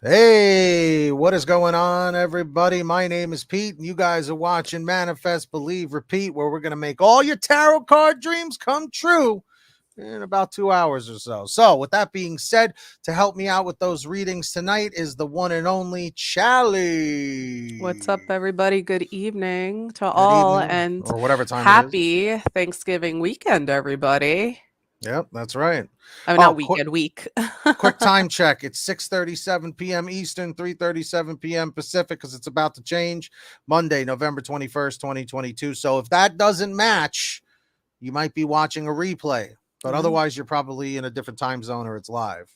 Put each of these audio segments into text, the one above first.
Hey, what is going on, everybody? My name is Pete, and you guys are watching Manifest, Believe, Repeat, where we're going to make all your tarot card dreams come true in about 2 hours or so. So, with that being said, to help me out with those readings tonight is the one and only What's Chally. up, everybody? Good evening to Good all, evening, and or whatever time it is. happy Thanksgiving weekend, everybody. Yep, that's right. I mean, Oh, not weekend, week. quick time check. It's 6:37 p.m. Eastern, 3:37 p.m. Pacific, because it's about to change. Monday, November 21st, 2022. So if that doesn't match, you might be watching a replay, but otherwise you're probably in a different time zone or it's live.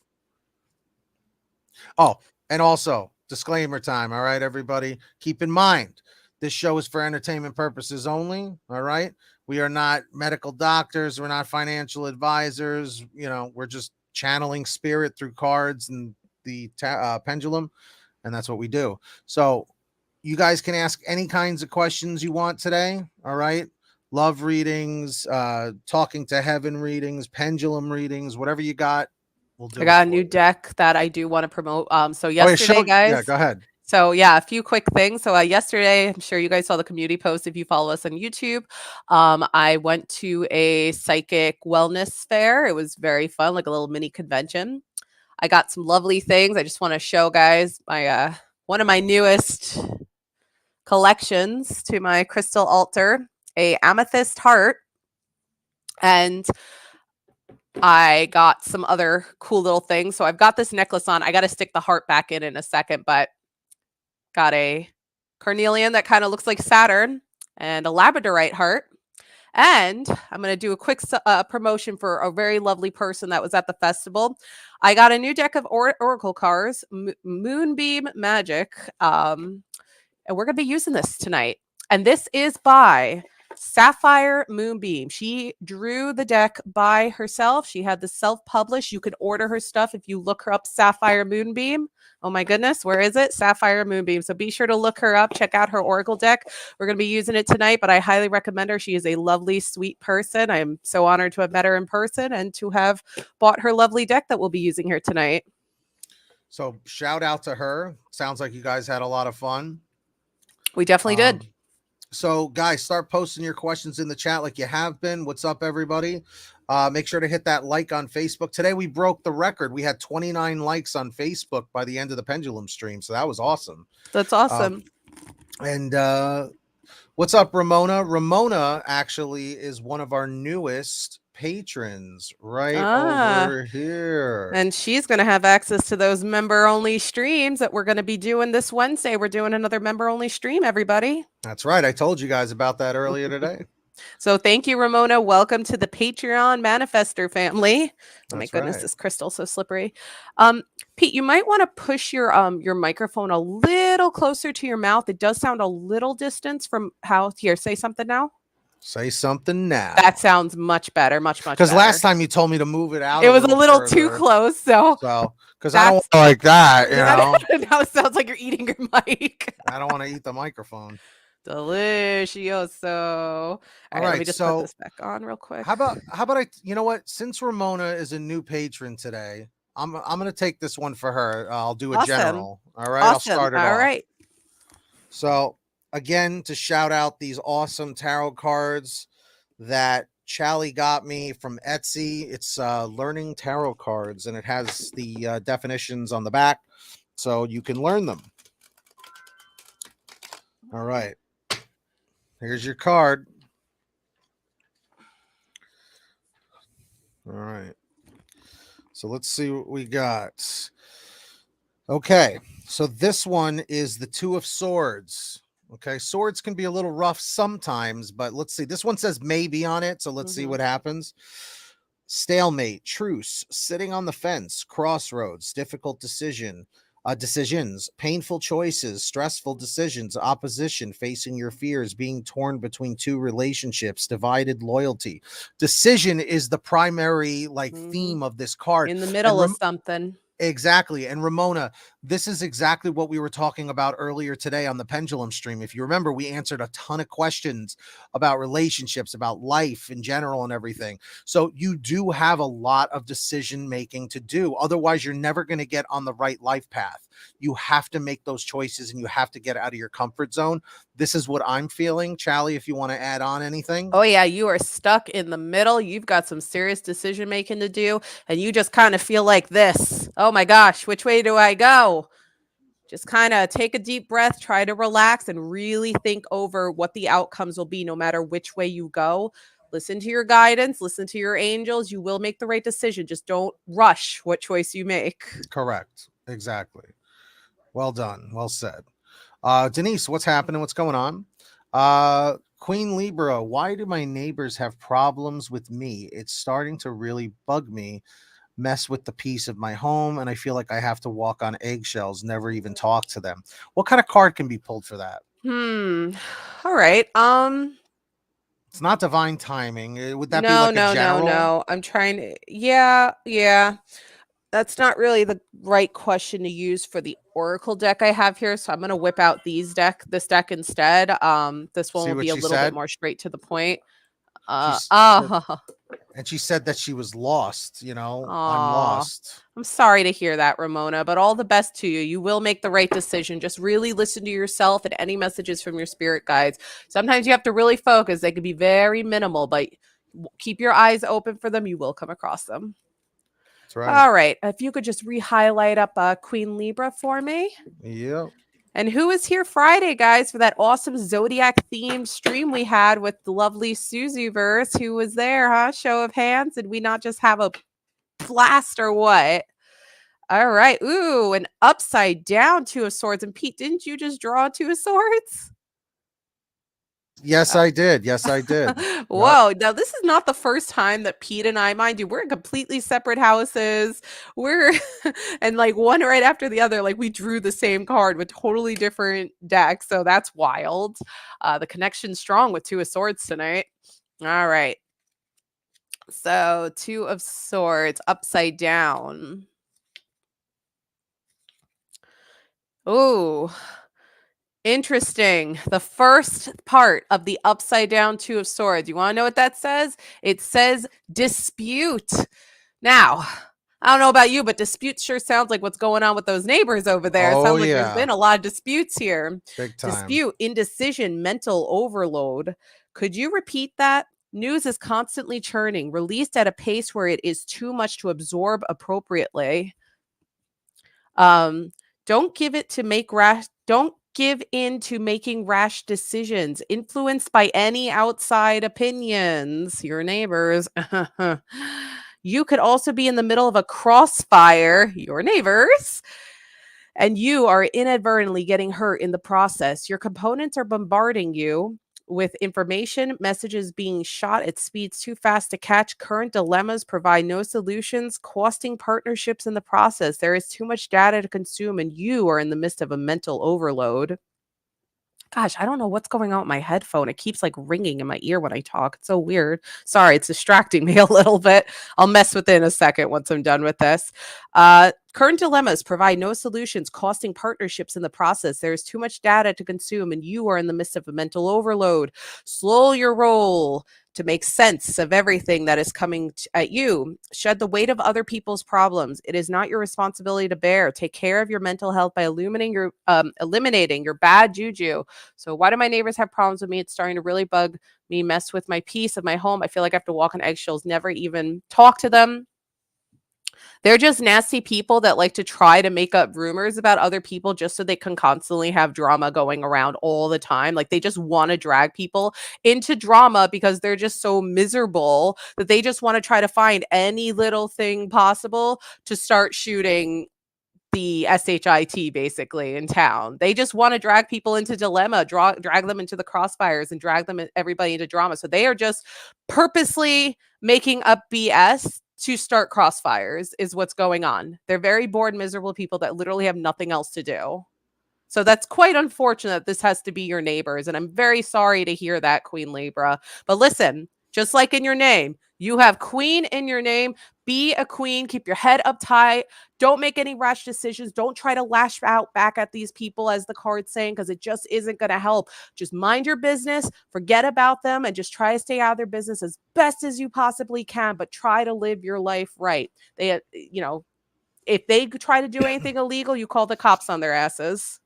Oh, and also disclaimer time. All right, everybody, keep in mind this show is for entertainment purposes only. All right, we are not medical doctors, we're not financial advisors. We're just channeling spirit through cards and the pendulum, and that's what we do. So you guys can ask any kinds of questions you want today. All right, love readings, talking to heaven readings, pendulum readings, whatever you got, we'll I do it got a for new you. deck that I do want to promote. So Oh yeah, yesterday, yeah, guys. go ahead. So yeah, a few quick things. So yesterday, I'm sure you guys saw the community post if you follow us on YouTube. I went to a psychic wellness fair. It was very fun, like a little mini convention. I got some lovely things. I just want to show guys my one of my newest collections to my crystal altar, a amethyst heart, and I got some other cool little things. So I've got this necklace on. I got to stick the heart back in a second, but got a carnelian that kind of looks like Saturn and a labradorite heart. And I'm going to do a quick promotion for a very lovely person that was at the festival. I got a new deck of oracle cards, Moonbeam Magic. And we're going to be using this tonight. And this is by Sapphire Moonbeam. She drew the deck by herself. She had this self-published. You can order her stuff if you look her up, Sapphire Moonbeam. Oh my goodness, where is it? Sapphire Moonbeam. So be sure to look her up. Check out her oracle deck. We're going to be using it tonight, but I highly recommend her. She is a lovely, sweet person. I am so honored to have met her in person and to have bought her lovely deck that we'll be using here tonight. So shout out to her. Sounds like you guys had a lot of fun. We definitely did. So guys, start posting your questions in the chat like you have been. What's up, everybody? Make sure to hit that like on Facebook. Today we broke the record. We had 29 likes on Facebook by the end of the pendulum stream. So that was awesome. That's awesome. And what's up, Ramona? Ramona actually is one of our newest patrons right over here. And she's going to have access to those member-only streams that we're going to be doing this Wednesday. We're doing another member-only stream, everybody. That's right. I told you guys about that earlier today. So thank you, Ramona. Welcome to the Patreon Manifester family. Oh my goodness, this crystal's so slippery. Pete, you might want to push your microphone a little closer to your mouth. It does sound a little distance from how. Here, say something now. Say something now. That sounds much better, much better. Because last time you told me to move it out. It was a little too close. So because I don't want to like that, you know. Now it sounds like you're eating your mic. I don't want to eat the microphone. Delicioso. All right, let me just put this back on real quick. How about you know what? Since Ramona is a new patron today, I'm gonna take this one for her. I'll do a general. All right, I'll start it off. All right. So again, to shout out these awesome tarot cards that Chally got me from Etsy. It's learning tarot cards, and it has the definitions on the back, so you can learn them. All right. Here's your card. All right. So let's see what we got. Okay. So this one is the Two of Swords. Okay. Swords can be a little rough sometimes, but let's see. This one says maybe on it. So let's see what happens. Stalemate, truce, sitting on the fence, crossroads, difficult decisions, painful choices, stressful decisions, opposition, facing your fears, being torn between two relationships, divided loyalty. Decision is the primary theme of this card. In the middle of something. Exactly. And Ramona, this is exactly what we were talking about earlier today on the pendulum stream. If you remember, we answered a ton of questions about relationships, about life in general and everything. So you do have a lot of decision making to do. Otherwise, you're never going to get on the right life path. You have to make those choices and you have to get out of your comfort zone. This is what I'm feeling. Charlie, if you want to add on anything. Oh yeah, you are stuck in the middle. You've got some serious decision making to do, and you just kind of feel like this. Oh my gosh, which way do I go? Just kind of take a deep breath, try to relax, and really think over what the outcomes will be no matter which way you go. Listen to your guidance, listen to your angels. You will make the right decision. Just don't rush what choice you make. Correct. Exactly. Well done. Well said. Denise, what's happening? What's going on? Queen Libra, why do my neighbors have problems with me? It's starting to really bug me, mess with the peace of my home, and I feel like I have to walk on eggshells, never even talk to them. What kind of card can be pulled for that? All right. It's not divine timing. Would that be No, like a no, no, general? no. I'm trying to yeah. That's not really the right question to use for the oracle deck I have here, so I'm going to whip out this deck instead. This one See will what be a she little bit said? more straight to the point. She's Oh, and she said that she was lost, I'm aw. lost. I'm sorry to hear that, Ramona, but all the best to you. You will make the right decision. Just really listen to yourself and any messages from your spirit guides. Sometimes you have to really focus. They can be very minimal, but keep your eyes open for them. You will come across them. That's right. All right. If you could just re-highlight up Queen Libra for me. Yep. And who is here Friday, guys, for that awesome Zodiac themed stream we had with the lovely Suzuverse? Who was there, huh? Show of hands. Did we not just have a blast or what? All right. Ooh, an upside down Two of Swords. And Pete, didn't you just draw Two of Swords? Yes, I did. Yes, I did. Yep. Whoa. Now, this is not the first time that Pete and I, mind you, we're in completely separate houses. We're, and like one right after the other, like we drew the same card with totally different decks. So that's wild. The connection's strong with Two of Swords tonight. All right. So Two of Swords upside down. Oh, interesting. The first part of the upside down Two of Swords. You want to know what that says? It says dispute. Now, I don't know about you, but dispute sure sounds like what's going on with those neighbors over there. It Oh, sounds like there's yeah. been a lot of disputes here. Big time. Dispute, indecision, mental overload. Could you repeat that? News is constantly churning, released at a pace where it is too much to absorb appropriately. Don't give in to making rash decisions influenced by any outside opinions, your neighbors. You could also be in the middle of a crossfire, your neighbors, and you are inadvertently getting hurt in the process. Your components are bombarding you with information, messages being shot at speeds too fast to catch. Current dilemmas provide no solutions, costing partnerships in the process. There is too much data to consume, and you are in the midst of a mental overload. Gosh, I don't know what's going on with my headphone. It keeps like ringing in my ear when I talk. It's so weird. Sorry, it's distracting me a little bit. I'll mess with it in a second once I'm done with this. Current dilemmas provide no solutions, costing partnerships in the process. There is too much data to consume, and you are in the midst of a mental overload. Slow your roll to make sense of everything that is coming at you. Shed the weight of other people's problems. It is not your responsibility to bear. Take care of your mental health by eliminating your bad juju. So why do my neighbors have problems with me? It's starting to really bug me, mess with my peace of my home. I feel like I have to walk on eggshells, never even talk to them. They're just nasty people that like to try to make up rumors about other people just so they can constantly have drama going around all the time. Like they just want to drag people into drama because they're just so miserable that they just want to try to find any little thing possible to start shooting the SHIT basically in town. They just want to drag people into dilemma, drag them into the crossfires and drag them everybody into drama. So they are just purposely making up BS to start crossfires is what's going on. They're very bored, miserable people that literally have nothing else to do. So that's quite unfortunate. This has to be your neighbors. And I'm very sorry to hear that, Queen Libra. But listen, just like in your name, You have queen in your name. Be a queen. Keep your head up tight. Don't make any rash decisions. Don't try to lash out back at these people, as the card's saying, because it just isn't going to help. Just mind your business, forget about them, and just try to stay out of their business as best as you possibly can, but try to live your life right. They, if they try to do anything illegal, you call the cops on their asses.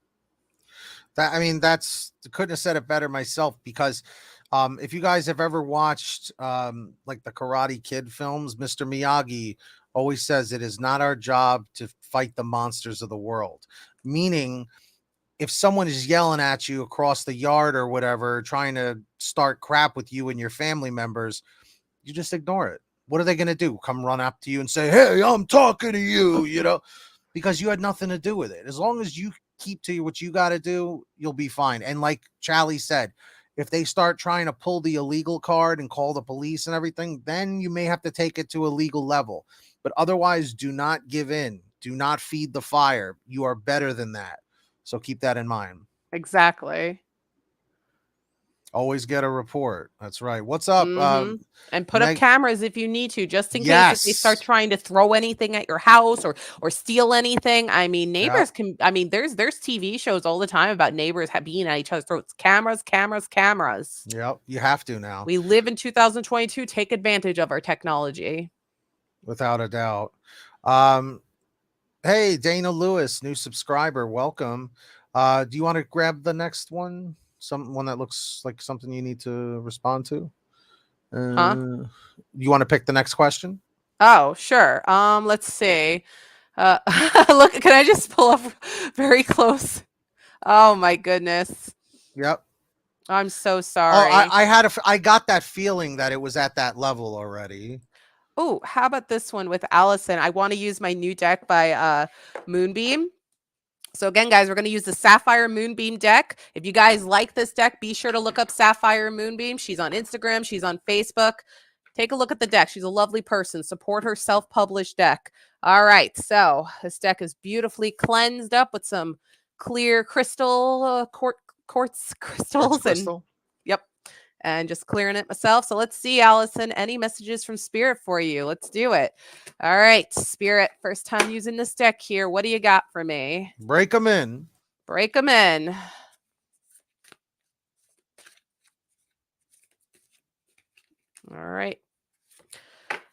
That's couldn't have said it better myself, because if you guys have ever watched like the Karate Kid films, Mr. Miyagi always says it is not our job to fight the monsters of the world. Meaning, if someone is yelling at you across the yard or whatever, trying to start crap with you and your family members, you just ignore it. What are they going to do? Come run up to you and say, "Hey, I'm talking to you," because you had nothing to do with it. As long as you keep to what you got to do, you'll be fine. And like Charlie said, if they start trying to pull the illegal card and call the police and everything, then you may have to take it to a legal level. But otherwise, do not give in. Do not feed the fire. You are better than that. So keep that in mind. Exactly. Always get a report. That's right. What's up? And put up cameras if you need to, just in case if they start Yes. trying to throw anything at your house or steal anything. I mean, neighbors can. I mean, there's TV shows all the time about neighbors being at each other's throats. Cameras. Yep. You have to now. We live in 2022. Take advantage of our technology. Without a doubt. Hey, Dana Lewis, new subscriber. Welcome. Do you want to grab the next one? One that looks like something you need to respond to? You want to pick the next question? Oh, sure. Let's see. Look, can I just pull up very close? Oh my goodness. Yep. I'm so sorry. Oh, I got that feeling that it was at that level already. Oh, how about this one with Allison? I want to use my new deck by Moonbeam. So again, guys, we're going to use the Sapphire Moonbeam deck. If you guys like this deck, be sure to look up Sapphire Moonbeam. She's on Instagram. She's on Facebook. Take a look at the deck. She's a lovely person. Support her self-published deck. All right. So this deck is beautifully cleansed up with some clear crystal, quartz crystals. Yep. And just clearing it myself. So let's see, Allison, any messages from Spirit for you? Let's do it. All right, Spirit, first time using this deck here. What do you got for me? Break them in. Break them in. All right.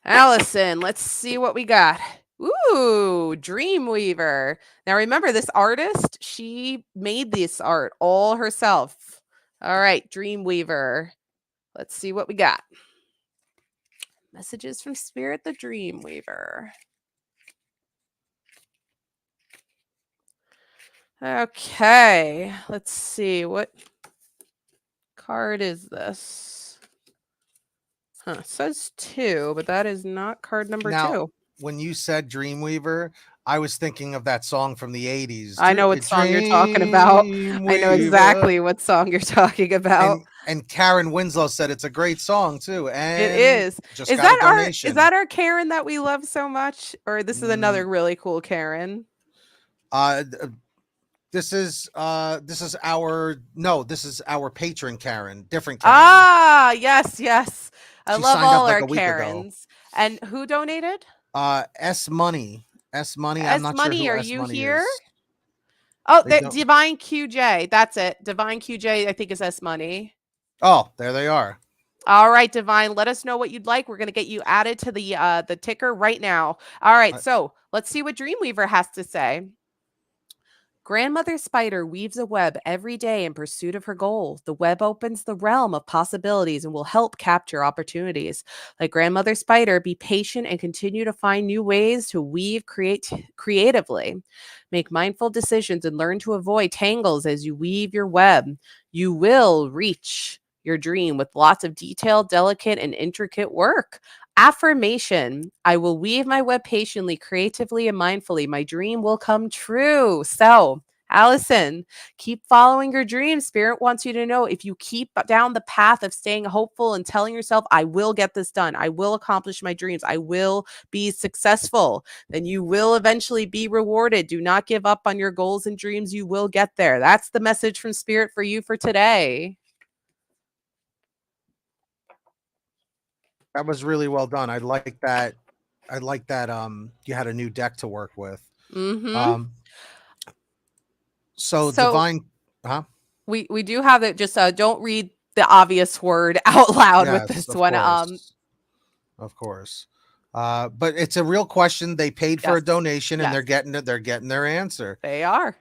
Allison, let's see what we got. Ooh, Dreamweaver. Now remember, this artist, she made this art all herself. All right, Dreamweaver. Let's see what we got. Messages from Spirit, the Dreamweaver. Okay, let's see. What card is this? It says 2, but that is not card number 2. When you said Dreamweaver, I was thinking of that song from the 80s. I know what song you're talking about. I know exactly what song you're talking about. And Karen Winslow said it's a great song too. And it is. Is that our Karen that we love so much? Or this is another really cool Karen? This is our patron Karen. Different Karen. Ah, yes. I love all our Karens. And who donated? S Money. I'm not sure who are S you Money here? is. Oh, Divine QJ. That's it. Divine QJ, I think, is S Money. Oh, there they are. All right, Divine. Let us know what you'd like. We're going to get you added to the ticker right now. All right, so let's see what Dreamweaver has to say. Grandmother Spider weaves a web every day in pursuit of her goal. The web opens the realm of possibilities and will help capture opportunities. Like Grandmother Spider, be patient and continue to find new ways to weave creatively. Make mindful decisions and learn to avoid tangles as you weave your web. You will reach your dream with lots of detailed, delicate, and intricate work. Affirmation: I will weave my web patiently, creatively, and mindfully. My dream will come true. So, Allison, keep following your dreams. Spirit wants you to know, if you keep down the path of staying hopeful and telling yourself, I will get this done, I will accomplish my dreams, I will be successful, then you will eventually be rewarded. Do not give up on your goals and dreams. You will get there. That's the message from Spirit for you for today. That was really well done. I like that. I like that. You had a new deck to work with. Mm-hmm. Um, so So divine, huh? we do have it. Just don't read the obvious word out loud with Yes, this of one. course, of course. But it's a real question. They paid for Yes, a donation, and yes, they're getting it. They're getting their answer. they are.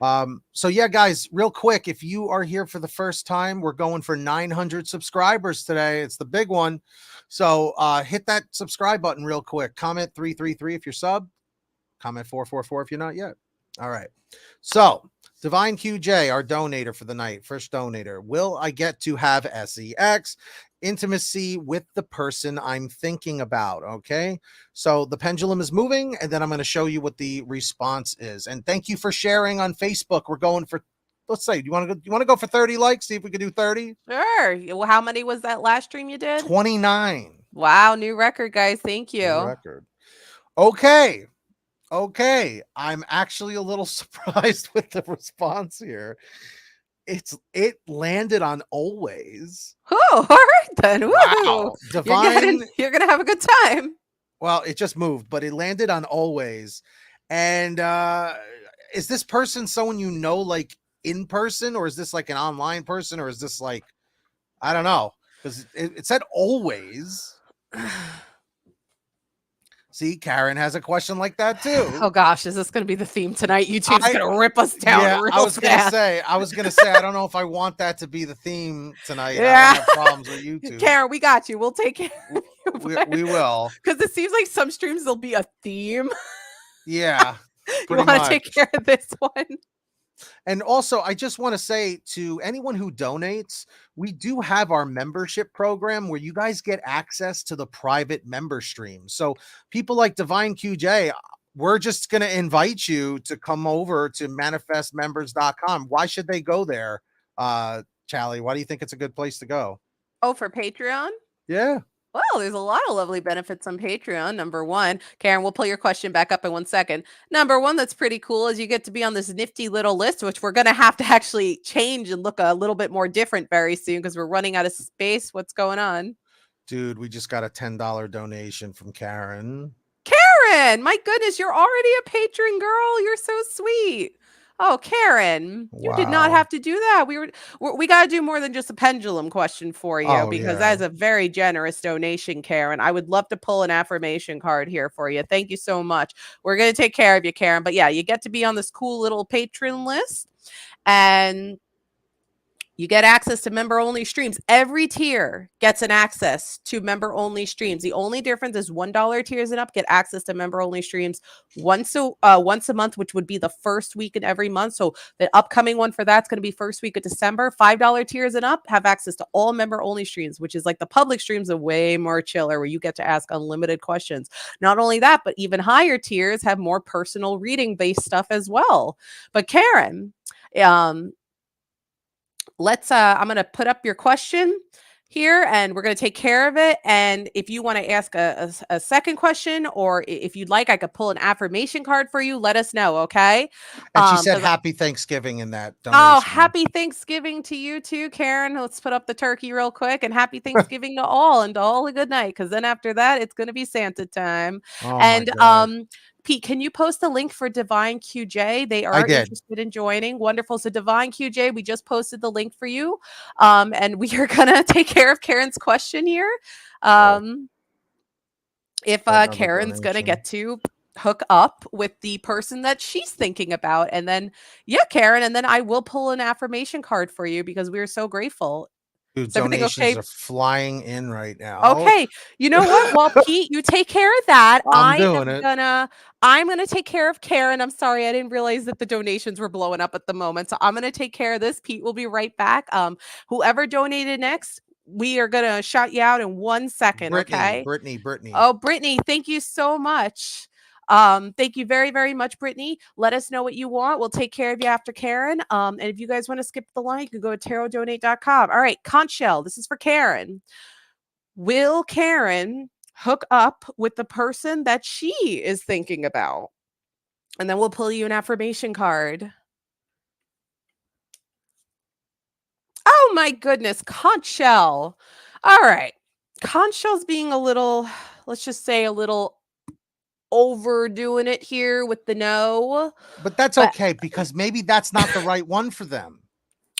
So yeah, guys, real quick, if you are here for the first time, we're going for 900 subscribers today. It's the big one. So hit that subscribe button real quick. Comment 333 if you're sub. Comment 444 if you're not yet. All right. So Divine QJ, our donator for the night, first donator. Will I get to have sex intimacy with the person I'm thinking about? Okay. So the pendulum is moving, and then I'm going to show you what the response is. And thank you for sharing on Facebook. We're going for, let's say, you want to go for 30 likes? See if we can do 30. Sure. Well, how many was that last stream you did? 29. Wow, new record, guys. Thank New you. record. Okay. Okay, I'm actually a little surprised with the response here. It landed on always. Oh, all right then. Woo! Wow. Divine. You're gonna have a good time. Well, it just moved, but it landed on always. And is this person someone you know, like in person, or is this like an online person, or is this like, I don't know, because it said always. See, Karen has a question like that too. Oh gosh, is this gonna be the theme tonight? YouTube's gonna rip us down Yeah, real I was gonna fast. say, I don't know if I want that to be the theme tonight. I Yeah. don't have problems with YouTube. Karen, we got you. We'll take care of you. We will. Because it seems like some streams there'll be a theme. Yeah, You pretty want to much. take care of this one? And also, I just want to say to anyone who donates, we do have our membership program where you guys get access to the private member stream. So people like Divine QJ, we're just going to invite you to come over to manifestmembers.com. Why should they go there? Charlie, why do you think it's a good place to go? Oh, for Patreon? Yeah. Well, there's a lot of lovely benefits on Patreon. Number one, Karen, we'll pull your question back up in 1 second. Number one, that's pretty cool, is you get to be on this nifty little list, which we're going to have to actually change and look a little bit more different very soon because we're running out of space. What's going on? Dude, we just got a $10 donation from Karen. Karen, my goodness, you're already a patron girl. You're so sweet. Oh, Karen, you did not Wow. have to do that. We got to do more than just a pendulum question for you Oh, because yeah. that is a very generous donation, Karen. I would love to pull an affirmation card here for you. Thank you so much. We're going to take care of you, Karen. But yeah, you get to be on this cool little patron list, and you get access to member-only streams. Every tier gets an access to member-only streams. The only difference is $1 tiers and up get access to member-only streams once a month, which would be the first week in every month. So the upcoming one for that's going to be first week of December. $5 tiers and up have access to all member-only streams, which is like the public streams are way more chiller, where you get to ask unlimited questions. Not only that, but even higher tiers have more personal reading-based stuff as well. But Karen, I'm going to put up your question here and we're going to take care of it. And if you want to ask a second question, or if you'd like, I could pull an affirmation card for you. Let us know. Okay. And she said happy Thanksgiving in that donation. Oh, happy Thanksgiving to you too, Karen. Let's put up the turkey real quick, and happy Thanksgiving to all, and to all a good night. Because then after that, it's going to be Santa time. Oh, and my God. Pete, can you post a link for Divine QJ? They are interested in joining. Wonderful. So Divine QJ, we just posted the link for you. And we are going to take care of Karen's question here. If Karen's going to get to hook up with the person that she's thinking about. And then, yeah, Karen, and then I will pull an affirmation card for you because we are so grateful. Dude, donations are flying in right now. Okay. You know what? Well, Pete, you take care of that. I'm gonna take care of Karen. I'm sorry, I didn't realize that the donations were blowing up at the moment. So I'm gonna take care of this. Pete will be right back. Whoever donated next, we are gonna shout you out in 1 second. Brittany, Okay. Brittany. Oh, Brittany, thank you so much. Thank you very, very much, Brittany. Let us know what you want. We'll take care of you after Karen. And if you guys want to skip the line, you can go to tarotdonate.com. All right, Conch Shell, this is for Karen. Will Karen hook up with the person that she is thinking about? And then we'll pull you an affirmation card. Oh my goodness, Conch Shell. All right. Conch shell's being a little, let's just say a little overdoing it here with the no. But that's But okay, because maybe that's not the right one for them.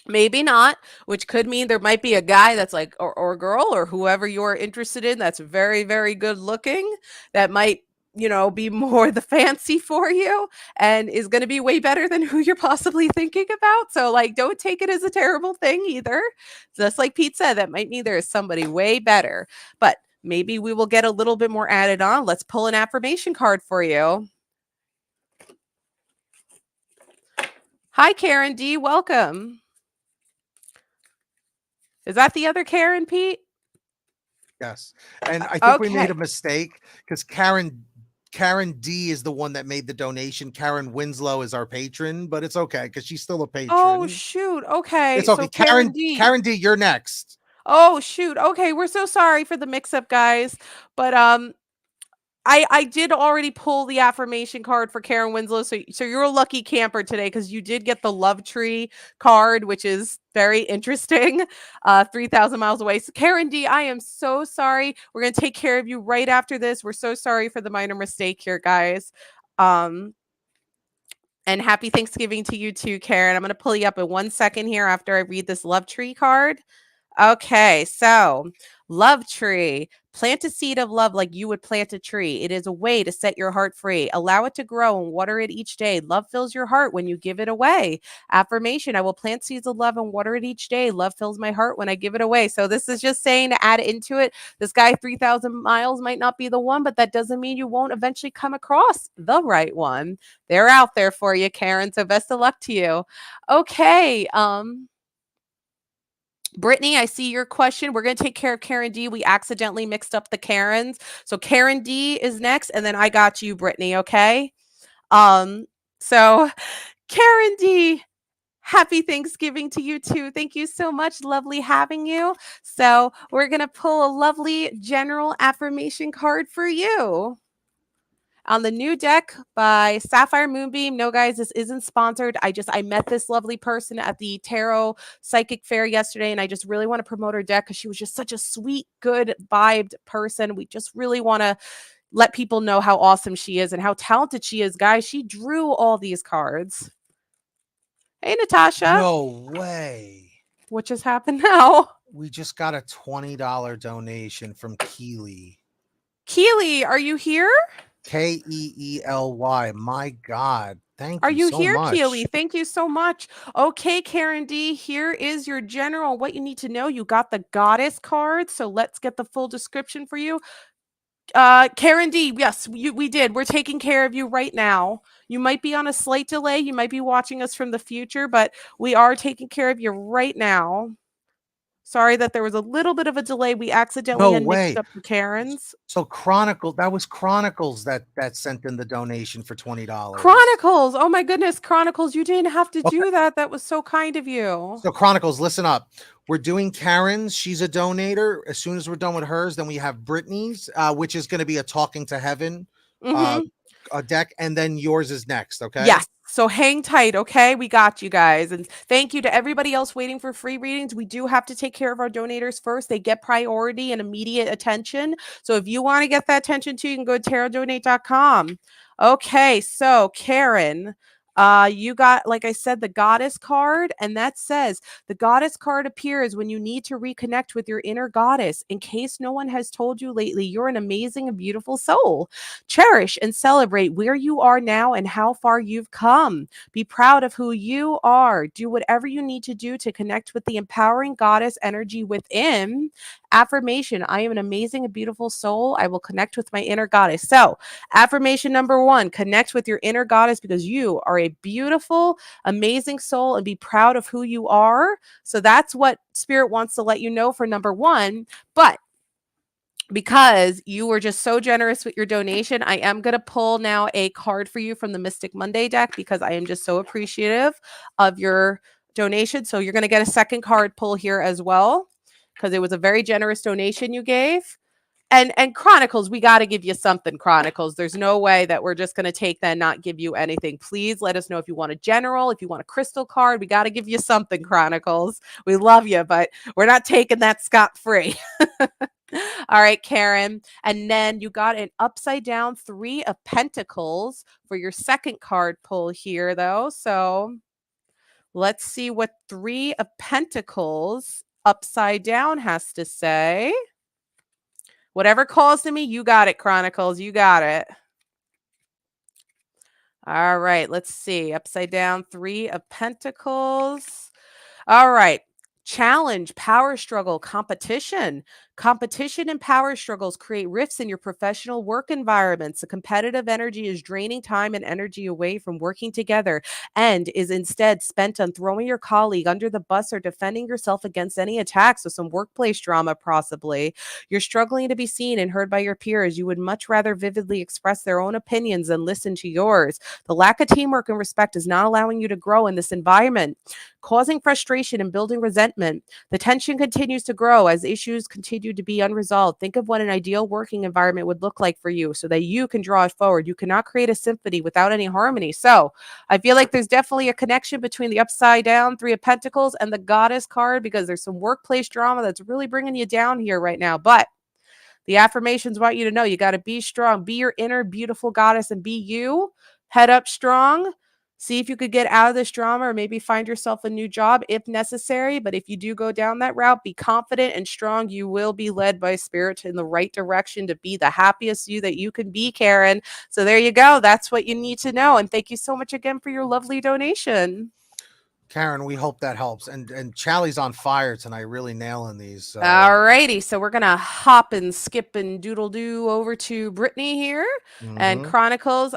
maybe not, which could mean there might be a guy that's like, or girl, or whoever you're interested in that's very, very good looking, that might, you know, be more the fancy for you and is going to be way better than who you're possibly thinking about. So, like, don't take it as a terrible thing either. Just like Pete said, that might mean there is somebody way better, but maybe we will get a little bit more added on. Let's pull an affirmation card for you. Hi, Karen D. Welcome. Is that the other Karen, Pete? Yes. And I think we made Okay. a mistake, because Karen D is the one that made the donation. Karen Winslow is our patron, but it's okay because she's still a Oh, patron. shoot. Okay. It's okay. So Karen D. Karen D, you're next. Oh, shoot. Okay. We're so sorry for the mix up, guys. But I did already pull the affirmation card for Karen Winslow. So you're a lucky camper today, because you did get the love tree card, which is very interesting. 3,000 miles away. So Karen D, I am so sorry. We're gonna take care of you right after this. We're so sorry for the minor mistake here, guys. And happy Thanksgiving to you too, Karen. I'm going to pull you up in 1 second here after I read this love tree card. Okay, so love tree. Plant a seed of love like you would plant a tree. It is a way to set your heart free. Allow it to grow and water it each day. Love fills your heart when you give it away. Affirmation, I will plant seeds of love and water it each day. Love fills my heart when I give it away. So this is just saying, to add into it, this guy 3,000 miles might not be the one, but that doesn't mean you won't eventually come across the right one. They're out there for you, Karen. So best of luck to you. Okay, Brittany, I see your question. We're going to take care of Karen D. We accidentally mixed up the Karens. So Karen D is next, and then I got you, Brittany, okay? So Karen D, happy Thanksgiving to you too. Thank you so much. Lovely having you. So we're going to pull a lovely general affirmation card for you. On the new deck by Sapphire Moonbeam. No, guys, this isn't sponsored. I met this lovely person at the Tarot Psychic Fair yesterday, and I just really want to promote her deck because she was just such a sweet, good vibed person. We just really want to let people know how awesome she is and how talented she is, guys. She drew all these cards. Hey, Natasha. No way. What just happened now? We just got a $20 donation from Keely. Keely, are you here? Keely. My God. Thank Are you you so here, much. Keely? Thank you so much. Okay, Karen D, here is your general. What you need to know. You got the goddess card, so let's get the full description for you. Karen D, yes, we did. We're taking care of you right now. You might be on a slight delay. You might be watching us from the future, but we are taking care of you right now. Sorry that there was a little bit of a delay. We accidentally No had mixed way. up the Karens. So that was Chronicles that sent in the donation for $20. Chronicles. Oh my goodness, Chronicles. You didn't have to Okay. do that. That was so kind of you. So Chronicles, listen up. We're doing Karen's. She's a donator. As soon as we're done with hers, then we have Brittany's, which is going to be a Talking to Heaven a deck, and then yours is next. Okay. Yes. So hang tight, okay? We got you guys. And thank you to everybody else waiting for free readings. We do have to take care of our donators first. They get priority and immediate attention. So if you want to get that attention too, you can go to tarotdonate.com. Okay, so Karen, you got, like I said, the goddess card, and that says the goddess card appears when you need to reconnect with your inner goddess. In case no one has told you lately, you're an amazing and beautiful soul. Cherish and celebrate where you are now and how far you've come. Be proud of who you are. Do whatever you need to do to connect with the empowering goddess energy within. Affirmation, I am an amazing and beautiful soul. I will connect with my inner goddess. So, affirmation number 1, connect with your inner goddess because you are a beautiful, amazing soul, and be proud of who you are. So that's what Spirit wants to let you know for number 1. But because you were just so generous with your donation, I am going to pull now a card for you from the Mystic Monday deck because I am just so appreciative of your donation. So you're going to get a second card pull here as well because it was a very generous donation you gave. And Chronicles, we got to give you something, Chronicles. There's no way that we're just going to take that and not give you anything. Please let us know if you want a general, if you want a crystal card. We got to give you something, Chronicles. We love you, but we're not taking that scot-free. All right, Karen. And then you got an upside down 3 of Pentacles for your second card pull here, though. So let's see what 3 of Pentacles upside down has to say. Whatever calls to me, you got it, Chronicles. You got it. All right, let's see. Upside down 3 of Pentacles. All right. Challenge, power struggle, competition. Competition and power struggles create rifts in your professional work environments. The competitive energy is draining time and energy away from working together and is instead spent on throwing your colleague under the bus or defending yourself against any attacks. So, some workplace drama, possibly. You're struggling to be seen and heard by your peers. You would much rather vividly express their own opinions than listen to yours. The lack of teamwork and respect is not allowing you to grow in this environment, causing frustration and building resentment. The tension continues to grow as issues continue to be unresolved. Think of what an ideal working environment would look like for you so that you can draw it forward. You cannot create a symphony without any harmony. So I feel like there's definitely a connection between the upside down 3 of Pentacles and the Goddess card, because there's some workplace drama that's really bringing you down here right now. But the affirmations want you to know you got to be strong, be your inner beautiful goddess, and be you. Head up strong. See if you could get out of this drama or maybe find yourself a new job if necessary. But if you do go down that route, be confident and strong. You will be led by spirit in the right direction to be the happiest you that you can be, Karen. So there you go. That's what you need to know. And thank you so much again for your lovely donation. Karen, we hope that helps. And Charlie's on fire tonight, really nailing these. So. All righty. So we're going to hop and skip and doodle do over to Brittany here and Chronicles.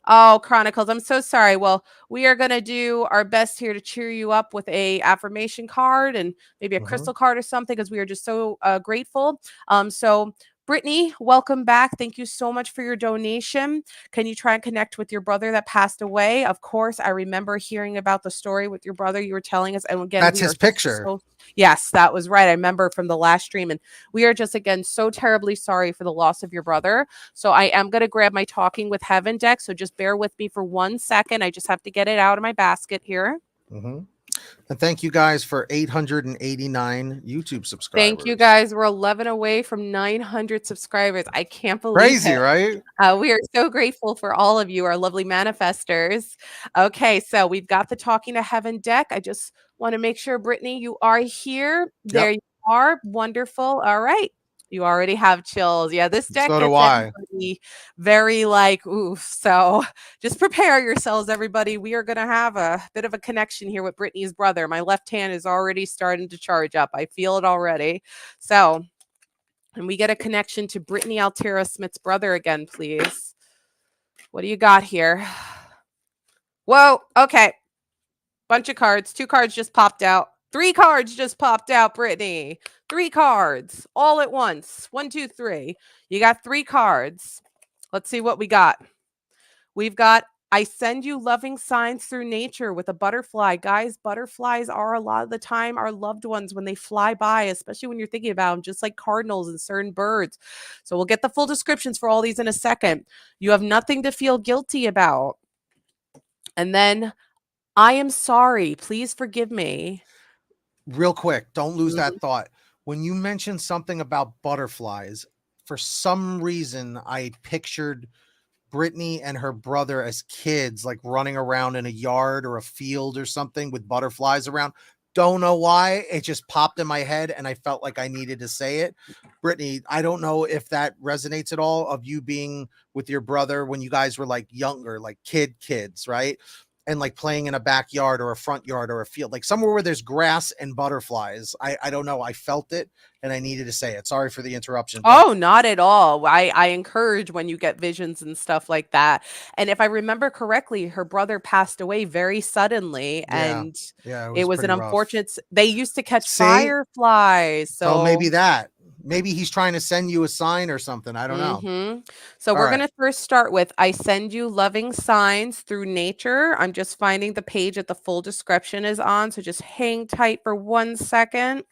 Oh, Chronicles, I'm so sorry. Well, we are going to do our best here to cheer you up with a affirmation card and maybe a crystal card or something, because we are just so grateful. So Brittany, welcome back. Thank you so much for your donation. Can you try and connect with your brother that passed away? Of course, I remember hearing about the story with your brother you were telling us. And again, that's his picture. Yes, that was right. I remember from the last stream. And we are just, again, so terribly sorry for the loss of your brother. So I am going to grab my Talking with Heaven deck. So just bear with me for 1 second. I just have to get it out of my basket here. And thank you guys for 889 YouTube subscribers. Thank you guys. We're 11 away from 900 subscribers. I can't believe Crazy, it. right? We are so grateful for all of you, our lovely manifestors. Okay, so we've got the Talking to Heaven deck. I just want to make sure, Brittany, you are here. There you are. Wonderful. All right. You already have chills. Yeah, this deck gets everybody very like, oof. So just prepare yourselves, everybody. We are going to have a bit of a connection here with Brittany's brother. My left hand is already starting to charge up. I feel it already. So, and we get a connection to Brittany Altera Smith's brother again, please. What do you got here? Whoa. Okay. Bunch of cards. 2 cards just popped out. 3 cards just popped out, Brittany. 3 cards all at once. 1, 2, 3. You got 3 cards. Let's see what we got. We've got I send you loving signs through nature with a butterfly. Guys, butterflies are a lot of the time our loved ones when they fly by, especially when you're thinking about them, just like cardinals and certain birds. So we'll get the full descriptions for all these in a second. You have nothing to feel guilty about. And then I am sorry. Please forgive me. Real quick, don't lose that thought. When you mentioned something about butterflies, for some reason, I pictured Brittany and her brother as kids, like running around in a yard or a field or something with butterflies around. Don't know why. It just popped in my head and I felt like I needed to say it. Brittany, I don't know if that resonates at all, of you being with your brother when you guys were like younger, like kids, right? And like playing in a backyard or a front yard or a field, like somewhere where there's grass and butterflies. I don't know. I felt it and I needed to say it. Sorry for the interruption. Oh, not at all. I encourage when you get visions and stuff like that. And if I remember correctly, her brother passed away very suddenly. And it was an unfortunate, they used to catch fireflies. So maybe he's trying to send you a sign or something. I don't know. So we're going to first start with I send you loving signs through nature. I'm just finding the page that the full description is on. So just hang tight for 1 second.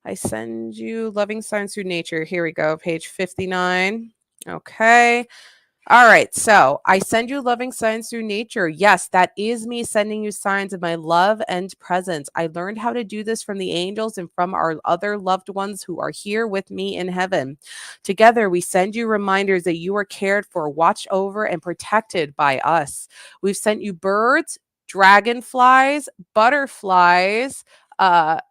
I send you loving signs through nature. Here we go. Page 59. Okay. All right, so I send you loving signs through nature. Yes, that is me sending you signs of my love and presence. I learned how to do this from the angels and from our other loved ones who are here with me in heaven. Together, we send you reminders that you are cared for, watched over, and protected by us. We've sent you birds, dragonflies, butterflies. I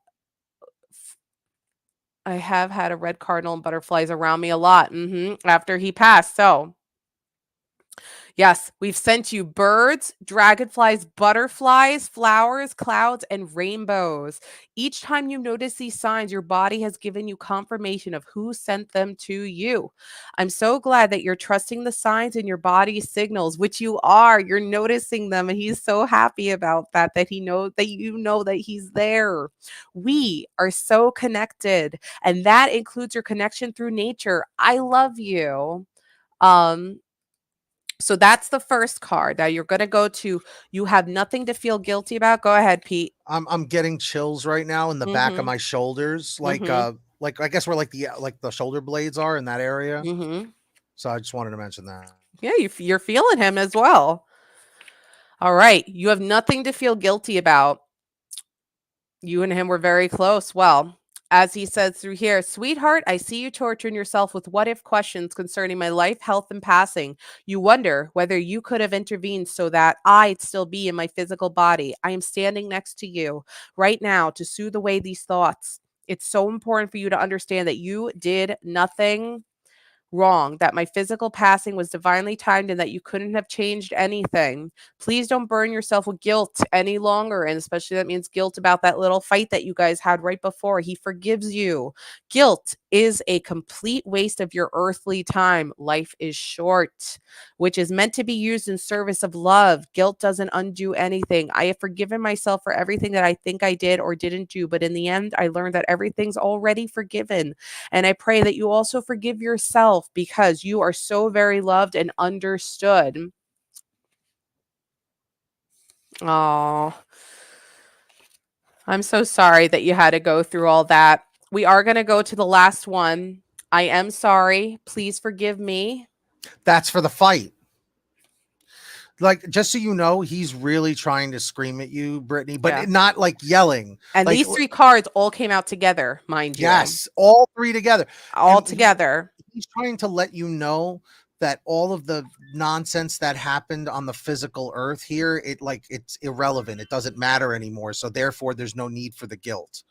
have had a red cardinal and butterflies around me a lot after he passed. So, yes, we've sent you birds, dragonflies, butterflies, flowers, clouds, and rainbows. Each time you notice these signs, your body has given you confirmation of who sent them to you. I'm so glad that you're trusting the signs in your body's signals, which you are. You're noticing them, and he's so happy about that, that he knows that you know that he's there. We are so connected, and that includes your connection through nature. I love you. Um, so that's the first card. Now you're going to go to you have nothing to feel guilty about. Go ahead, Pete. I'm getting chills right now in the back of Mhm. my shoulders, Mhm. like I guess where like the shoulder blades are in that area. Mhm. So I just wanted to mention that. Yeah, you're feeling him as well. All right. You have nothing to feel guilty about. You and him were very close. Well, as he says through here, sweetheart, I see you torturing yourself with what if questions concerning my life, health, and passing. You wonder whether you could have intervened so that I'd still be in my physical body. I am standing next to you right now to soothe away these thoughts. It's so important for you to understand that you did nothing wrong, that my physical passing was divinely timed and that you couldn't have changed anything. Please don't burn yourself with guilt any longer. And especially that means guilt about that little fight that you guys had right before. He forgives you. Guilt is a complete waste of your earthly time. Life is short, which is meant to be used in service of love. Guilt doesn't undo anything. I have forgiven myself for everything that I think I did or didn't do. But in the end, I learned that everything's already forgiven. And I pray that you also forgive yourself because you are so very loved and understood. Oh, I'm so sorry that you had to go through all that. We are going to go to the last one. I am sorry. Please forgive me. That's for the fight. Like, just so you know, he's really trying to scream at you, Brittany, but Yeah. not like yelling. And Like, these three cards all came out together, mind you, yes, all three together. all And together. he's trying to let you know that all of the nonsense that happened on the physical earth here, it's irrelevant. It doesn't matter anymore. So therefore, there's no need for the guilt.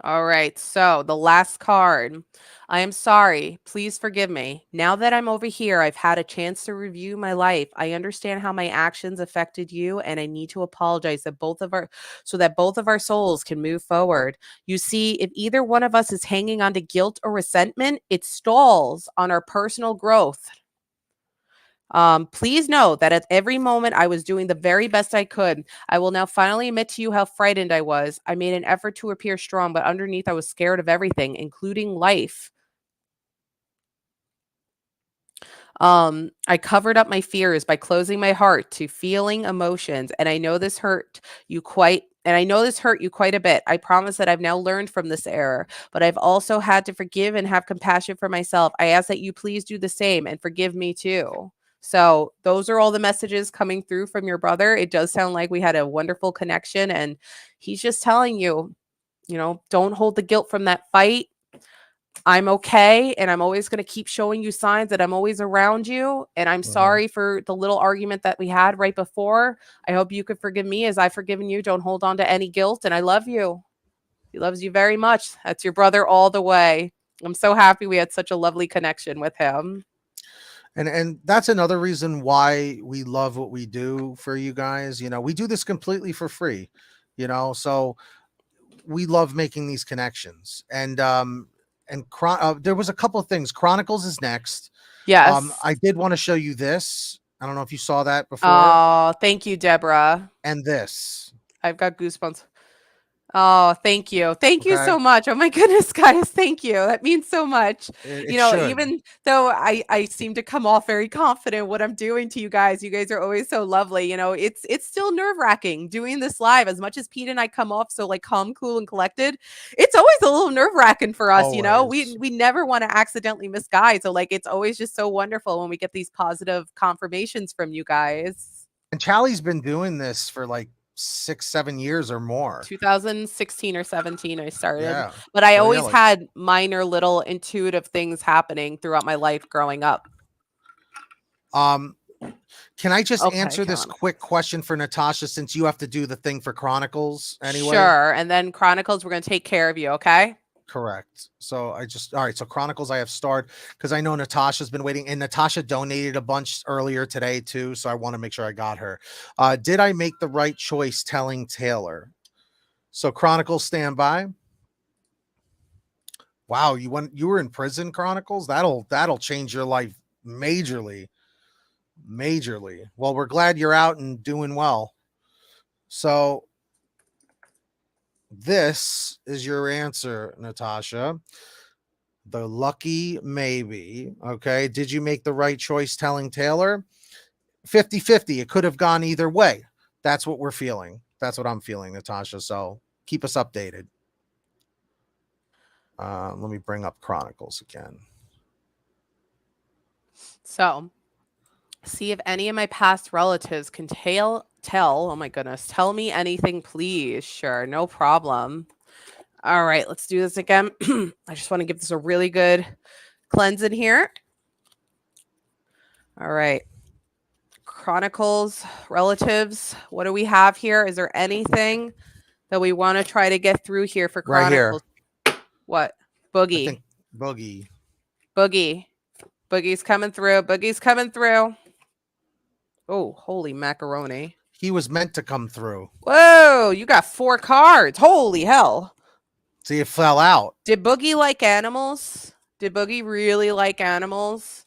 All right. So the last card. I am sorry. Please forgive me. Now that I'm over here, I've had a chance to review my life. I understand how my actions affected you, and I need to apologize that so that both of our souls can move forward. You see, if either one of us is hanging on to guilt or resentment, it stalls on our personal growth. Please know that at every moment I was doing the very best I could. I will now finally admit to you how frightened I was. I made an effort to appear strong, but underneath I was scared of everything, including life. I covered up my fears by closing my heart to feeling emotions, and I know this hurt you quite and I know this hurt you quite a bit. I promise that I've now learned from this error, but I've also had to forgive and have compassion for myself. I ask that you please do the same and forgive me too. So, those are all the messages coming through from your brother. It does sound like we had a wonderful connection, and he's just telling you, don't hold the guilt from that fight. I'm okay, and I'm always gonna keep showing you signs that I'm always around you, and I'm Mhm. sorry for the little argument that we had right before. I hope you could forgive me as I've forgiven you. Don't hold on to any guilt, and I love you. He loves you very much. That's your brother all the way. I'm so happy we had such a lovely connection with him. And that's another reason why we love what we do for you guys. We do this completely for free, so we love making these connections. And there was a couple of things. Chronicles is next. Yes. I did want to show you this. I don't know if you saw that before. Oh, thank you, Deborah. And this. I've got goosebumps. Oh, thank you. Thank you Okay. so much. Oh my goodness, guys. Thank you. That means so much. It You know, should. even though I seem to come off very confident what I'm doing to you guys are always so lovely. You know, it's still nerve-wracking doing this live. As much as Pete and I come off so like calm, cool, and collected, it's always a little nerve-wracking for us, you know. Always. We never want to accidentally misguide. So like it's always just so wonderful when we get these positive confirmations from you guys. And Charlie's been doing this for like 6, 7 years or more. 2016 or 17 I started, Yeah. but I always Really. had minor little intuitive things happening throughout my life growing up. Can I just Okay, answer this Carolina. quick question for Natasha, since you have to do the thing for Chronicles anyway? Sure, and then Chronicles, we're gonna take care of you, okay? Correct. So all right. So Chronicles, I have starred because I know Natasha's been waiting, and Natasha donated a bunch earlier today too. So I want to make sure I got her. Did I make the right choice telling Taylor? So Chronicles, stand by. Wow, you were in prison, Chronicles. That'll change your life majorly. Majorly. Well, we're glad you're out and doing well. So this is your answer, Natasha. The lucky maybe. Okay. Did you make the right choice telling Taylor? 50-50. It could have gone either way. That's what we're feeling. That's what I'm feeling, Natasha. So keep us updated. Let me bring up Chronicles again. So, see if any of my past relatives can oh my goodness, tell me anything, please. Sure, no problem. All right, let's do this again. I just want to give this a really good cleanse in here. All right. Chronicles, relatives, what do we have here? Is there anything that we want to try to get through here for Right here. Chronicles? What? I Boogie. think Boogie. Boogie's coming through. Boogie's coming through. Oh, holy macaroni. He was meant to come through. Whoa, you got 4 cards. Holy hell. See, it fell out. Did Boogie like animals? Did Boogie really like animals?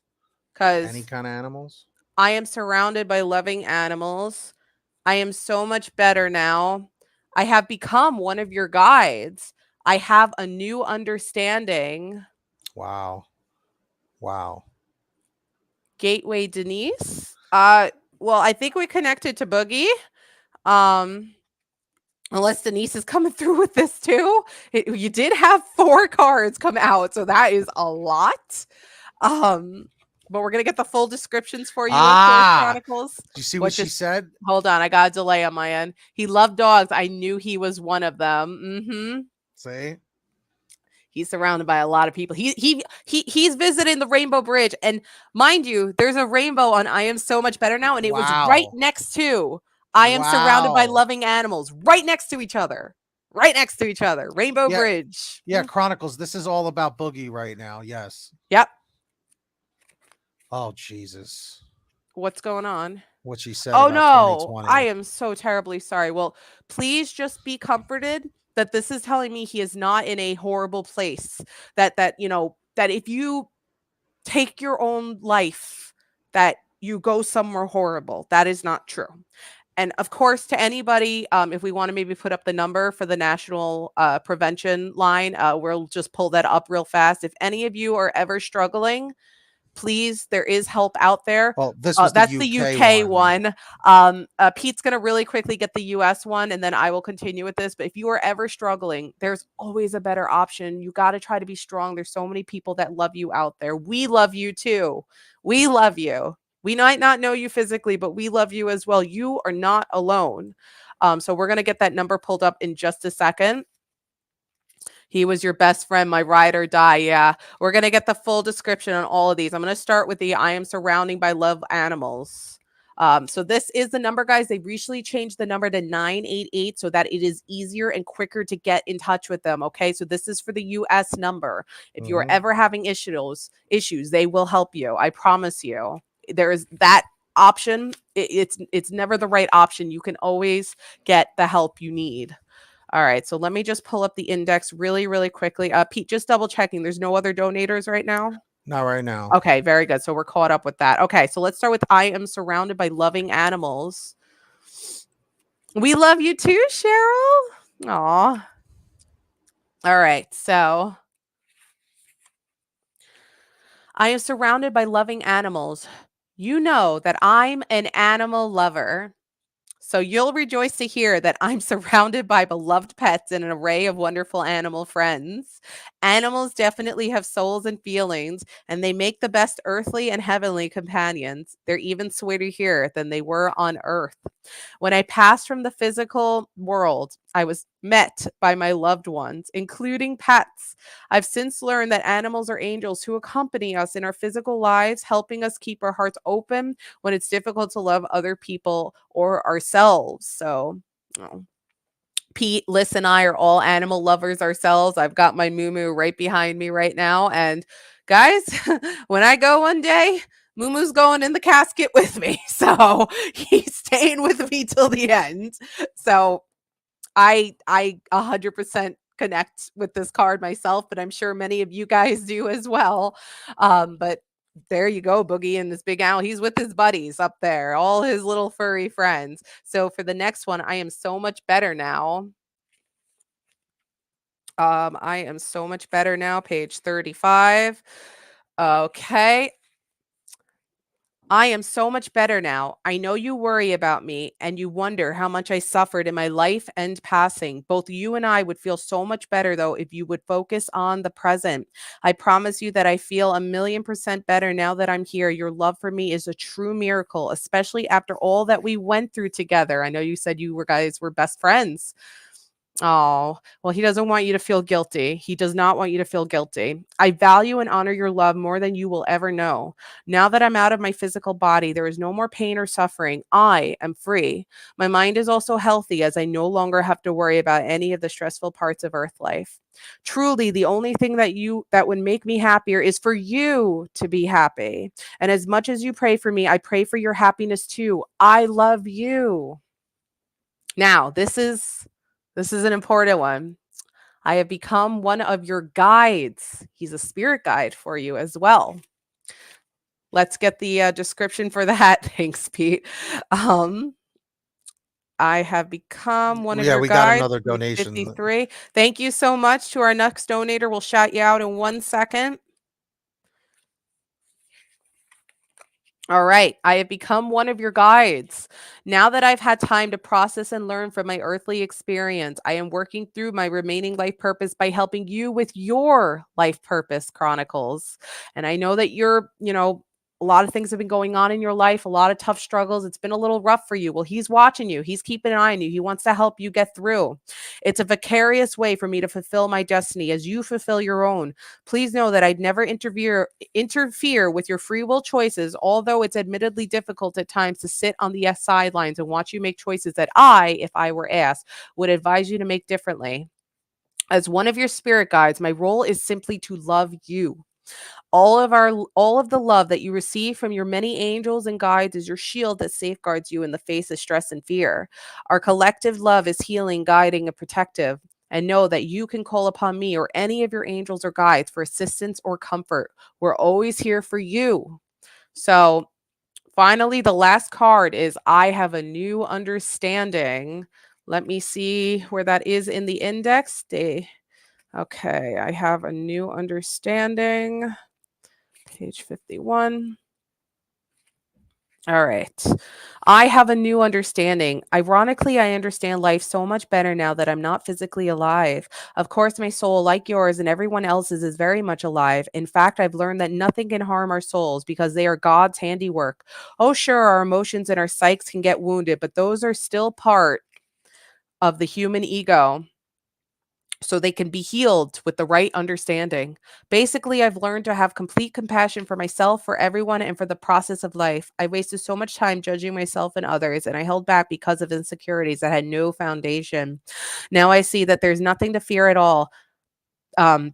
Because Any kind of animals? I am surrounded by loving animals. I am so much better now. I have become one of your guides. I have a new understanding. Wow. Wow. Gateway Denise. Well, I think we connected to Boogie. Unless Denise is coming through with this too. You did have 4 cards come out, so that is a lot. But we're gonna get the full descriptions for you, of course, Chronicles. Do you see what she said? Hold on, I got a delay on my end. He loved dogs. I knew he was one of them. See? He's surrounded by a lot of people. He's visiting the Rainbow Bridge, and mind you, there's a rainbow on I Am So Much Better Now, and it was right next to I Am Surrounded by Loving Animals, right next to each other. Right next to each other. Rainbow Bridge. Yeah, Chronicles. This is all about Boogie right now. Yes. Yep. Oh, Jesus. What's going on? What she said. Oh, about no. 2020. I am so terribly sorry. Well, please just be comforted that this is telling me he is not in a horrible place. That if you take your own life, that you go somewhere horrible. That is not true. And of course, to anybody, if we want to maybe put up the number for the national prevention line, we'll just pull that up real fast. If any of you are ever struggling, please, there is help out there. Well, this was that's the UK one. Pete's going to really quickly get the US one, and then I will continue with this. But if you are ever struggling, there's always a better option. You got to try to be strong. There's so many people that love you out there. We love you too. We love you. We might not know you physically, but we love you as well. You are not alone. So we're going to get that number pulled up in just a second. He was your best friend, my ride or die. Yeah, we're going to get the full description on all of these. I'm going to start with the I Am Surrounding by Love Animals. So this is the number, guys. They recently changed the number to 988 so that it is easier and quicker to get in touch with them. Okay, so this is for the US number. If you are ever having issues, they will help you. I promise you. There is that option. It's never the right option. You can always get the help you need. All right, so let me just pull up the index really, really quickly. Pete, just double checking. There's no other donators right now? Not right now. Okay, very good. So we're caught up with that. Okay, so let's start with I Am Surrounded by Loving Animals. We love you too, Cheryl. Aw. All right. So I am surrounded by loving animals. You know that I'm an animal lover. So you'll rejoice to hear that I'm surrounded by beloved pets and an array of wonderful animal friends. Animals definitely have souls and feelings, and they make the best earthly and heavenly companions. They're even sweeter here than they were on earth. When I passed from the physical world, I was met by my loved ones, including pets. I've since learned that animals are angels who accompany us in our physical lives, helping us keep our hearts open when it's difficult to love other people or ourselves. So, oh, Pete, Liz, and I are all animal lovers ourselves. I've got my Moo right behind me right now. And guys, when I go one day, Moo going in the casket with me. So he's staying with me till the end. So I 100% connect with this card myself, but I'm sure many of you guys do as well. But there you go, Boogie and this big owl. He's with his buddies up there, all his little furry friends. So for the next one, I am so much better now. I am so much better now. Page 35. Okay. I am so much better now. I know you worry about me and you wonder how much I suffered in my life and passing. Both you and I would feel so much better, though, if you would focus on the present. I promise you that I feel 1,000,000% better now that I'm here. Your love for me is a true miracle, especially after all that we went through together. I know you said you guys were best friends. Oh, well, he doesn't want you to feel guilty. He does not want you to feel guilty. I value and honor your love more than you will ever know. Now that I'm out of my physical body, there is no more pain or suffering. I am free. My mind is also healthy as I no longer have to worry about any of the stressful parts of earth life. Truly, the only thing that would make me happier is for you to be happy. And as much as you pray for me, I pray for your happiness too. I love you. Now, this is an important one. I have become one of your guides. He's a spirit guide for you as well. Let's get the description for that. Thanks, Pete. Um, I have become one of Yeah, your we got guides. another Page donation. 53. Thank you so much to our next donator. We'll shout you out in 1 second. All right. I have become one of your guides. Now that I've had time to process and learn from my earthly experience, I am working through my remaining life purpose by helping you with your life purpose chronicles. And I know that a lot of things have been going on in your life, a lot of tough struggles. It's been a little rough for you. Well, he's watching you. He's keeping an eye on you. He wants to help you get through. It's a vicarious way for me to fulfill my destiny as you fulfill your own. Please know that I'd never interfere with your free will choices, although it's admittedly difficult at times to sit on the sidelines and watch you make choices that I, if I were asked, would advise you to make differently. As one of your spirit guides, my role is simply to love you. All of the love that you receive from your many angels and guides is your shield that safeguards you in the face of stress and fear. Our collective love is healing, guiding, and protective. And know that you can call upon me or any of your angels or guides for assistance or comfort. We're always here for you. So, finally, the last card is I have a new understanding. Let me see where that is in the index. Okay, I have a new understanding. Page 51. All right. I have a new understanding. Ironically, I understand life so much better now that I'm not physically alive. Of course, my soul, like yours and everyone else's, is very much alive. In fact, I've learned that nothing can harm our souls because they are God's handiwork. Oh, sure, our emotions and our psyches can get wounded, but those are still part of the human ego, so they can be healed with the right understanding. Basically, I've learned to have complete compassion for myself, for everyone, and for the process of life. I wasted so much time judging myself and others, and I held back because of insecurities that had no foundation. Now I see that there's nothing to fear at all,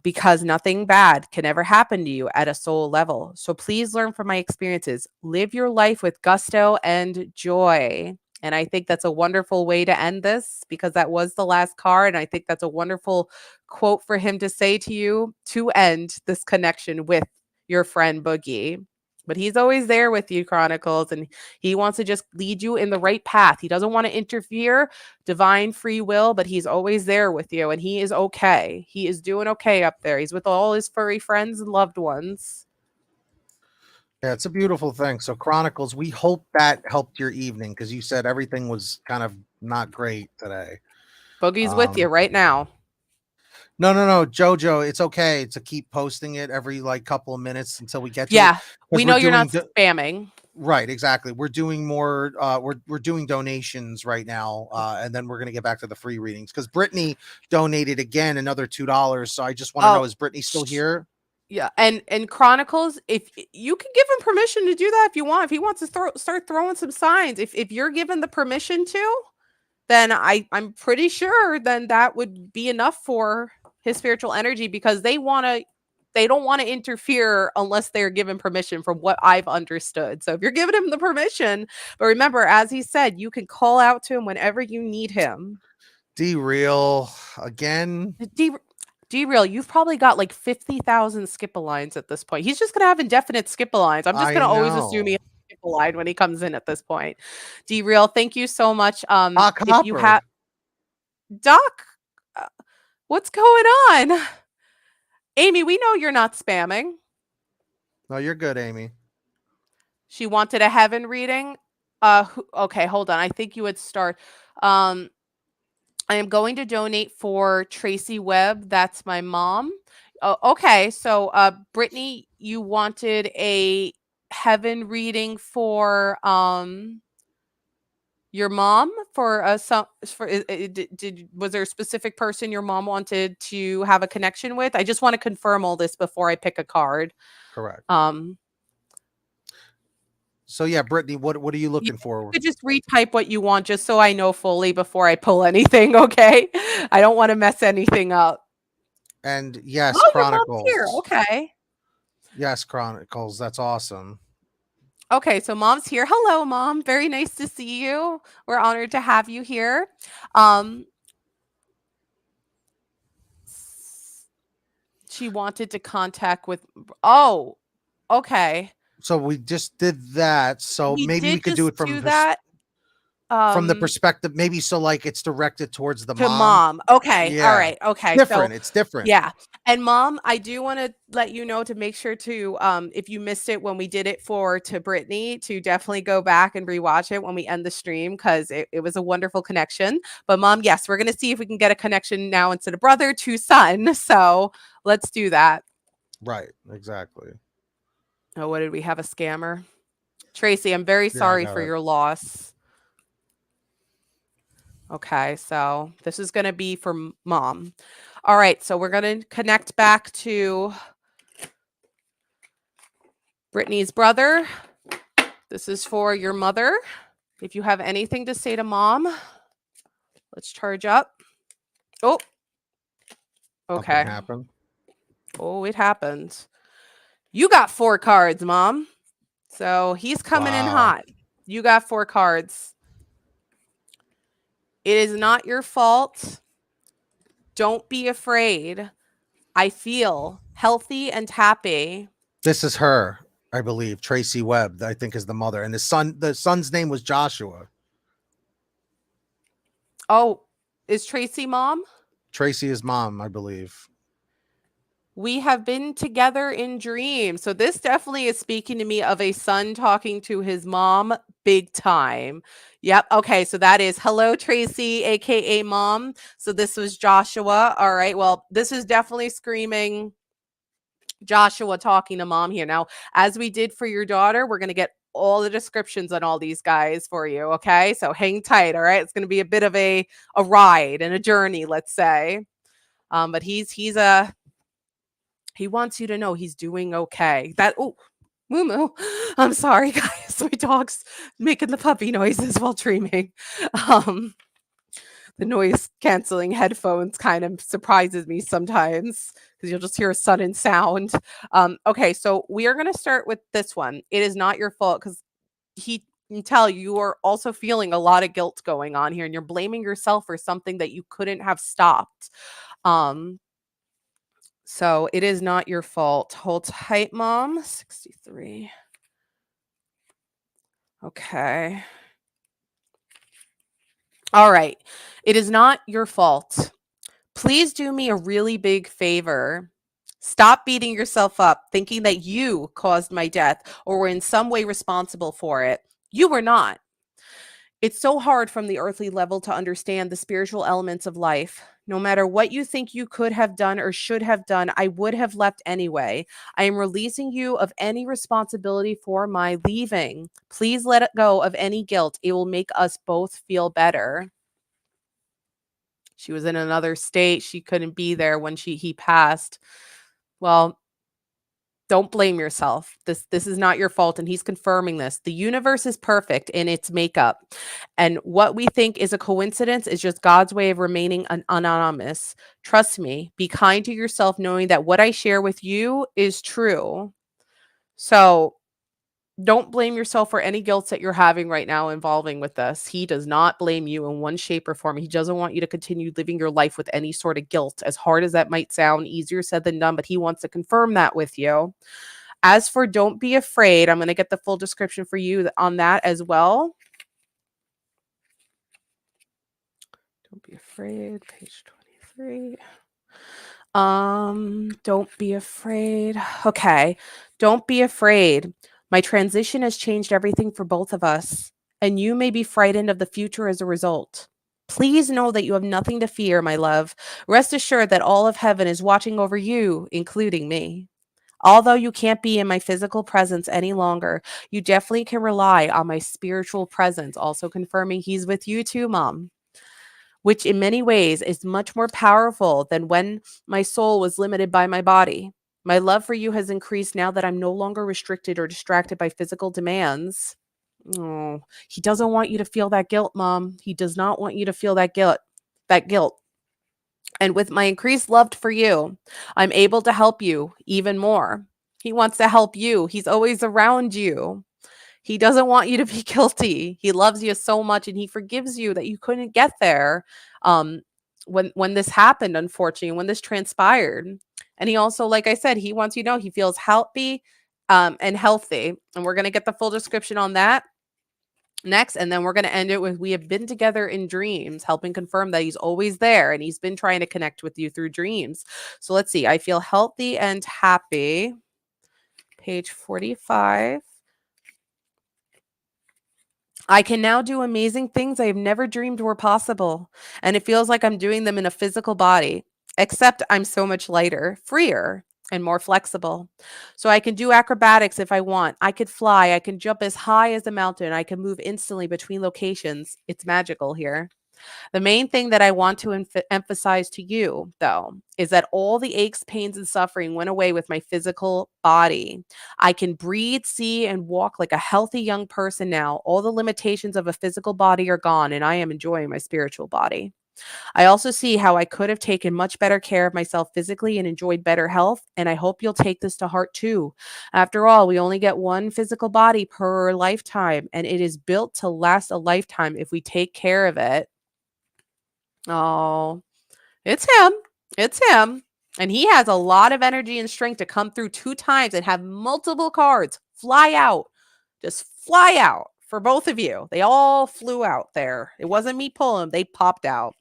because nothing bad can ever happen to you at a soul level. So please learn from my experiences. Live your life with gusto and joy. And I think that's a wonderful way to end this because that was the last card. And I think that's a wonderful quote for him to say to you to end this connection with your friend Boogie. But he's always there with you, Chronicles, and he wants to just lead you in the right path. He doesn't want to interfere, divine free will, but he's always there with you, and he is okay. He is doing okay up there. He's with all his furry friends and loved ones. Yeah, it's a beautiful thing. So Chronicles, we hope that helped your evening because you said everything was kind of not great today. Boogie's with you right now. No, Jojo, it's okay to keep posting it every like couple of minutes until we get to it. Yeah, 'cause we we're know you're not doing spamming. right, exactly. We're doing more we're doing donations right now. And then we're gonna get back to the free readings because Brittany donated again another $2. So I just want to know, Oh, is Brittany still here? yeah, and Chronicles, if you can give him permission to do that if you want. If he wants to start throwing some signs, if you're given the permission to, then I'm pretty sure then that would be enough for his spiritual energy because they don't want to interfere unless they're given permission from what I've understood. So if you're giving him the permission, but remember, as he said, you can call out to him whenever you need him. D-Real again. D-Real, you've probably got like 50,000 skip-a-lines at this point. He's just going to have indefinite skip-a-lines. I'm just I going to always assume he know. has a skip-a-line when he comes in at this point. D-Real, thank you so much. Doc If you Hopper. have Doc, uh, what's going on? Amy, we know you're not spamming. No, you're good, Amy. She wanted a heaven reading. Okay, hold on. I think you would start. I am going to donate for Tracy Webb. That's my mom. Oh, okay, so Brittany, you wanted a heaven reading for your mom for was there a specific person your mom wanted to have a connection with? I just want to confirm all this before I pick a card. Correct. Um So yeah, Brittany, what are you you looking for? could just retype what you want just so I know fully before I pull anything, okay? I don't want to mess anything up. And yes, Oh, your mom's here. Chronicles. Okay. Yes, Chronicles. That's awesome. Okay, so mom's here. Hello, mom. Very nice to see you. We're honored to have you here. Um she wanted to contact with oh, okay. So we just did that. So We maybe we did could do just it do that from the perspective, maybe so like it's directed towards the to mom. mom. Okay. All Yeah. right. Okay. So Different. It's different. yeah. And mom, I do want to let you know to make sure to if you missed it when we did it to Brittany, to definitely go back and rewatch it when we end the stream because it was a wonderful connection. But mom, yes, we're gonna see if we can get a connection now instead of brother to son. So let's do that. Right. Exactly. Oh, what did we have? A scammer? Tracy, I'm very Yeah, I sorry got for it. your loss. Okay, so this is going to be for mom. All right, so we're going to connect back to Brittany's brother. This is for your mother. If you have anything to say to mom, let's charge up. Oh, Something okay. happened. Oh, it happened. You got 4 cards, mom. So he's coming in Wow. hot. You got 4 cards. It is not your fault. Don't be afraid. I feel healthy and happy. This is her, I believe. Tracy Webb, I think, is the mother. And the son's name was Joshua. Oh, is Tracy mom? Tracy is mom, I believe. We have been together in dreams. So this definitely is speaking to me of a son talking to his mom big time. Yep. Okay. So that is hello, Tracy, aka mom. So this was Joshua. All right. Well, this is definitely screaming Joshua talking to mom here. Now, as we did for your daughter, we're going to get all the descriptions on all these guys for you. Okay. So hang tight. All right. It's going to be a bit of a ride and a journey, let's say. But he wants you to know he's doing okay. Moo moo. I'm sorry, guys. My dog's making the puppy noises while dreaming. Um, the noise canceling headphones kind of surprises me sometimes because you'll just hear a sudden sound. Okay, so we are going to start with this one. It is not your fault because he can tell you are also feeling a lot of guilt going on here and you're blaming yourself for something that you couldn't have stopped. So it is not your fault. Hold tight, mom. 63. Okay. All right. It is not your fault. Please do me a really big favor. Stop beating yourself up, thinking that you caused my death or were in some way responsible for it. You were not. It's so hard from the earthly level to understand the spiritual elements of life. No matter what you think you could have done or should have done, I would have left anyway. I am releasing you of any responsibility for my leaving. Please let it go of any guilt. It will make us both feel better. She was in another state. She couldn't be there when he passed. Well, don't blame yourself. This is not your fault, and he's confirming this. The universe is perfect in its makeup, and what we think is a coincidence is just God's way of remaining anonymous. Trust me. Be kind to yourself, knowing that what I share with you is true. So don't blame yourself for any guilt that you're having right now involving with this. He does not blame you in one shape or form. He doesn't want you to continue living your life with any sort of guilt. As hard as that might sound, easier said than done, but he wants to confirm that with you. As for don't be afraid, I'm going to get the full description for you on that as well. Don't be afraid, page 23. Don't be afraid. Okay. Don't be afraid. My transition has changed everything for both of us, and you may be frightened of the future as a result. Please know that you have nothing to fear, my love. Rest assured that all of heaven is watching over you, including me. Although you can't be in my physical presence any longer, you definitely can rely on my spiritual presence, also confirming he's with you too, Mom, which in many ways is much more powerful than when my soul was limited by my body. My love for you has increased now that I'm no longer restricted or distracted by physical demands. Oh, he doesn't want you to feel that guilt, Mom. He does not want you to feel that guilt. That guilt. And with my increased love for you, I'm able to help you even more. He wants to help you. He's always around you. He doesn't want you to be guilty. He loves you so much, and he forgives you that you couldn't get there when this happened, unfortunately, when this transpired. And he also, like I said, he wants you to know he feels happy and healthy. And we're going to get the full description on that next, and then we're going to end it with we have been together in dreams, helping confirm that he's always there and he's been trying to connect with you through dreams. So let's see. I feel healthy and happy. Page 45. I can now do amazing things I have never dreamed were possible, and it feels like I'm doing them in a physical body, except I'm so much lighter, freer, and more flexible. So I can do acrobatics if I want. I could fly. I can jump as high as a mountain. I can move instantly between locations. It's magical here. The main thing that I want to emphasize to you, though, is that all the aches, pains, and suffering went away with my physical body. I can breathe, see, and walk like a healthy young person now. All the limitations of a physical body are gone, and I am enjoying my spiritual body. I also see how I could have taken much better care of myself physically and enjoyed better health, and I hope you'll take this to heart too. After all, we only get one physical body per lifetime, and it is built to last a lifetime if we take care of it. Oh, it's him. It's him. And he has a lot of energy and strength to come through 2 times and have multiple cards fly out. Just fly out for both of you. They all flew out there. It wasn't me pulling them. They popped out.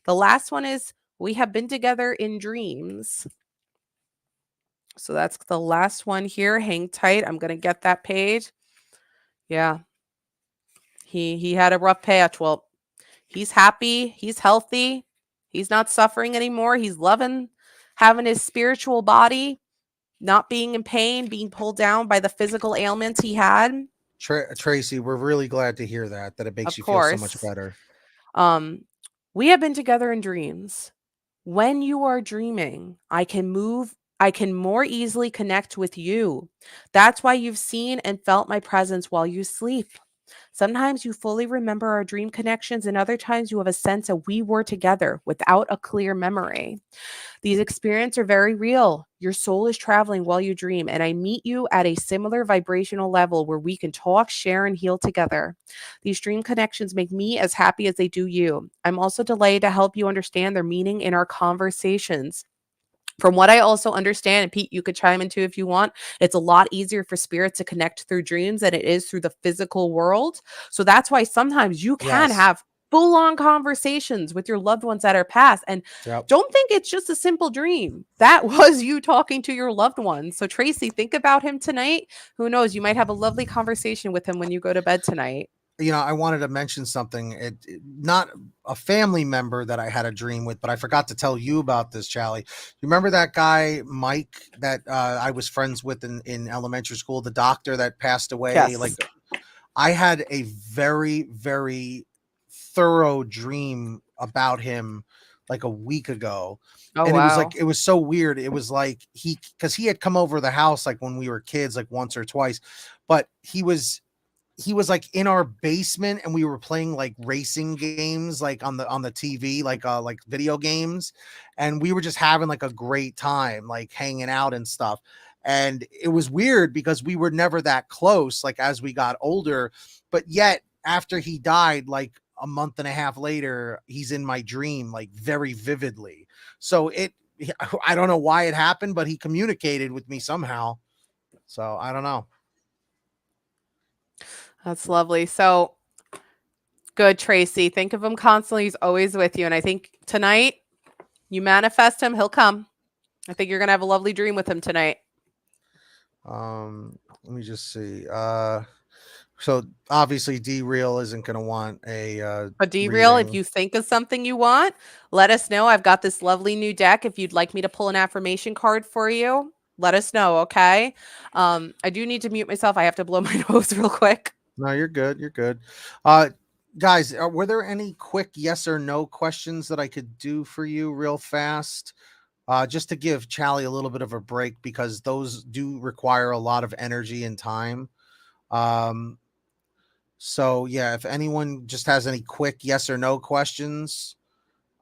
The last one is we have been together in dreams. So that's the last one here. Hang tight. I'm going to get that page. Yeah. He had a rough patch. Well, he's happy. He's healthy. He's not suffering anymore. He's loving having his spiritual body, not being in pain, being pulled down by the physical ailments he had. Tracy, we're really glad to hear that it makes Of you feel so much course. better. We have been together in dreams. When you are dreaming, I can more easily connect with you. That's why you've seen and felt my presence while you sleep. Sometimes you fully remember our dream connections, and other times you have a sense that we were together without a clear memory. These experiences are very real. Your soul is traveling while you dream, and I meet you at a similar vibrational level where we can talk, share, and heal together. These dream connections make me as happy as they do you. I'm also delighted to help you understand their meaning in our conversations. From what I also understand, and Pete, you could chime in too if you want, it's a lot easier for spirit to connect through dreams than it is through the physical world. So that's why sometimes you can Yes. have full on conversations with your loved ones that are past. And Yep. don't think it's just a simple dream. That was you talking to your loved ones. So, Tracy, think about him tonight. Who knows? You might have a lovely conversation with him when you go to bed tonight. I wanted to mention something. Not a family member that I had a dream with, but I forgot to tell you about this, Charlie. You remember that guy, Mike, that I was friends with in elementary school, the doctor that passed away? Yes. Like, I had a very, very thorough dream about him like a week ago. Oh, And wow. it was so weird. It was like because he had come over the house like when we were kids, like once or twice, but he was like in our basement and we were playing like racing games like on the TV, like video games, and we were just having like a great time, like hanging out and stuff. And it was weird because we were never that close like as we got older, but yet after he died like a month and a half later, he's in my dream like very vividly. So I don't know why it happened, but he communicated with me somehow. So I don't know. That's lovely. So good, Tracy. Think of him constantly. He's always with you. And I think tonight you manifest him, he'll come. I think you're going to have a lovely dream with him tonight. Let me just see. So obviously D Real isn't going to want a But D Real, if reading. you think of something you want, let us know. I've got this lovely new deck. If you'd like me to pull an affirmation card for you, let us know. Okay. I do need to mute myself. I have to blow my nose real quick. No, you're good. You're good. Guys, were there any quick yes or no questions that I could do for you real fast? Just to give Charlie a little bit of a break because those do require a lot of energy and time. So yeah, if anyone just has any quick yes or no questions,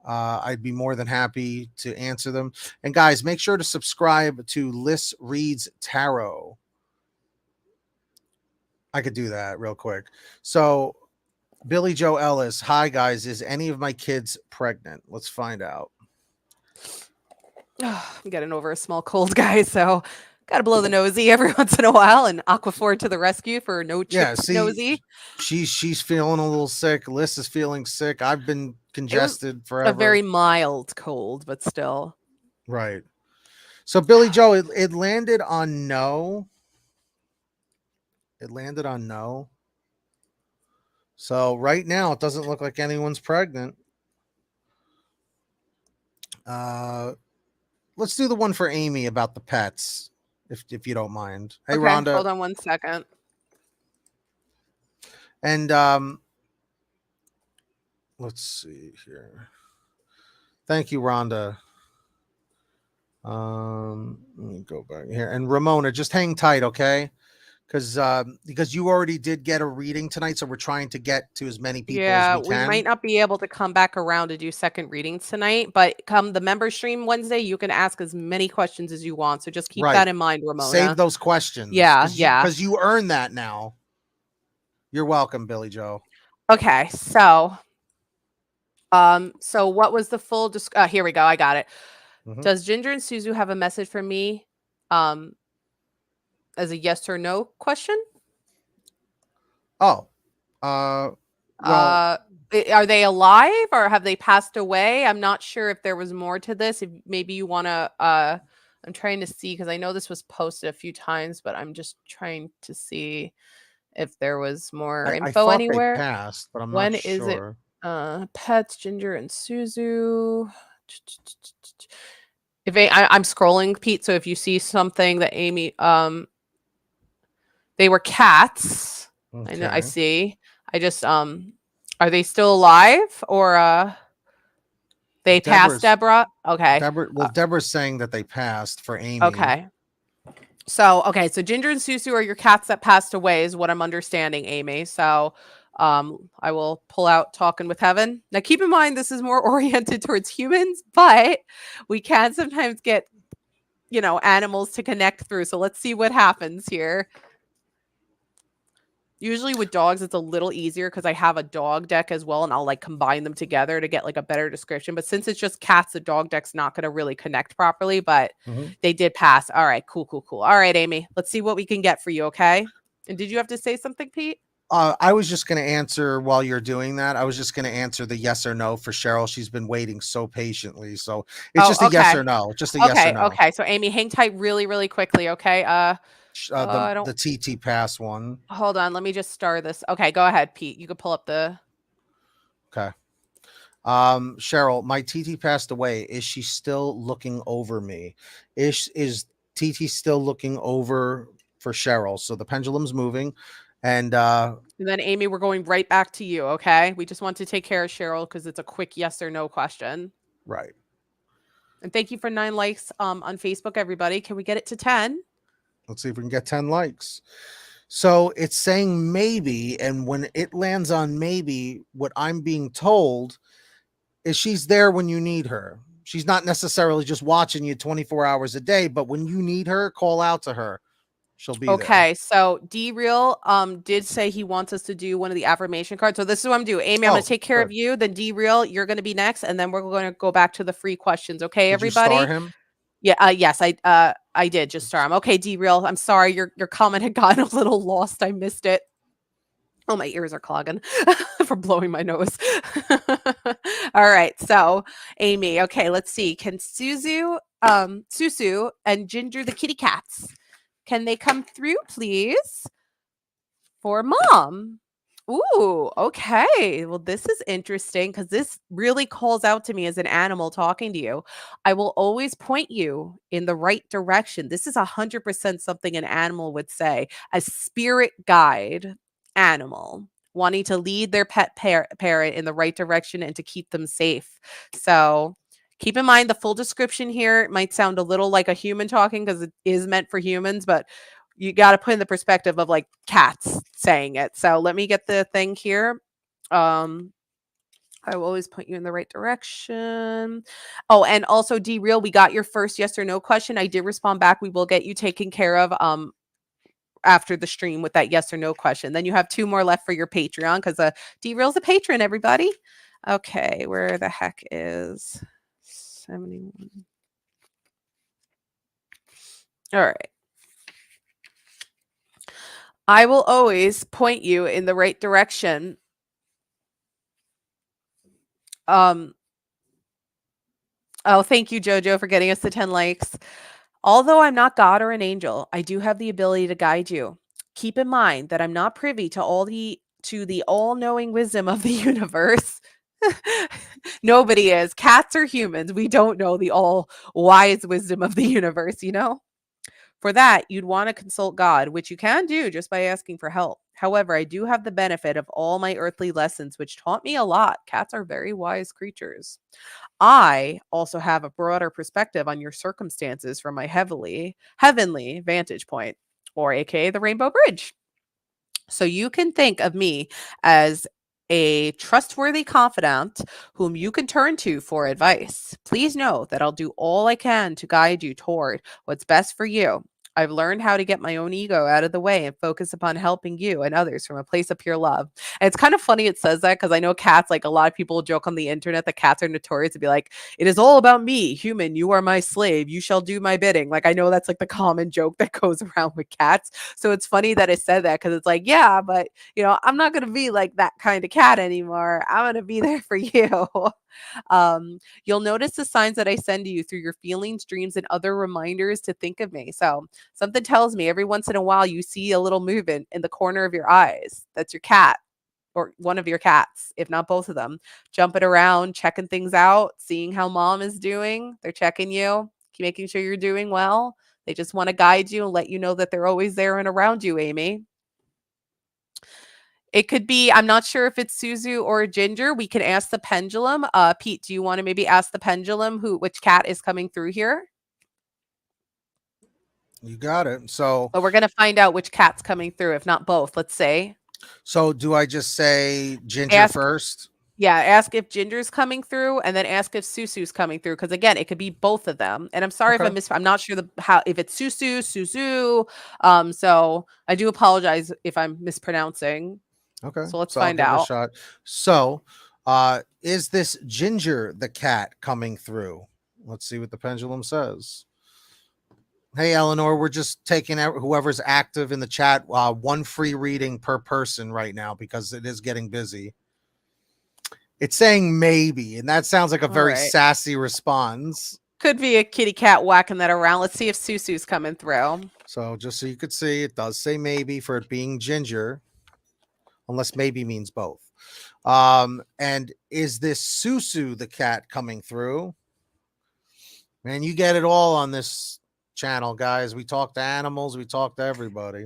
I'd be more than happy to answer them. And guys, make sure to subscribe to Liz Reads Tarot. I could do that real quick. So Billy Joe Ellis, hi guys, is any of my kids pregnant? Let's find out. I'm getting over a small cold, guys, so gotta blow the nosy every once in a while, and Aquaphor to the rescue for no chipped nosy. She's feeling a little sick. Liz is feeling sick. I've been congested forever. A very mild cold, but still. Right. So Billy Joe, it landed on no. It landed on no. So right now it doesn't look like anyone's pregnant. Let's do the one for Amy about the pets, if you don't mind. Hey, okay, Rhonda. Hold on 1 second. And let's see here. Thank you, Rhonda. Let me go back here. And Ramona, just hang tight, okay? Because you already did get a reading tonight, so we're trying to get to as many people as we can. We might not be able to come back around to do second readings tonight, but come the member stream Wednesday, you can ask as many questions as you want. So just keep that in mind, Ramona. Save those questions. Yeah, because you earn that now. You're welcome, Billy Joe. Okay, so what was the full here we go. I got it. Mm-hmm. Does Ginger and Suzu have a message for me? As a yes or no question? Oh. Well, are they alive or have they passed away? I'm not sure if there was more to this. If maybe you want to I'm trying to see because I know this was posted a few times, but I'm just trying to see if there was more info anywhere. They passed, but I'm not sure. When is it? Pets, Ginger and Suzu. If I'm scrolling, Pete, so if you see something that Amy they were cats. Okay. I know. I see. I just are they still alive or they passed Deborah? Okay. Deborah's saying that they passed for Amy. Okay. So Ginger and Susu are your cats that passed away is what I'm understanding, Amy. So I will pull out Talking with Heaven. Now keep in mind this is more oriented towards humans, but we can sometimes get animals to connect through. So let's see what happens here. Usually with dogs, it's a little easier because I have a dog deck as well, and I'll like combine them together to get like a better description. But since it's just cats, the dog deck's not going to really connect properly, but they did pass. All right, cool. All right, Amy, let's see what we can get for you, okay? And did you have to say something, Pete? I was just going to answer while you're doing that. I was just going to answer the yes or no for Cheryl. She's been waiting so patiently. So it's just a yes or no. Just a yes or no. Okay. So Amy, hang tight really quickly, okay? I don't The TT pass one. hold on, let me just star this. Okay, go ahead, Pete. You could pull up the Okay. Cheryl, my TT passed away. Is she still looking over me? Is TT still looking over for Cheryl? So the pendulum's moving, and then Amy, we're going right back to you, okay? We just want to take care of Cheryl because it's a quick yes or no question. right. And thank you for 9 likes on Facebook, everybody. Can we get it to 10? Let's see if we can get 10 likes. So it's saying maybe, and when it lands on maybe, what I'm being told is she's there when you need her. She's not necessarily just watching you 24 hours a day, but when you need her, call out to her. She'll be there. Okay, so D-Real did say he wants us to do one of the affirmation cards. So this is what I'm doing. Amy, I'm going to take care of you. Then D-Real, you're going to be next. And then we're going to go back to the free questions. Okay, everybody? Did you star him? Yeah, yes, I did just star him. Okay, D-Real, I'm sorry. Your comment had gotten a little lost. I missed it. Oh, my ears are clogging from blowing my nose. All right. So, Amy, okay, let's see. Can Susu and Ginger the kitty cats, can they come through, please? For Mom. Ooh, okay. Well, this is interesting because this really calls out to me as an animal talking to you. I will always point you in the right direction. This is 100% something an animal would say. A spirit guide animal wanting to lead their pet parrot in the right direction and to keep them safe. So keep in mind the full description here might sound a little like a human talking because it is meant for humans, but you got to put in the perspective of like cats saying it. So let me get the thing here. I will always point you in the right direction. Oh, and also D-Real, we got your first yes or no question. I did respond back. We will get you taken care of after the stream with that yes or no question. Then you have 2 more left for your Patreon because D-Real's a patron, everybody. Okay, where the heck is 71? All right. I will always point you in the right direction. Oh, thank you, Jojo, for getting us to 10 likes. Although I'm not God or an angel, I do have the ability to guide you. Keep in mind that I'm not privy to the all-knowing wisdom of the universe. Nobody is. Cats or humans. We don't know the all-wise wisdom of the universe, you know? For that, you'd want to consult God, which you can do just by asking for help. However, I do have the benefit of all my earthly lessons, which taught me a lot. Cats are very wise creatures. I also have a broader perspective on your circumstances from my heavenly vantage point, or aka the Rainbow Bridge. So you can think of me as a trustworthy confidant whom you can turn to for advice. Please know that I'll do all I can to guide you toward what's best for you. I've learned how to get my own ego out of the way and focus upon helping you and others from a place of pure love. And it's kind of funny it says that because I know cats, like a lot of people joke on the internet that cats are notorious to be like, it is all about me, human, you are my slave, you shall do my bidding. Like I know that's like the common joke that goes around with cats. So it's funny that it said that because it's like, yeah, but you know, I'm not going to be like that kind of cat anymore. I'm going to be there for you. You'll notice the signs that I send to you through your feelings, dreams, and other reminders to think of me. So something tells me every once in a while you see a little movement in the corner of your eyes. That's your cat or one of your cats, if not both of them, jumping around, checking things out, seeing how Mom is doing. They're checking you, making sure you're doing well. They just want to guide you and let you know that they're always there and around you, Amy. It could be, I'm not sure if it's Suzu or Ginger. We can ask the pendulum. Pete, do you want to maybe ask the pendulum which cat is coming through here? You got it. So But we're going to find out which cat's coming through, if not both, let's say. So do I just say Ginger first? Yeah, ask if Ginger's coming through, and then ask if Susu's coming through. Because again, it could be both of them. And I'm sorry if Okay. I'm not sure how if it's Susu. So I do apologize if I'm mispronouncing. Okay. So let's So I'll find give it a out. shot. So, is this Ginger the cat coming through? Let's see what the pendulum says. Hey, Eleanor, we're just taking out whoever's active in the chat. One free reading per person right now because it is getting busy. It's saying maybe, and that sounds like a All very right. sassy response. Could be a kitty cat whacking that around. Let's see if Susu's coming through. So just so you could see, it does say maybe for it being Ginger, unless maybe means both. And is this Susu the cat coming through? Man, you get it all on this channel, guys. We talk to animals, we talk to everybody.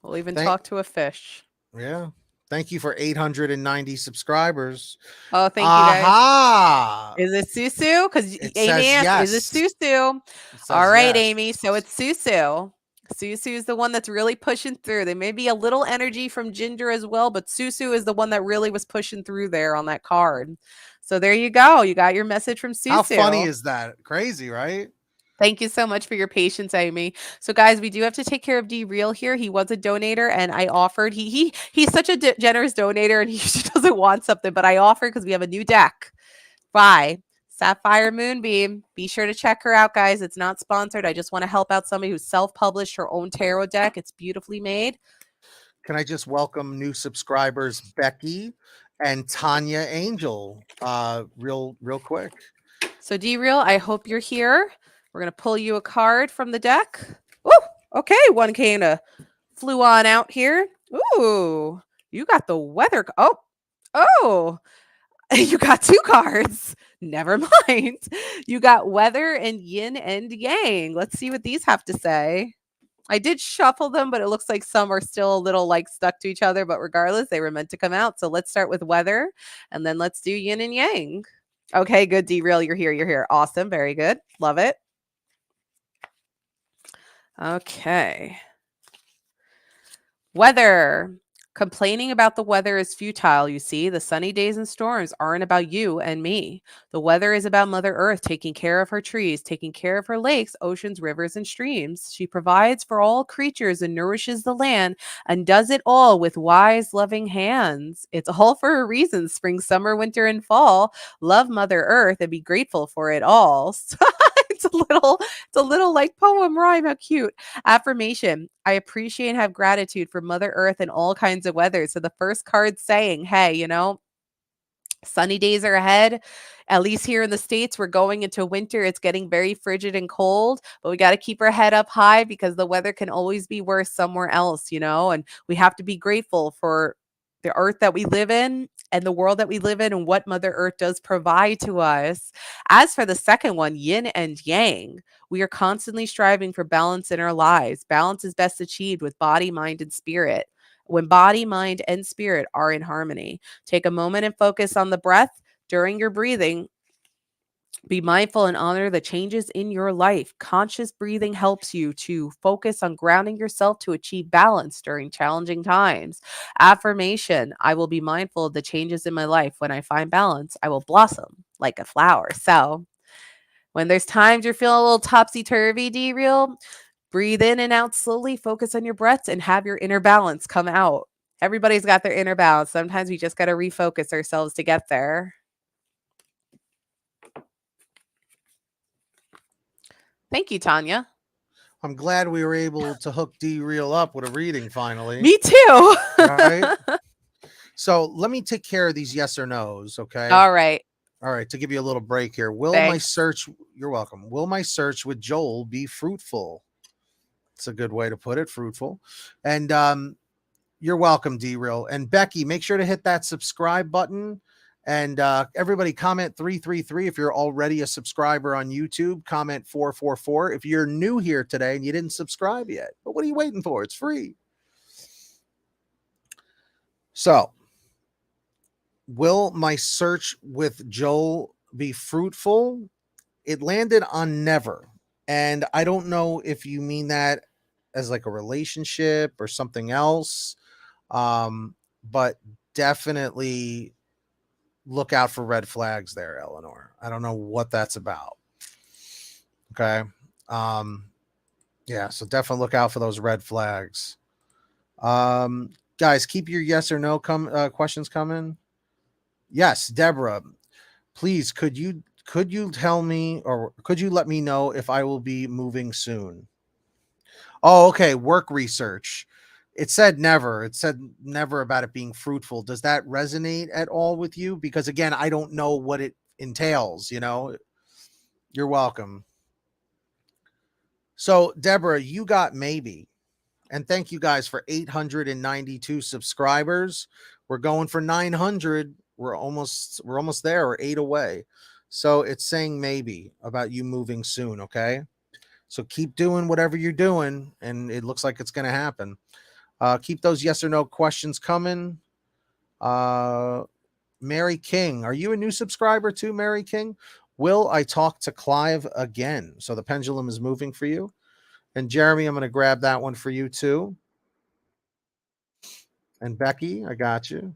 We'll even Thank talk to a fish. yeah. Thank you for 890 subscribers. Oh, thank you guys. Aha! Is it Susu? Because It Amy says asked, is it yes. Susu? It All says right, yes. Amy. So it's Susu. Susu is the one that's really pushing through. There may be a little energy from Ginger as well, but Susu is the one that really was pushing through there on that card. So there you go. You got your message from How funny Susu. is that? Crazy, right? Thank you so much for your patience, Amy. So, guys, we do have to take care of D Real here. He was a donator, and I offered. He's such a generous donator, and he usually doesn't want something, but I offered because we have a new deck by Sapphire Moonbeam. Be sure to check her out, guys. It's not sponsored. I just want to help out somebody who self-published her own tarot deck. It's beautifully made. Can I just welcome new subscribers Becky and Tanya Angel real quick. So, D Real, I hope you're here. We're gonna pull you a card from the deck. Ooh, okay, one kind of flew on out here. Ooh, you got the weather. Oh, you got two cards. Never mind. You got weather and yin and yang. Let's see what these have to say. I did shuffle them, but it looks like some are still a little like stuck to each other. But regardless, they were meant to come out. So let's start with weather and then let's do yin and yang. Okay, good. Derail, you're here. You're here. Awesome. Very good. Love it. Okay. Weather. Complaining about the weather is futile, you see. The sunny days and storms aren't about you and me. The weather is about Mother Earth taking care of her trees, taking care of her lakes, oceans, rivers, and streams. She provides for all creatures and nourishes the land and does it all with wise, loving hands. It's all for a reason. Spring, summer, winter, and fall. Love Mother Earth and be grateful for it all. It's a little like poem rhyme. How cute. Affirmation. I appreciate and have gratitude for Mother Earth and all kinds of weather. So the first card saying, hey, sunny days are ahead. At least here in the States, we're going into winter. It's getting very frigid and cold, but we got to keep our head up high because the weather can always be worse somewhere else, and we have to be grateful for the earth that we live in and the world that we live in and what Mother Earth does provide to us. As for the second one, yin and yang, we are constantly striving for balance in our lives. Balance is best achieved with body, mind, and spirit. When body, mind, and spirit are in harmony, take a moment and focus on the breath during your breathing. Be mindful and honor the changes in your life. Conscious breathing helps you to focus on grounding yourself to achieve balance during challenging times. Affirmation. I will be mindful of the changes in my life. When I find balance, I will blossom like a flower. So, when there's times you're feeling a little topsy-turvy, D-Real, breathe in and out slowly, focus on your breaths, and have your inner balance come out. Everybody's got their inner balance. Sometimes we just got to refocus ourselves to get there. Thank you, Tanya. I'm glad we were able to hook D-Real up with a reading finally. Me too. Right? So let me take care of these yes or no's, okay? All right. All right, to give you a little break here. Thanks. You're welcome. Will my search with Joel be fruitful? It's a good way to put it, fruitful. And you're welcome, D-Real. And Becky, make sure to hit that subscribe button. And everybody comment 333 if you're already a subscriber on YouTube. Comment 444 if you're new here today and you didn't subscribe yet. But what are you waiting for? It's free. So, will my search with Joel be fruitful? It landed on never. And I don't know if you mean that as like a relationship or something else. But definitely look out for red flags there, Eleanor. I don't know what that's about. Okay. Yeah, so definitely look out for those red flags. Guys, keep your yes or no questions coming. Yes, Deborah, please could you tell me, or could you let me know if I will be moving soon? Oh, okay. Work research. It said never. It said never about it being fruitful. Does that resonate at all with you? Because again, I don't know what it entails, you know. You're welcome. So, Deborah, you got maybe. And thank you guys for 892 subscribers. We're going for 900. We're almost there. We're 8 away. So, it's saying maybe about you moving soon, okay? So keep doing whatever you're doing, and it looks like it's going to happen. Keep those yes or no questions coming. Mary King, are you a new subscriber too, Mary King? Will I talk to Clive again? So the pendulum is moving for you. And Jeremy, I'm going to grab that one for you too. And Becky, I got you.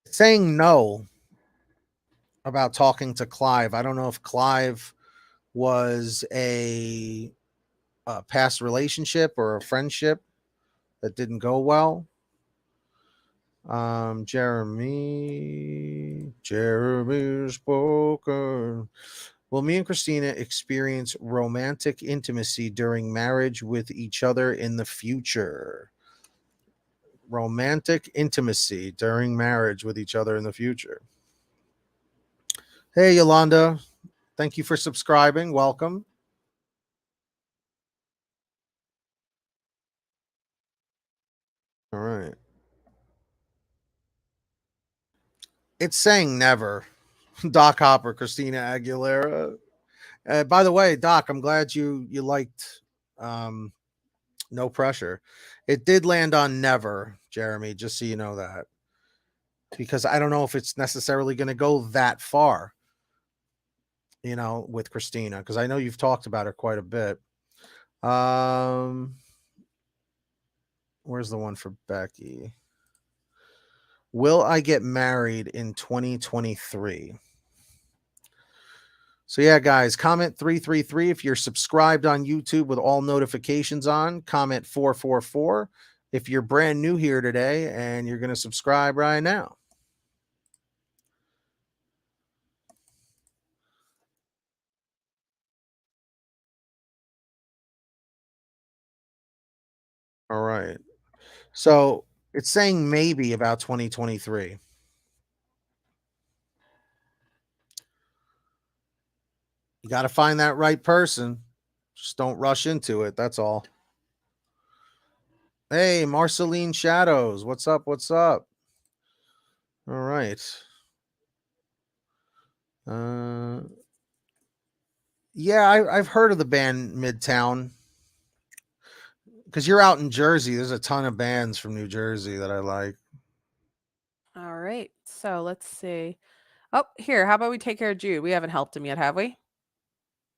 Saying no about talking to Clive. I don't know if Clive was a past relationship or a friendship that didn't go well. Jeremy spoken. Will me and Christina experience romantic intimacy during marriage with each other in the future? Romantic intimacy during marriage with each other in the future. Hey, Yolanda. Thank you for subscribing. Welcome. All right. It's saying never. Doc Hopper, Christina Aguilera. By the way, Doc, I'm glad you liked No Pressure. It did land on never, Jeremy, just so you know that. Because I don't know if it's necessarily going to go that far, you know, with Christina, because I know you've talked about her quite a bit. Where's the one for Becky? Will I get married in 2023? So yeah, guys, comment 333 if you're subscribed on YouTube with all notifications on. Comment 444 if you're brand new here today and you're going to subscribe right now. All right. So it's saying maybe about 2023. You got to find that right person. Just don't rush into it. That's all. Hey, Marceline Shadows. What's up? What's up? All right. Yeah, I've heard of the band Midtown. Because you're out in Jersey. There's a ton of bands from New Jersey that I like. All right. So let's see. Oh, here. How about we take care of Jude? We haven't helped him yet, have we?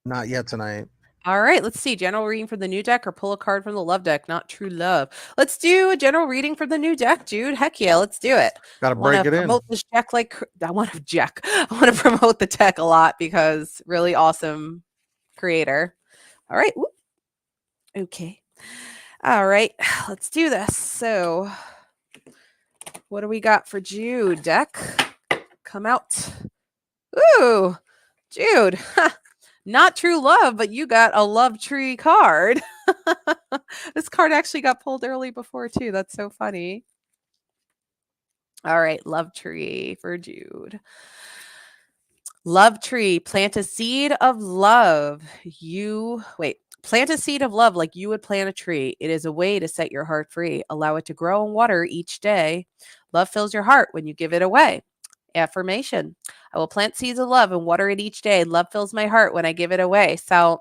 Not yet tonight. All right, let's see. General reading from the new deck or pull a card from the love deck, not true love. Let's do a general reading from the new deck, Jude. Heck yeah, let's do it. Got to I want break to it in. promote this deck I want to promote the deck a lot because really awesome creator. All right. Whoop. Okay. All right, let's do this. So, what do we got for Jude? Deck, come out. Ooh, Jude. Not true love, but you got a love tree card. This card actually got pulled early before too. That's so funny. All right, love tree for Jude. Love tree, plant a seed of love. Plant a seed of love like you would plant a tree. It is a way to set your heart free. Allow it to grow and water each day. Love fills your heart when you give it away. Affirmation. I will plant seeds of love and water it each day. Love fills my heart when I give it away. So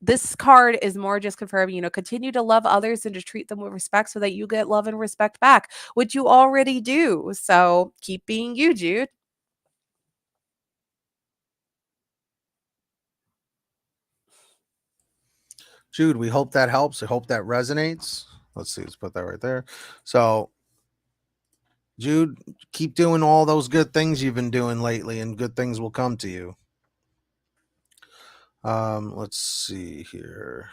this card is more just confirming, continue to love others and to treat them with respect so that you get love and respect back, which you already do. So keep being you, Jude. Jude, we hope that helps. I hope that resonates. Let's see. Let's put that right there. So, Jude, keep doing all those good things you've been doing lately, and good things will come to you. Let's see here.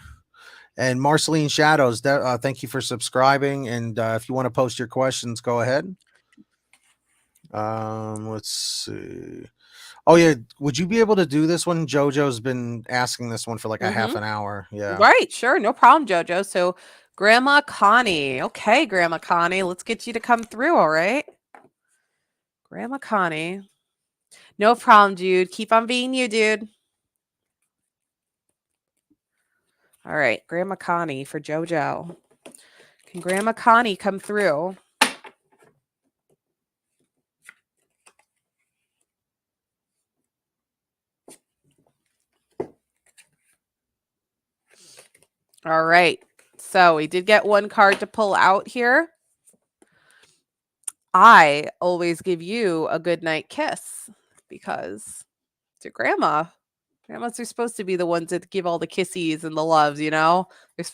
And Marceline Shadows, thank you for subscribing. And if you want to post your questions, go ahead. Let's see. Oh yeah, would you be able to do this one? JoJo's been asking this one for like a half an hour. Yeah. Right, sure, no problem, JoJo. So Grandma Connie. Okay, Grandma Connie, let's get you to come through, all right? Grandma Connie. No problem, dude. Keep on being you, dude. All right, Grandma Connie for JoJo. Can Grandma Connie come through? All right. So we did get one card to pull out here. I always give you a good night kiss because it's your grandma. Grandmas are supposed to be the ones that give all the kissies and the loves, you know? There's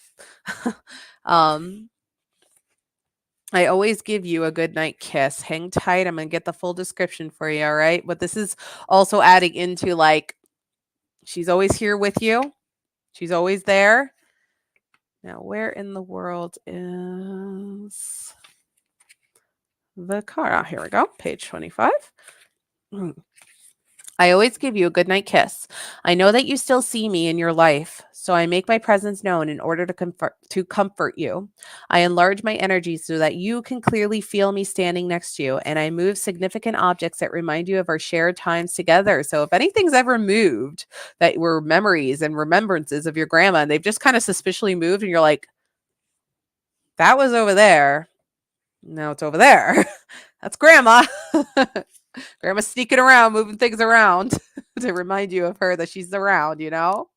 I always give you a good night kiss. Hang tight. I'm going to get the full description for you, all right? But this is also adding into like she's always here with you. She's always there. Now, where in the world is the card? Oh, here we go. Page 25. I always give you a goodnight kiss. I know that you still see me in your life, so I make my presence known in order to comfort you. I enlarge my energy so that you can clearly feel me standing next to you, and I move significant objects that remind you of our shared times together. So if anything's ever moved that were memories and remembrances of your grandma, and they've just kind of suspiciously moved, and you're like, that was over there. No, it's over there. That's grandma. Grandma's sneaking around, moving things around to remind you of her that she's around, you know?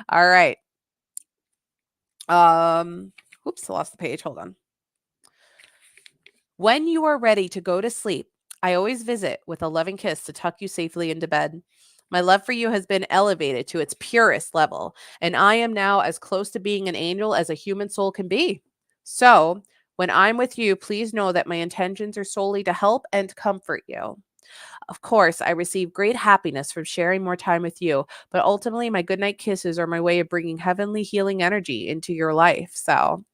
All right. Oops, I lost the page. Hold on. When you are ready to go to sleep, I always visit with a loving kiss to tuck you safely into bed. My love for you has been elevated to its purest level, and I am now as close to being an angel as a human soul can be. So, when I'm with you, please know that my intentions are solely to help and comfort you. Of course, I receive great happiness from sharing more time with you, but ultimately, my goodnight kisses are my way of bringing heavenly healing energy into your life. So,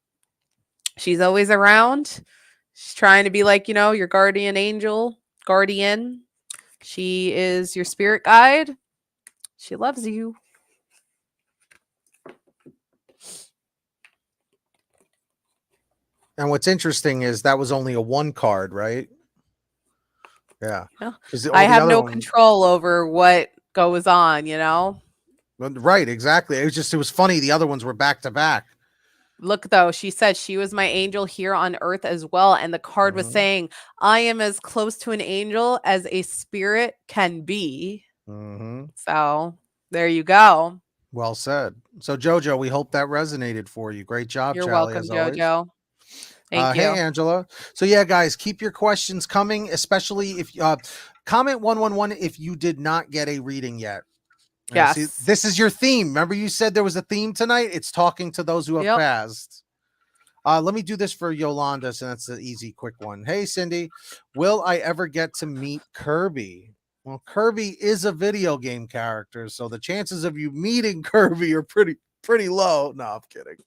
she's always around. She's trying to be like, you know, your guardian angel, guardian. She is your spirit guide. She loves you. And what's interesting is that was only a one card, right? Yeah. You know, Because I all the have other no ones, control over what goes on, you know? right? Exactly. It was funny. The other ones were back to back. Look, though, she said she was my angel here on earth as well. And the card was saying, I am as close to an angel as a spirit can be. So there you go. Well said. So, JoJo, we hope that resonated for you. Great job, You're Charlie, welcome, as always. JoJo. Thank Hey, you. Angela. So, yeah, guys, keep your questions coming, especially if comment 111 if you did not get a reading yet. See, Yes. this is your theme. Remember, you said there was a theme tonight? It's talking to those who have Yep. passed. Let me do this for Yolanda, so that's an easy, quick one. Hey, Cindy, will I ever get to meet Kirby? Well, Kirby is a video game character, so the chances of you meeting Kirby are pretty low. No, I'm kidding.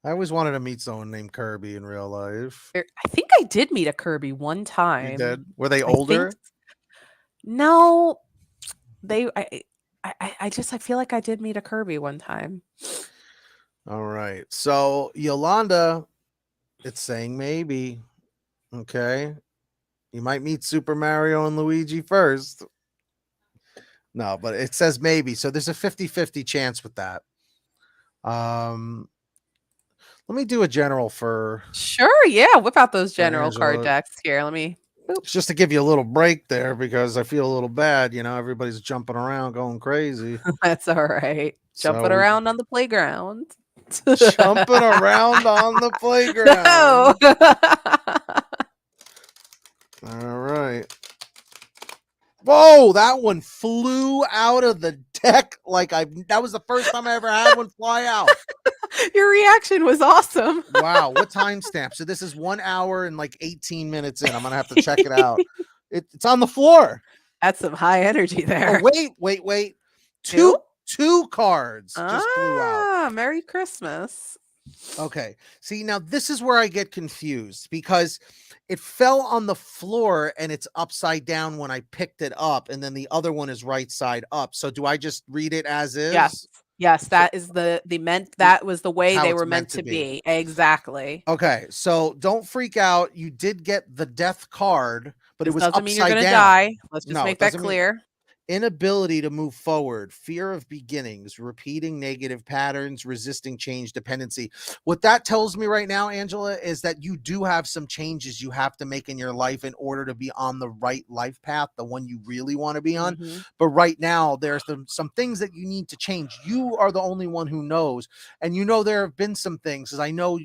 I always wanted to meet someone named Kirby in real life. I think I did meet a Kirby one time. You did? Were they I older? No, I feel like I did meet a Kirby one time. All right. So Yolanda, it's saying maybe. Okay. You might meet Super Mario and Luigi first. No, but it says maybe. So there's a 50-50 chance with that. Let me do a general for Sure, yeah. Whip out those general card Angela. decks here. Let me. Boop. Just to give you a little break there because I feel a little bad. You know, everybody's jumping around, going crazy. That's all right. Jumping around on the playground. Jumping around on the playground. No. All right. Whoa, that one flew out of the deck like that was the first time I ever had one fly out. Your reaction was awesome. Wow, what timestamp? So this is 1 hour and like 18 minutes in. I'm gonna have to check it out. It's on the floor. That's some high energy there. Oh, wait. Two? Two cards just flew out. Ah, Merry Christmas. Okay. See, now this is where I get confused because it fell on the floor and it's upside down when I picked it up, and then the other one is right side up. So do I just read it as Yes. is? Yes, So that is the meant that was the way how they it's were meant to be. Exactly. Okay, so don't freak out. You did get the death card, but it This was doesn't mean you're upside gonna down. die. Let's just No, it make that doesn't mean clear. inability to move forward, fear of beginnings, repeating negative patterns, resisting change, dependency. What that tells me right now, Angela, is that you do have some changes you have to make in your life in order to be on the right life path, the one you really want to be on. Mhm. But right now, there's some things that you need to change. You are the only one who knows. And you know, there have been some things, as I know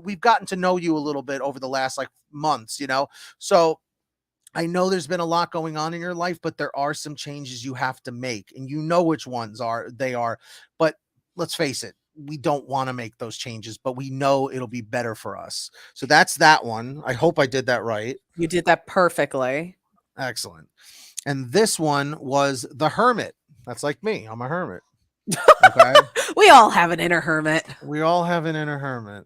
we've gotten to know you a little bit over the last like months, you know? So I know there's been a lot going on in your life, but there are some changes you have to make, and you know which ones they are. But let's face it, we don't want to make those changes, but we know it'll be better for us. So that's that one. I hope I did that right. You did that perfectly. Excellent. And this one was the Hermit. That's like me. I'm a hermit. Okay. We all have an inner hermit. We all have an inner hermit.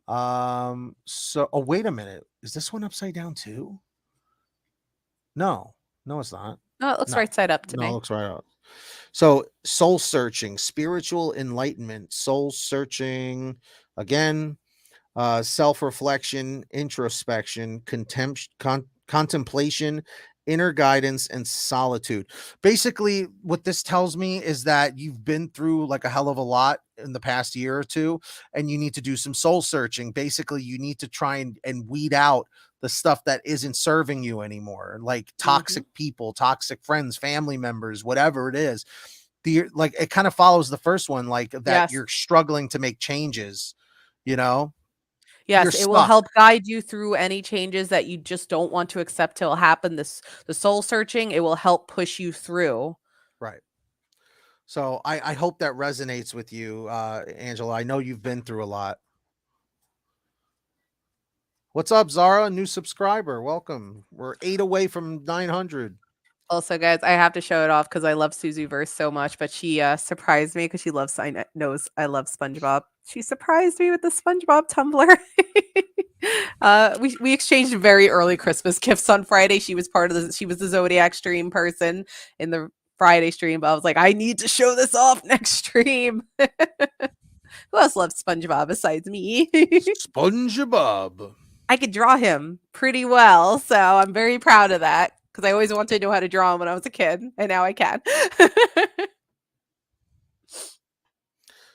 So oh, wait a minute. Is this one upside down too? No, it's not. Oh, it looks No, right side up to it me. looks right up. So soul searching, spiritual enlightenment, soul searching again, self-reflection, introspection, contemplation, inner guidance, and solitude. Basically, what this tells me is that you've been through like a hell of a lot in the past year or two, and you need to do some soul searching. Basically, you need to try and weed out the stuff that isn't serving you anymore, like toxic people, toxic friends, family members, whatever it is. Like it kind of follows the first one, like that Yes. you're struggling to make changes, you know? You're Yes, it will stuck. help guide you through any changes that you just don't want to accept till happen. The soul searching, it will help push you through. Right. So I hope that resonates with you, Angela. I know you've been through a lot. What's up, Zara? New subscriber. Welcome. We're 8 away from 900. Also, guys, I have to show it off because I love Suzu Verse so much, but she surprised me because she knows I love SpongeBob. She surprised me with the SpongeBob tumbler. We exchanged very early Christmas gifts on Friday. She was the Zodiac stream person in the Friday stream, but I was like, I need to show this off next stream. Who else loves SpongeBob besides me? SpongeBob. I could draw him pretty well, so I'm very proud of that because I always wanted to know how to draw him when I was a kid, and now I can.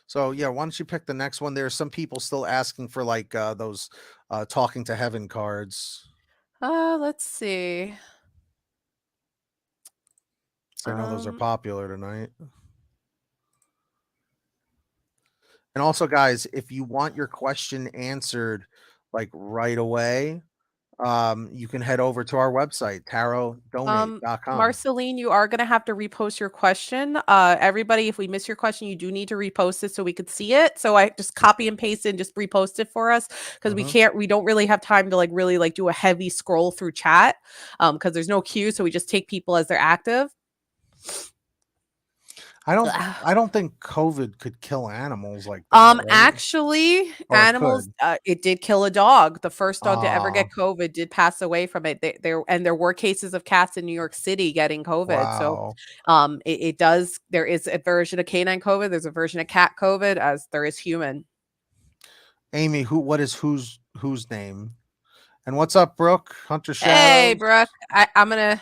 So yeah, why don't you pick the next one? There's some people still asking for like those talking to heaven cards. Let's see. So I know those are popular tonight. And also, guys, if you want your question answered like right away, you can head over to our website, tarotdonate.com. Marceline, you are gonna have to repost your question. Everybody, if we miss your question, you do need to repost it so we could see it. So I just copy and paste it and just repost it for us because we don't really have time to really do a heavy scroll through chat because there's no queue. So we just take people as they're active. I don't think COVID could kill animals like that. Right? Actually, Or it animals, could. it did kill a dog. The first dog to ever Ah, get COVID did pass away from it. There were cases of cats in New York City getting COVID. So, wow. it does. There is a version of canine COVID. There's a version of cat COVID, as there is human. Amy, what is whose name? And what's up, Brooke? Hunter Hey, Shadows. Brooke.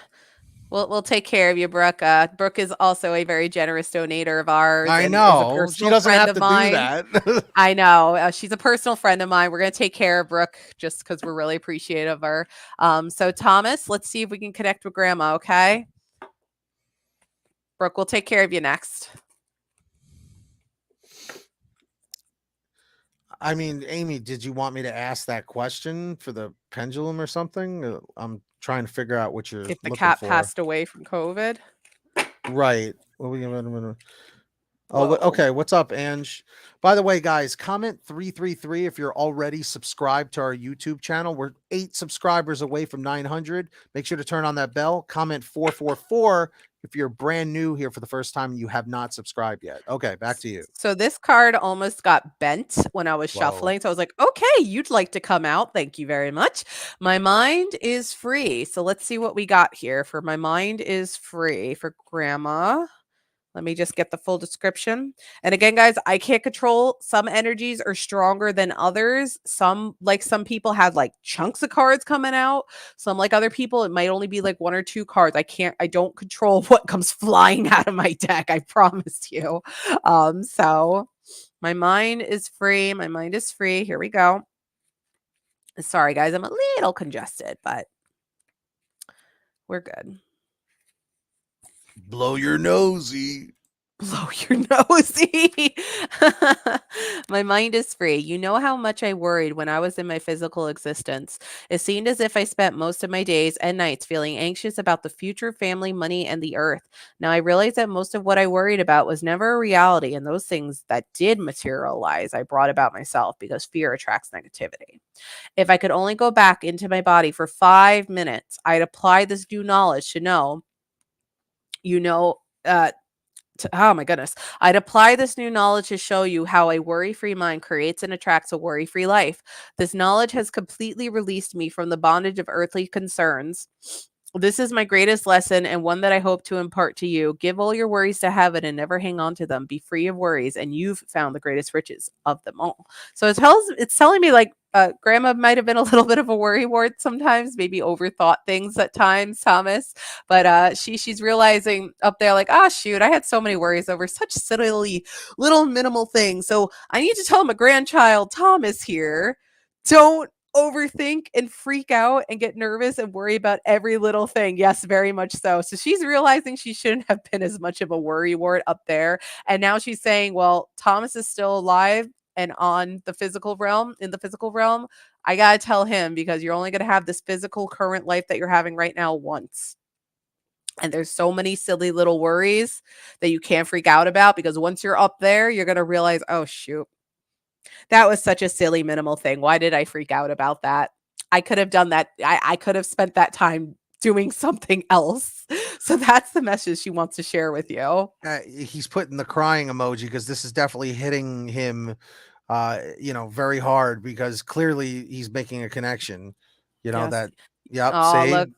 We'll take care of you, Brooke. Brooke is also a very generous donator of ours. I and is a know. She personal doesn't friend have of to mine. do that. I know. She's a personal friend of mine. We're going to take care of Brooke just because we're really appreciative of her. So Thomas, let's see if we can connect with Grandma, okay? Brooke, we'll take care of you next. I mean, Amy, did you want me to ask that question for the pendulum or something? I'm trying to figure out what you're If the looking cat for. passed away from COVID. Right. What we gonna? Oh, Whoa. okay. What's up, Ange? By the way, guys, comment 333 if you're already subscribed to our YouTube channel. We're 8 subscribers away from 900. Make sure to turn on that bell. Comment 444 if you're brand new here for the first time and you have not subscribed yet. Okay, back to you. So this card almost got bent when I was Whoa. shuffling. So I was like, okay, you'd like to come out. Thank you very much. My mind is free. So let's see what we got here for my mind is free for grandma. Let me just get the full description. And again, guys, I can't control. Some energies are stronger than others. Some people had like chunks of cards coming out. Some like other people, it might only be like 1 or 2 cards. I don't control what comes flying out of my deck. I promise you. So my mind is free. My mind is free. Here we go. Sorry, guys, I'm a little congested, but we're good. Blow your nosy. Blow your nosy. My mind is free. You know how much I worried when I was in my physical existence. It seemed as if I spent most of my days and nights feeling anxious about the future, family, money, and the earth. Now I realize that most of what I worried about was never a reality, and those things that did materialize, I brought about myself because fear attracts negativity. If I could only go back into my body for 5 minutes, I'd apply this new knowledge to know, you know, oh my goodness. I'd apply this new knowledge to show you how a worry free mind creates and attracts a worry free life. This knowledge has completely released me from the bondage of earthly concerns. This is my greatest lesson and one that I hope to impart to you. Give all your worries to heaven and never hang on to them. Be free of worries, and you've found the greatest riches of them all. So it's telling me like grandma might have been a little bit of a worry wart sometimes, maybe overthought things at times, Thomas. But she's realizing up there, like, ah, shoot, I had so many worries over such silly little minimal things. So I need to tell my grandchild Thomas here, don't overthink and freak out and get nervous and worry about every little thing. Yes, very much so. So she's realizing she shouldn't have been as much of a worry wart up there. And now she's saying, well, Thomas is still alive and on the physical realm, in the physical realm. I got to tell him because you're only going to have this physical current life that you're having right now once. And there's so many silly little worries that you can't freak out about because once you're up there, you're going to realize, oh, shoot, that was such a silly minimal thing. Why did I freak out about that? I could have done that. I could have spent that time doing something else. So that's the message she wants to share with you. He's putting the crying emoji because this is definitely hitting him, very hard because clearly he's making a connection. Yes. That. Yep. Oh, See. look.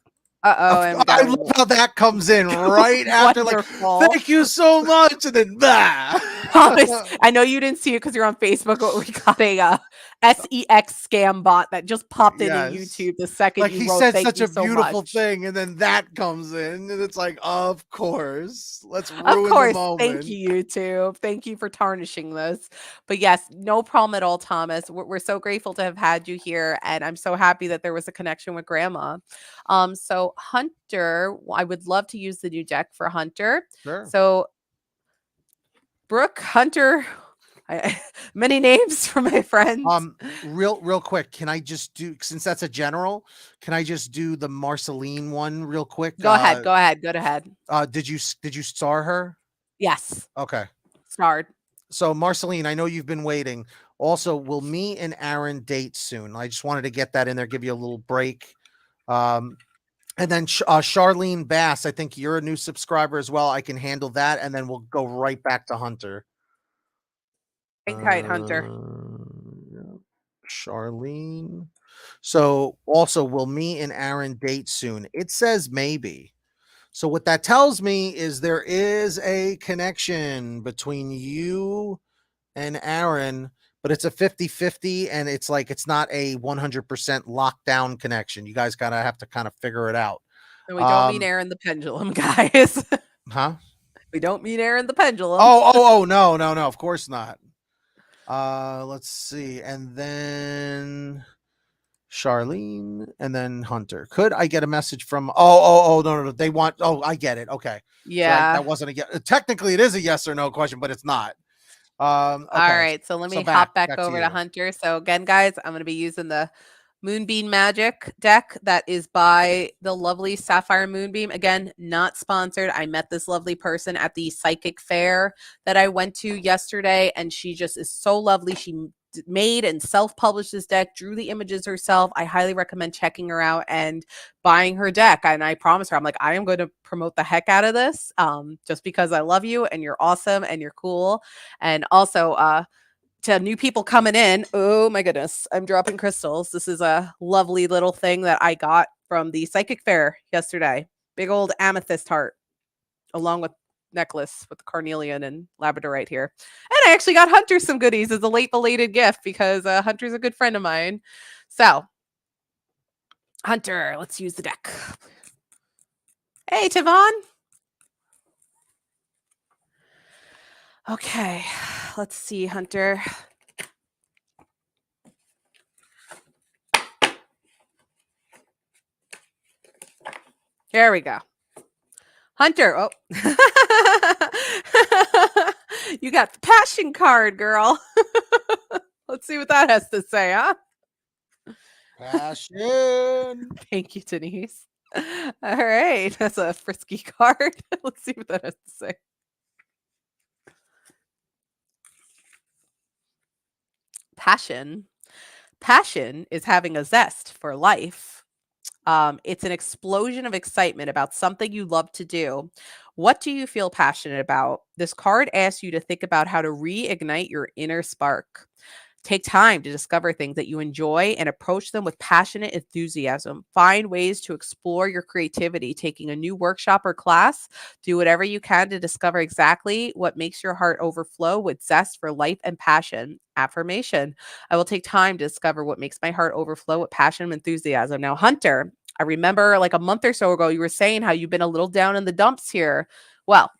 Uh-oh. And we I got love how that comes in right after, like, wonderful. thank you so much, and then bah. Thomas, I know you didn't see it because you're on Facebook, but we got a SEX scam bot that just popped in YouTube the second like you he wrote, said thank such you a so beautiful much. thing, and then that comes in, and it's like, of course, let's ruin Of course, the moment. thank you, YouTube. Thank you for tarnishing this. But yes, no problem at all, Thomas. We're so grateful to have had you here, and I'm so happy that there was a connection with Grandma. So Hunter, I would love to use the new deck for Hunter. Sure. So Brooke, Hunter, many names for my friends. Real quick, can I just do, since that's a general, can I just do the Marceline one real quick? Go ahead. Did you star her? Yes. Okay. Starred. So Marceline, I know you've been waiting. Also, will me and Aaron date soon? I just wanted to get that in there, give you a little break. And then Charlene Bass, I think you're a new subscriber as well. I can handle that, and then we'll go right back to Hunter. Hang tight, Hunter. Charlene. So also, will me and Aaron date soon? It says maybe. So what that tells me is there is a connection between you and Aaron, but it's a 50-50, and it's like it's not a 100% lockdown connection. You guys gotta have to kind of figure it out. And we don't mean Aaron the pendulum, guys. Huh? We don't mean Aaron the pendulum. Oh, no, of course not. Let's see. And then Charlene, and then Hunter. Could I get a message from no. They want, I get it. Okay. Yeah. So that wasn't a yes. Technically it is a yes or no question, but it's not. Okay. All right. So let me hop back over to Hunter. So again, guys, I'm going to be using the Moonbeam Magic deck that is by the lovely Sapphire Moonbeam. Again, not sponsored. I met this lovely person at the psychic fair that I went to yesterday, and she just is so lovely. She made and self-published this deck, drew the images herself. I highly recommend checking her out and buying her deck. And I promise her, I'm like, I am going to promote the heck out of this, just because I love you and you're awesome and you're cool. And also, to new people coming in, oh my goodness, I'm dropping crystals. This is a lovely little thing that I got from the psychic fair yesterday. Big old amethyst heart, along with necklace with the carnelian and labradorite here. And I actually got Hunter some goodies as a late belated gift because Hunter's a good friend of mine. So, Hunter, let's use the deck. Hey, Tavon. Okay, let's see, Hunter. There we go. Hunter, oh. You got the passion card, girl. Let's see what that has to say, huh? Passion. Thank you, Denise. All right, that's a frisky card. Let's see what that has to say. Passion. Passion is having a zest for life. It's an explosion of excitement about something you love to do. What do you feel passionate about? This card asks you to think about how to reignite your inner spark. Take time to discover things that you enjoy and approach them with passionate enthusiasm. Find ways to explore your creativity, taking a new workshop or class. Do whatever you can to discover exactly what makes your heart overflow with zest for life and passion. Affirmation. I will take time to discover what makes my heart overflow with passion and enthusiasm. Now, Hunter, I remember like a month or so ago, you were saying how you've been a little down in the dumps here. Well,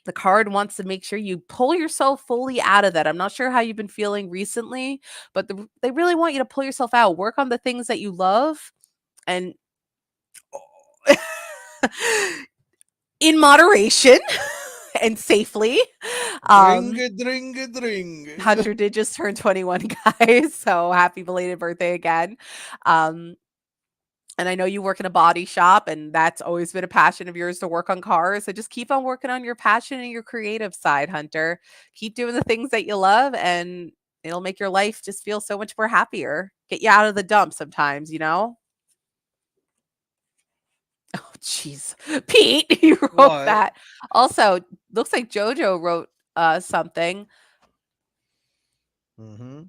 the card wants to make sure you pull yourself fully out of that. I'm not sure how you've been feeling recently, but they really want you to pull yourself out, work on the things that you love, and in moderation and safely. Drink. Hunter did just turn 21, guys, so happy belated birthday again. And I know you work in a body shop, and that's always been a passion of yours to work on cars. So just keep on working on your passion and your creative side, Hunter. Keep doing the things that you love, and it'll make your life just feel so much more happier. Get you out of the dump sometimes, you know? Oh, jeez. Pete, you wrote What? that. Also, looks like JoJo wrote something. Mm-hmm.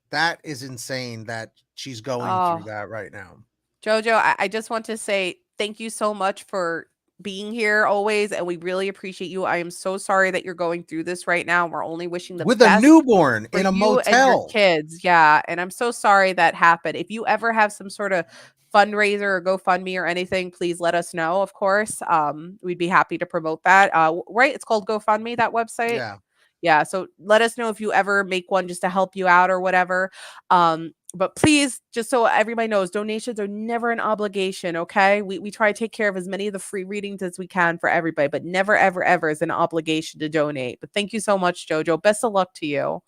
That is insane that she's going Oh, through that right now. JoJo, I just want to say thank you so much for being here always, and we really appreciate you. I am so sorry that you're going through this right now. We're only wishing the With a best newborn for in a you and your motel. kids. Yeah, and I'm so sorry that happened. If you ever have some sort of fundraiser or GoFundMe or anything, please let us know, of course. We'd be happy to promote that. Right? It's called GoFundMe, that website. Yeah. Yeah, so let us know if you ever make one just to help you out or whatever. But please, just so everybody knows, donations are never an obligation, okay? We try to take care of as many of the free readings as we can for everybody, but never, ever, ever is an obligation to donate. But thank you so much, JoJo. Best of luck to you.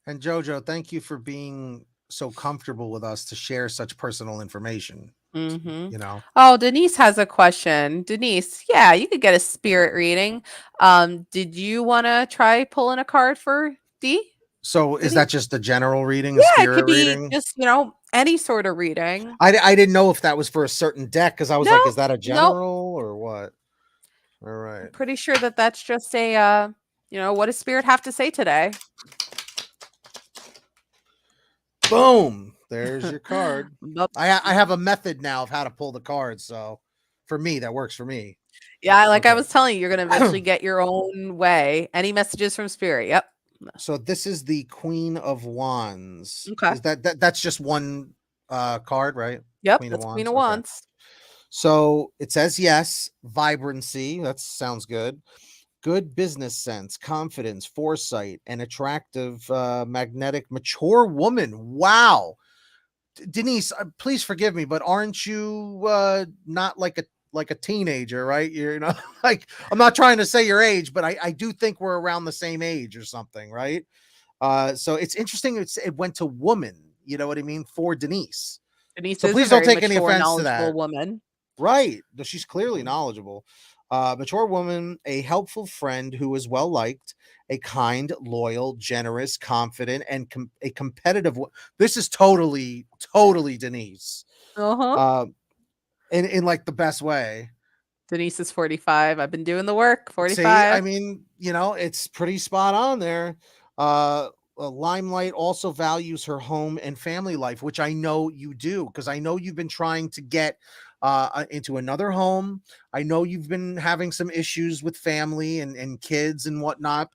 And JoJo, thank you for being so comfortable with us to share such personal information. Mm-hmm. You know. Oh, Denise has a question. Denise, yeah, you could get a spirit reading. Did you want to try pulling a card for D? So is Denise? that just the general reading, the Yeah, it spirit could be reading? just, any sort of reading. I didn't know if that was for a certain deck because I was like, No, is that a nope. general or what? All right. I'm pretty sure that that's just a, what does spirit have to say today? Boom. There's your card. Nope. I have a method now of how to pull the cards. So for me, that works for me. Yeah, like I Okay. was telling you, you're going to eventually get your own way. Any messages from spirit? Yep. So this is the Queen of Wands. Okay. Is that's just one card, right? Yep, Queen of that's Queen Wands. of Okay. Wands. So it says yes, vibrancy. That sounds good. Good business sense, confidence, foresight, and attractive, magnetic, mature woman. Wow. Denise, please forgive me, but aren't you not like a teenager, right? You're not like, I'm not trying to say your age, but I do think we're around the same age or something, right? So it's interesting. It went to woman, you know what I mean, for Denise. Denise So is a please don't very take any mature, offense to knowledgeable that. woman. Right. She's clearly knowledgeable. Mature woman, a helpful friend who is well liked, a kind, loyal, generous, confident, and a competitive. This is totally Denise. Uh-huh. In like the best way. Denise is 45. I've been doing the work. See, 45. I mean, it's pretty spot on there. Limelight also values her home and family life, which I know you do, because I know you've been trying to get into another home. I know you've been having some issues with family and kids and whatnot.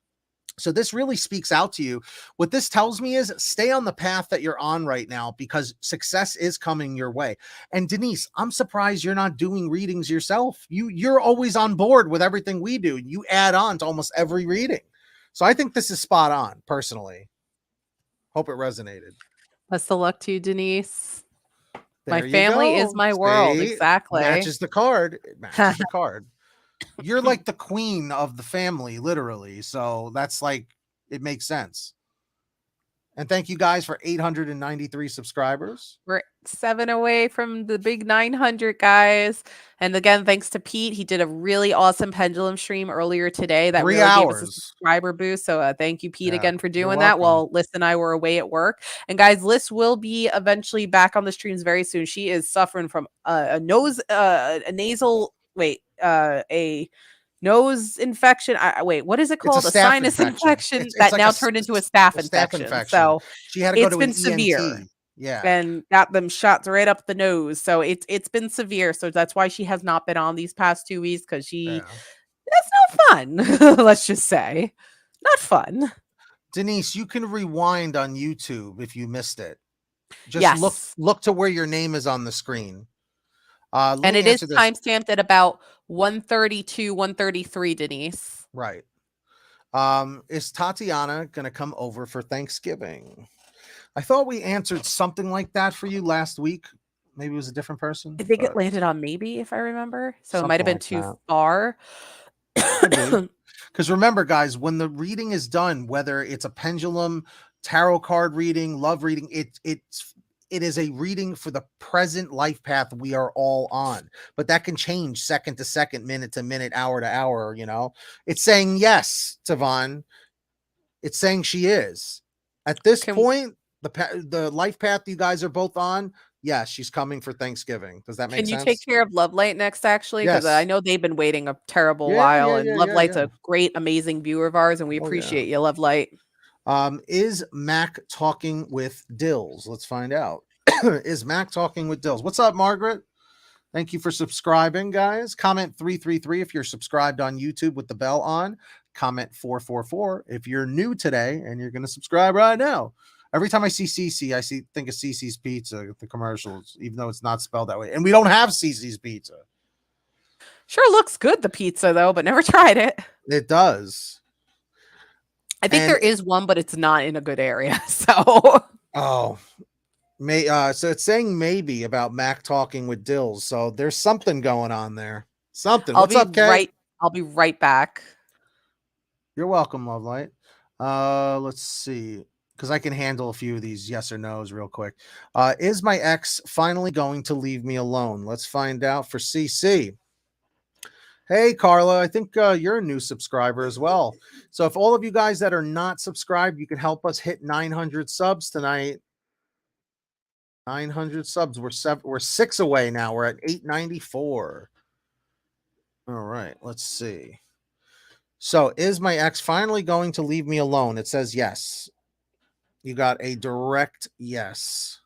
So this really speaks out to you. What this tells me is stay on the path that you're on right now, because success is coming your way. And Denise, I'm surprised you're not doing readings yourself. You're always on board with everything we do. You add on to almost every reading. So I think this is spot on, personally. Hope it resonated. Best of luck to you, Denise. My There you family is go. my world. See, Exactly. matches the card. It matches the card. You're like the queen of the family, literally. So that's like, it makes sense. And thank you guys for 893 subscribers. We're 7 away from the big 900, guys. And again, thanks to Pete. He did a really awesome pendulum stream earlier today that 3 really gave us a hours. subscriber boost. So thank you, Pete, Yeah, again for you're doing that welcome. while Liz and I were away at work. And guys, Liz will be eventually back on the streams very soon. She is suffering from a nose infection. Wait, what is it It's a called? A staph sinus infection It's that like now turned into a staph staph infection. infection. So She had to go it's to an been severe. ENT. Yeah. And got them shots right up the nose. So it's been severe. So that's why she has not been on these past 2 weeks, because that's not fun. Let's just say. Not fun. Denise, you can rewind on YouTube if you missed it. Just Yes. look to where your name is on the screen. And it is timestamped at about 132, 133, Denise. Right. Is Tatiana gonna come over for Thanksgiving? I thought we answered something like that for you last week. Maybe it was a different person. I think it landed on maybe, if I remember. So it might have been Something like too far. Because remember, guys, when the reading is done, whether it's a pendulum, tarot card reading, love reading, it is a reading for the present life path we are all on. But that can change second to second, minute to minute, hour to hour. It's saying yes, Tavon. It's saying she is. At this point, the life path you guys are both on, yes, she's coming for Thanksgiving. Does that make sense? Can you take care of Love Light next, actually? Because I know they've been waiting a terrible while, and Love Light's a great, amazing viewer of ours, and we appreciate you, Love Light. Is Mac talking with Dills? Let's find out. Is Mac talking with Dills? What's up, Margaret? Thank you for subscribing, guys. Comment 333 if you're subscribed on YouTube with the bell on. Comment 444 if you're new today and you're going to subscribe right now. Every time I see CC, think of CC's Pizza, the commercials, even though it's not spelled that way. And we don't have CC's Pizza. Sure looks good, the pizza, though, but never tried it. It does. I think there is one, but it's not in a good area. So. So it's saying maybe about Mac talking with Dills. So there's something going on there. Something. What's up, Kay? I'll be right back. You're welcome, Love Light. Let's see, because I can handle a few of these yes or no's real quick. Is my ex finally going to leave me alone? Let's find out for CC. Hey, Carla, I think you're a new subscriber as well. So if all of you guys that are not subscribed, you can help us hit 900 subs tonight. 900 subs. We're 6 away now. We're at 894. All right, let's see. So is my ex finally going to leave me alone? It says yes. You got a direct yes.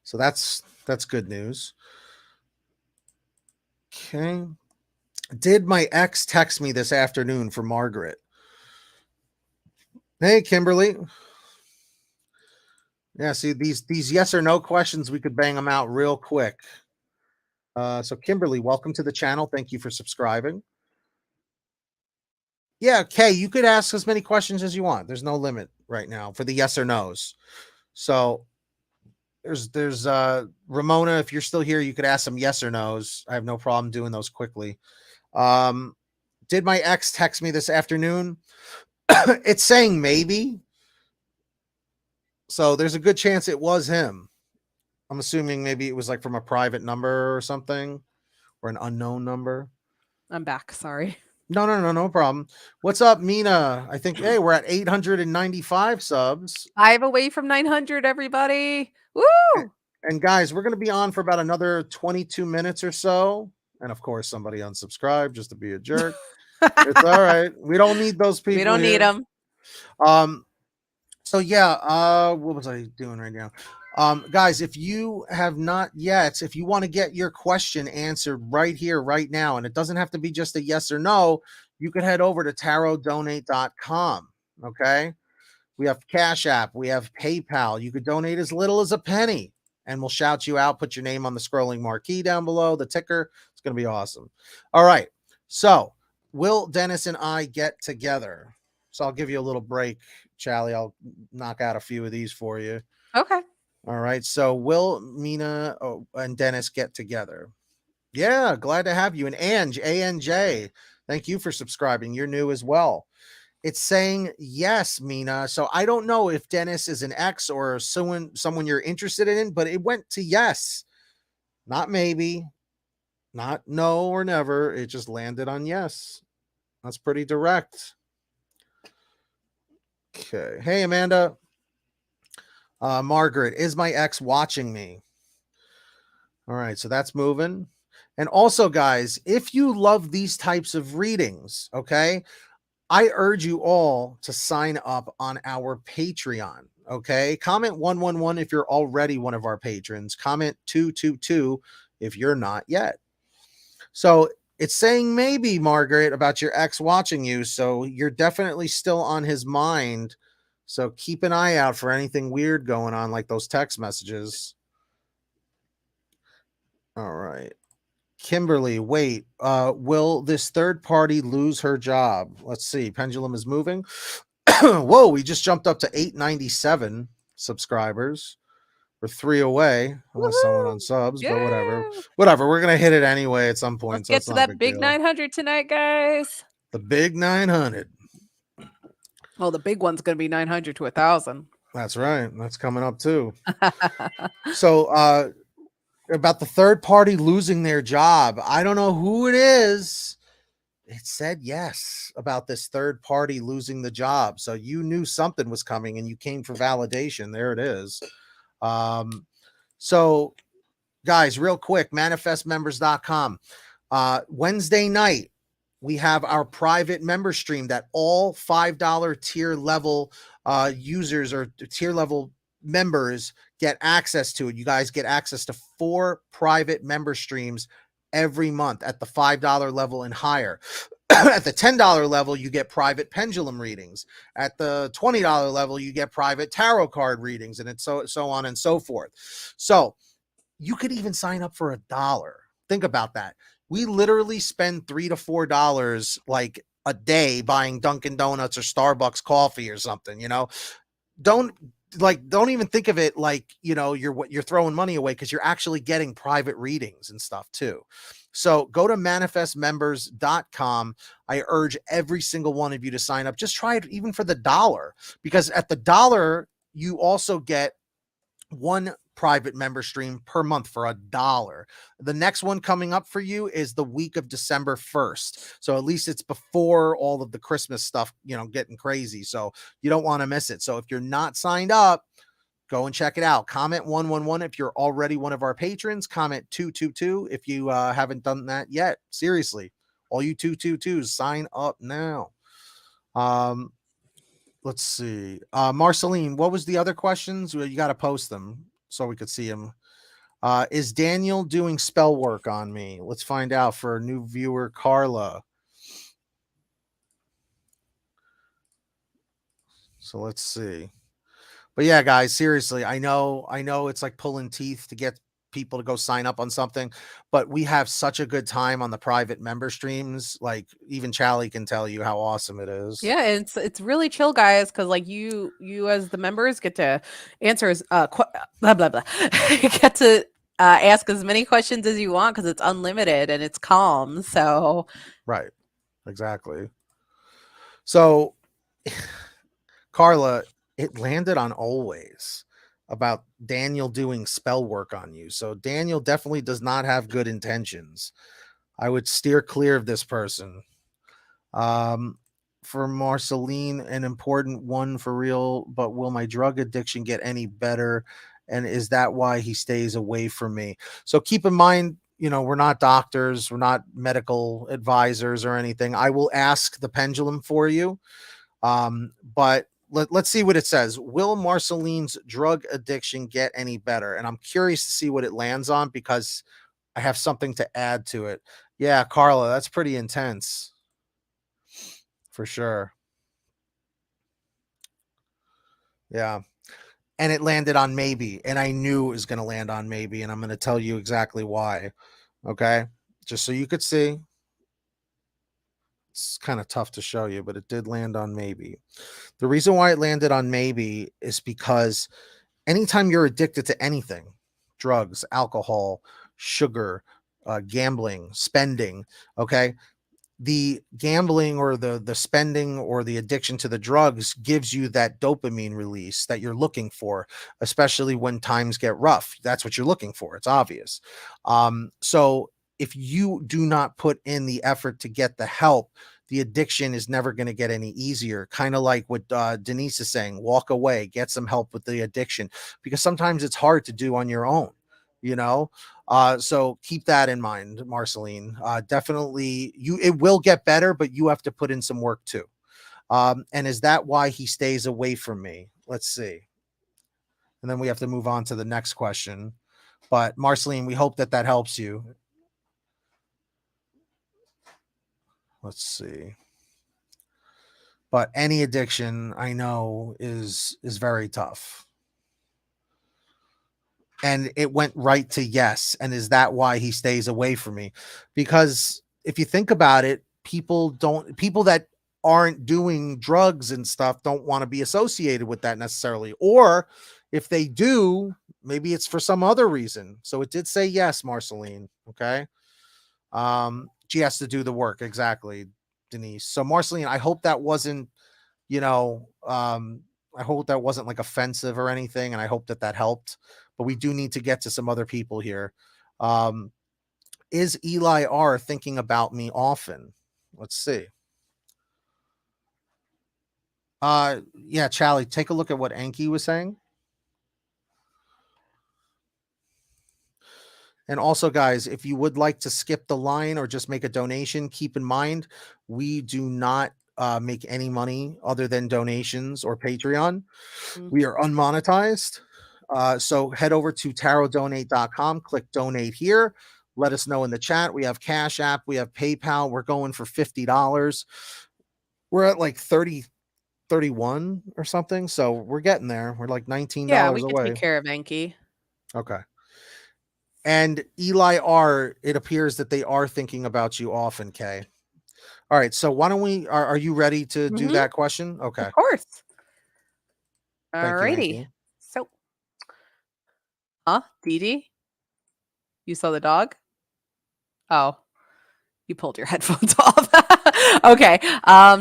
So that's good news. Okay. Did my ex text me this afternoon for Margaret? Hey, Kimberly. Yeah, see these yes or no questions, we could bang them out real quick. So Kimberly, welcome to the channel. Thank you for subscribing. Yeah, Kay, you could ask as many questions as you want. There's no limit right now for the yes or no's. So there's Ramona, if you're still here, you could ask some yes or no's. I have no problem doing those quickly. Did my ex text me this afternoon? It's saying maybe. So there's a good chance it was him. I'm assuming maybe it was like from a private number or something, or an unknown number. I'm back. Sorry. No problem. What's up, Mina? I think, hey, we're at 895 subs. 5 away from 900, everybody. Woo! And guys, we're going to be on for about another 22 minutes or so. And of course, somebody unsubscribed just to be a jerk. It's all right. We don't need those people. We don't need them. So yeah, what was I doing right now? Guys, if you have not yet, if you want to get your question answered right here, right now, and it doesn't have to be just a yes or no, you can head over to tarotdonate.com. Okay. We have Cash App, we have PayPal. You could donate as little as a penny, and we'll shout you out. Put your name on the scrolling marquee down below, the ticker. It's going to be awesome. All right. So, will Dennis and I get together? So, I'll give you a little break, Charlie. I'll knock out a few of these for you. Okay. All right. So, will Mina and Dennis get together? Yeah. Glad to have you. And Ange, ANJ, thank you for subscribing. You're new as well. It's saying yes, Mina. So I don't know if Dennis is an ex or someone you're interested in, but it went to yes. Not maybe, not no or never. It just landed on yes. That's pretty direct. Okay. Hey, Amanda. Margaret, is my ex watching me? All right. So that's moving. And also, guys, if you love these types of readings, okay, I urge you all to sign up on our Patreon. Okay. Comment 111 if you're already one of our patrons. Comment 222 if you're not yet. So it's saying maybe, Margaret, about your ex watching you. So you're definitely still on his mind. So keep an eye out for anything weird going on, like those text messages. All right. Kimberly, wait, will this third party lose her job? Let's see. Pendulum is moving. Whoa, we just jumped up to 897 subscribers. We're 3 away, unless someone unsubs, but whatever. We're gonna hit it anyway at some point. Let's get to that big 900 tonight, guys. The big 900. Well, the big one's gonna be 900 to 1,000. That's right. That's coming up too. So, about the third party losing their job. I don't know who it is. It said yes about this third party losing the job. So you knew something was coming and you came for validation. There it is. So guys, real quick, manifestmembers.com. Wednesday night, we have our private member stream that all $5 tier level users or tier level members get access to it. You guys get access to 4 private member streams every month at the $5 level and higher. At the $10 level, you get private pendulum readings. At the $20 level, you get private tarot card readings, and it's so on and so forth. So you could even sign up for $1. Think about that. We literally spend $3 to $4 like a day buying Dunkin' Donuts or Starbucks coffee or something. Don't even think of it like, you're throwing money away, because you're actually getting private readings and stuff too. So go to manifestmembers.com. I urge every single one of you to sign up. Just try it even for the $1, because at the $1, you also get 1 private member stream per month for $1. The next one coming up for you is the week of December 1st. So at least it's before all of the Christmas stuff, getting crazy. So you don't want to miss it. So if you're not signed up, go and check it out. Comment 111 if you're already one of our patrons. Comment 222 if you haven't done that yet. Seriously, all you 222s, sign up now. Let's see. Marceline, what was the other questions? Well, you got to post them so we could see them. Is Daniel doing spell work on me? Let's find out for a new viewer, Carla. So let's see. But yeah, guys, seriously, I know it's like pulling teeth to get people to go sign up on something, but we have such a good time on the private member streams. Like even Charlie can tell you how awesome it is. Yeah, it's really chill, guys, because like you as the members get to answer blah blah blah. You get to ask as many questions as you want, because it's unlimited and it's calm. So right, exactly. So Carla, it landed on always about Daniel doing spell work on you. So Daniel definitely does not have good intentions. I would steer clear of this person. For Marceline, an important one for real, but will my drug addiction get any better? And is that why he stays away from me? So keep in mind, we're not doctors, we're not medical advisors or anything. I will ask the pendulum for you. But let's see what it says. Will Marceline's drug addiction get any better? And I'm curious to see what it lands on because I have something to add to it. Yeah, Carla, that's pretty intense. For sure. Yeah. And it landed on maybe. And I knew it was going to land on maybe. And I'm going to tell you exactly why. Okay. Just so you could see. It's kind of tough to show you, but it did land on maybe. The reason why it landed on maybe is because anytime you're addicted to anything, drugs, alcohol, sugar, gambling, spending, okay, the gambling or the spending or the addiction to the drugs gives you that dopamine release that you're looking for, especially when times get rough. That's what you're looking for. It's obvious. So if you do not put in the effort to get the help, the addiction is never going to get any easier. Kind of like what Denise is saying, walk away, get some help with the addiction, because sometimes it's hard to do on your own, you know? So keep that in mind, Marceline. Definitely it will get better, but you have to put in some work too. And is that why he stays away from me? Let's see. And then we have to move on to the next question. But Marceline, we hope that helps you. Let's see. But any addiction I know is very tough. And it went right to yes. And is that why he stays away from me? Because if you think about it, people that aren't doing drugs and stuff don't want to be associated with that necessarily. Or if they do, maybe it's for some other reason. So it did say yes, Marceline. Okay. She has to do the work. Exactly, Denise. So Marceline, I hope that wasn't, I hope that wasn't like offensive or anything. And I hope that helped. But we do need to get to some other people here. Is Eli R thinking about me often? Let's see. Yeah, Charlie, take a look at what Anki was saying. And also, guys, if you would like to skip the line or just make a donation, keep in mind, we do not make any money other than donations or Patreon. We are unmonetized. So head over to tarotdonate.com, click donate here. Let us know in the chat. We have Cash App, we have PayPal. We're going for $50. We're at like 30, 31 or something. So we're getting there. We're like $19 Yeah, we can away. take care of Enki. Okay. And Eli R, it appears that they are thinking about you often, Kay. All right. So why don't we, are you ready to do that question? Okay. Of course. Thank you, Alrighty. Anki. So, Dee Dee? You saw the dog? Oh, you pulled your headphones off. Okay.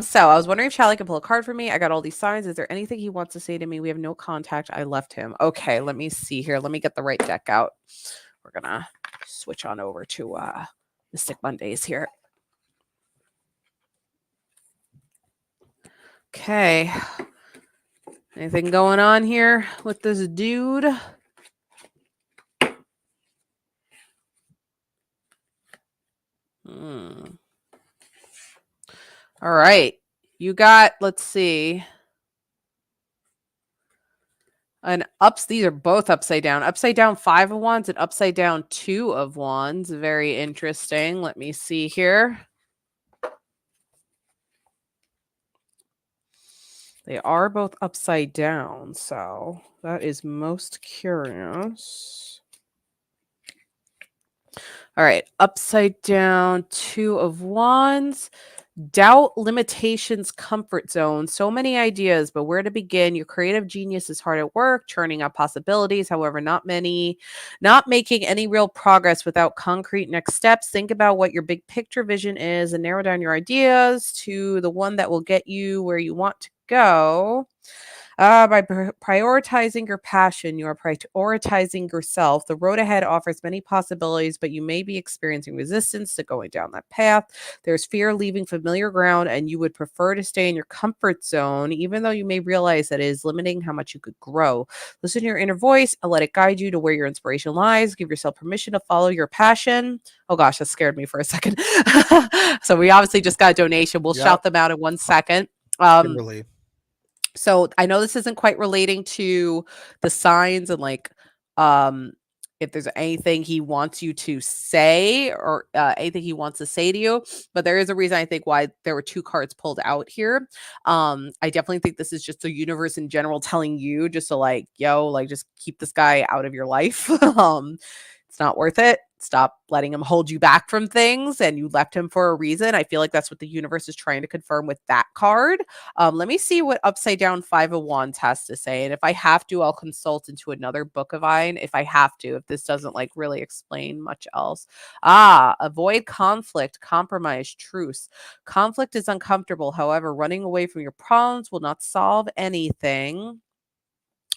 So I was wondering if Charlie could pull a card for me. I got all these signs. Is there anything he wants to say to me? We have no contact. I left him. Okay, let me see here. Let me get the right deck out. We're gonna switch on over to Mystic Mondays here. Okay. Anything going on here with this dude? All right. You got, let's see. These are both upside down. Upside down 5 of Wands and upside down 2 of Wands. Very interesting. Let me see here. They are both upside down, so that is most curious. All right, upside down 2 of Wands. Doubt, limitations, comfort zone. So many ideas, but where to begin? Your creative genius is hard at work, churning up possibilities. However, not making any real progress without concrete next steps. Think about what your big picture vision is and narrow down your ideas to the one that will get you where you want to go. By prioritizing your passion, you are prioritizing yourself. The road ahead offers many possibilities, but you may be experiencing resistance to going down that path. There's fear leaving familiar ground, and you would prefer to stay in your comfort zone, even though you may realize that it is limiting how much you could grow. Listen to your inner voice and let it guide you to where your inspiration lies. Give yourself permission to follow your passion. Oh gosh, that scared me for a second. So we obviously just got a donation. We'll Yep. shout them out in 1 second. Kimberly. So I know this isn't quite relating to the signs and like if there's anything he wants you to say or anything he wants to say to you, but there is a reason I think why there were 2 cards pulled out here. I definitely think this is just the universe in general telling you just to like, yo, like just keep this guy out of your life. It's not worth it. Stop letting him hold you back from things, and you left him for a reason. I feel like that's what the universe is trying to confirm with that card. Let me see what upside down 5 of Wands has to say. And if I have to, I'll consult into another book of Vine if I have to, if this doesn't like really explain much else. Avoid conflict, compromise, truce. Conflict is uncomfortable. However, running away from your problems will not solve anything.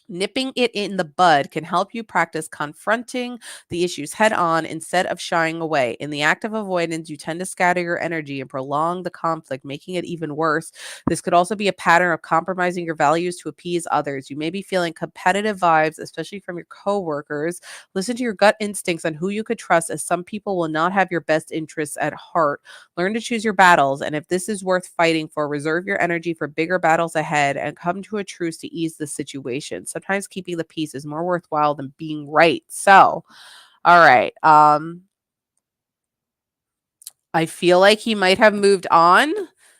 Nipping it in the bud can help you practice confronting the issues head on instead of shying away. In the act of avoidance, you tend to scatter your energy and prolong the conflict, making it even worse. This could also be a pattern of compromising your values to appease others. You may be feeling competitive vibes, especially from your coworkers. Listen to your gut instincts on who you could trust, as some people will not have your best interests at heart. Learn to choose your battles, and if this is worth fighting for, reserve your energy for bigger battles ahead and come to a truce to ease the situation. Sometimes keeping the peace is more worthwhile than being right. So, all right. I feel like he might have moved on,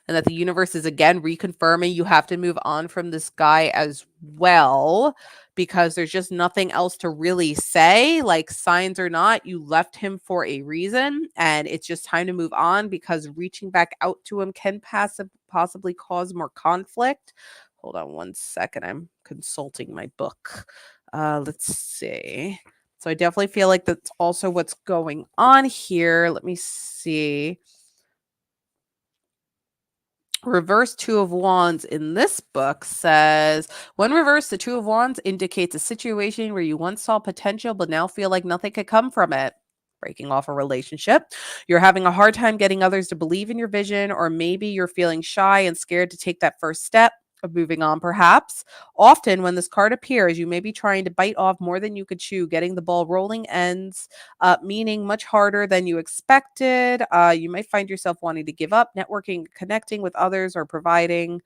and that the universe is again reconfirming you have to move on from this guy as well, because there's just nothing else to really say. Like, signs or not, you left him for a reason, and it's just time to move on, because reaching back out to him can possibly cause more conflict. Hold on 1 second. I'm consulting my book. Let's see. So I definitely feel like that's also what's going on here. Let me see. Reverse 2 of Wands in this book says, when reversed, the 2 of Wands indicates a situation where you once saw potential but now feel like nothing could come from it. Breaking off a relationship. You're having a hard time getting others to believe in your vision, or maybe you're feeling shy and scared to take that first step of moving on, perhaps. Often, when this card appears, you may be trying to bite off more than you could chew. Getting the ball rolling ends meaning much harder than you expected. You might find yourself wanting to give up. Networking, connecting with others, or proving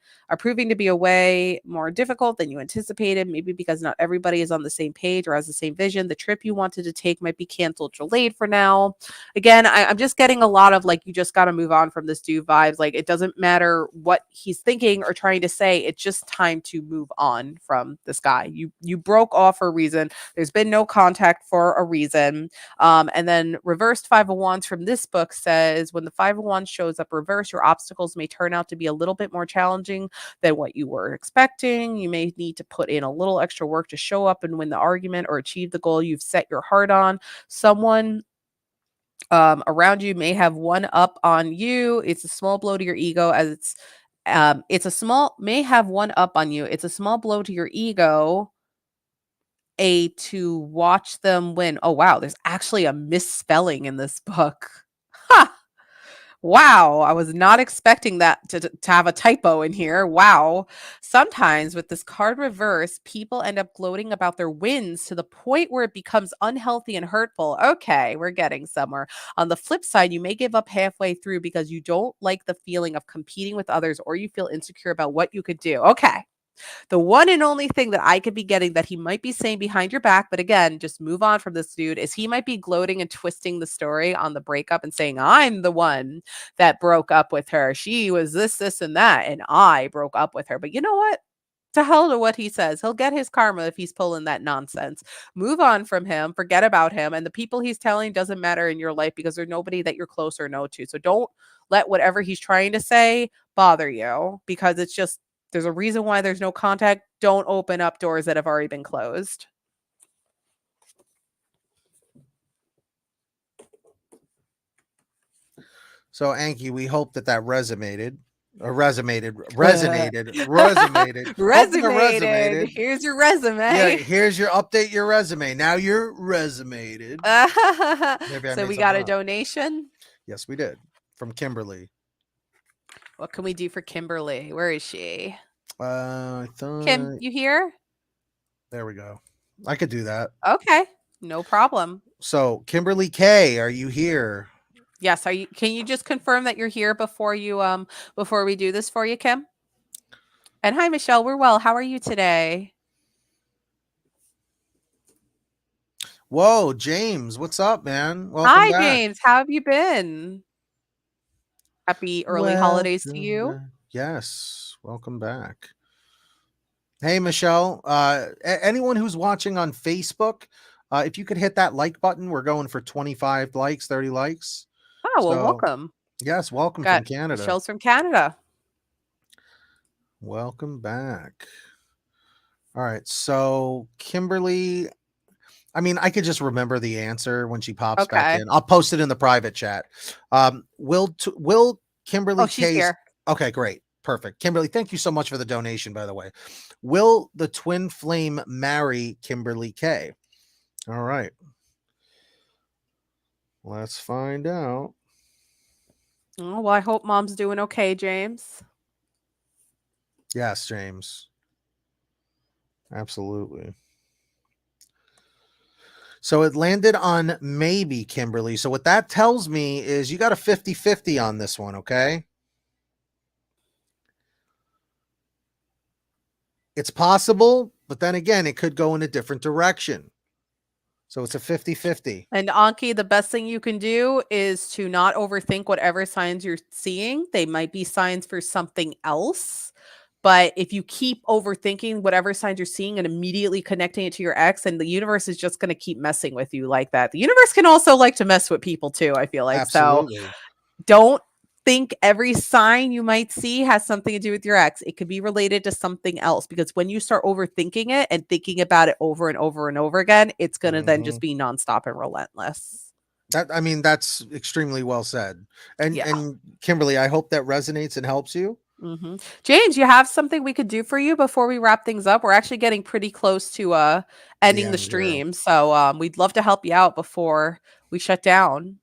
to be a way more difficult than you anticipated. Maybe because not everybody is on the same page or has the same vision. The trip you wanted to take might be canceled, delayed for now. Again, I'm just getting a lot of like, you just got to move on from this dude vibes. Like, it doesn't matter what he's thinking or trying to say. It's just time to move on from this guy. You broke off for a reason. There's been no contact for a reason. And then reversed 5 of Wands from this book says, when the 5 of Wands shows up reverse, your obstacles may turn out to be a little bit more challenging than what you were expecting. You may need to put in a little extra work to show up and win the argument or achieve the goal you've set your heart on. Someone around you may have one up on you. It's a small blow to your ego, as may have one up on you. It's a small blow to your ego to watch them win. Oh, wow. There's actually a misspelling in this book. Ha! Wow. I was not expecting that to have a typo in here. Wow. Sometimes with this card reverse, people end up gloating about their wins to the point where it becomes unhealthy and hurtful. Okay, we're getting somewhere. On the flip side, you may give up halfway through because you don't like the feeling of competing with others, or you feel insecure about what you could do. Okay. The one and only thing that I could be getting that he might be saying behind your back, but again, just move on from this dude, is he might be gloating and twisting the story on the breakup and saying, I'm the one that broke up with her. She was this, and that, and I broke up with her. But you know what? To hell to what he says. He'll get his karma if he's pulling that nonsense. Move on from him, forget about him. And the people he's telling doesn't matter in your life, because there's nobody that you're close or know to. So don't let whatever he's trying to say bother you, because it's just, there's a reason why there's no contact. Don't open up doors that have already been closed. So, Anki, we hope that resonated. Resumated. Welcome to Resumated. Here's your resume. Yeah, here's your update your resume. Now you're resumated. So we got a donation. Yes, we did. From Kimberly. What can we do for Kimberly? Where is she? I thought Kim, you here? There we go. I could do that. Okay, no problem. So, Kimberly K, are you here? Yes, are you? Can you just confirm that you're here before you before we do this for you, Kim? And hi, Michelle. We're well. How are you today? Whoa, James, what's up, man? Welcome Hi, back. James. How have you been? Happy early holidays to you. Yes, welcome back. Hey, Michelle. Anyone who's watching on Facebook, if you could hit that like button, we're going for 25 likes, 30 likes. Oh, well, welcome. Yes, welcome from Canada. Michelle's from Canada. Welcome back. All right, so Kimberly, I mean, I could just remember the answer when she pops back in. I'll post it in the private chat. Will Kimberly? Oh, she's here. Okay, great. Perfect. Kimberly, thank you so much for the donation, by the way. Will the twin flame marry Kimberly K? All right. Let's find out. Oh, well, I hope mom's doing okay, James. Yes, James. Absolutely. So it landed on maybe, Kimberly. So what that tells me is you got a 50-50 on this one, okay? It's possible, but then again, it could go in a different direction. So it's a 50-50. And Anki, the best thing you can do is to not overthink whatever signs you're seeing. They might be signs for something else. But if you keep overthinking whatever signs you're seeing and immediately connecting it to your ex, and the universe is just going to keep messing with you like that. The universe can also like to mess with people too, I feel like. Absolutely. So don't think every sign you might see has something to do with your ex. It could be related to something else, because when you start overthinking it and thinking about it over and over and over again, it's going to then just be nonstop and relentless. That's extremely well said. And Kimberly, I hope that resonates and helps you. James, you have something we could do for you before we wrap things up? We're actually getting pretty close to ending the stream. Yeah. So we'd love to help you out before we shut down.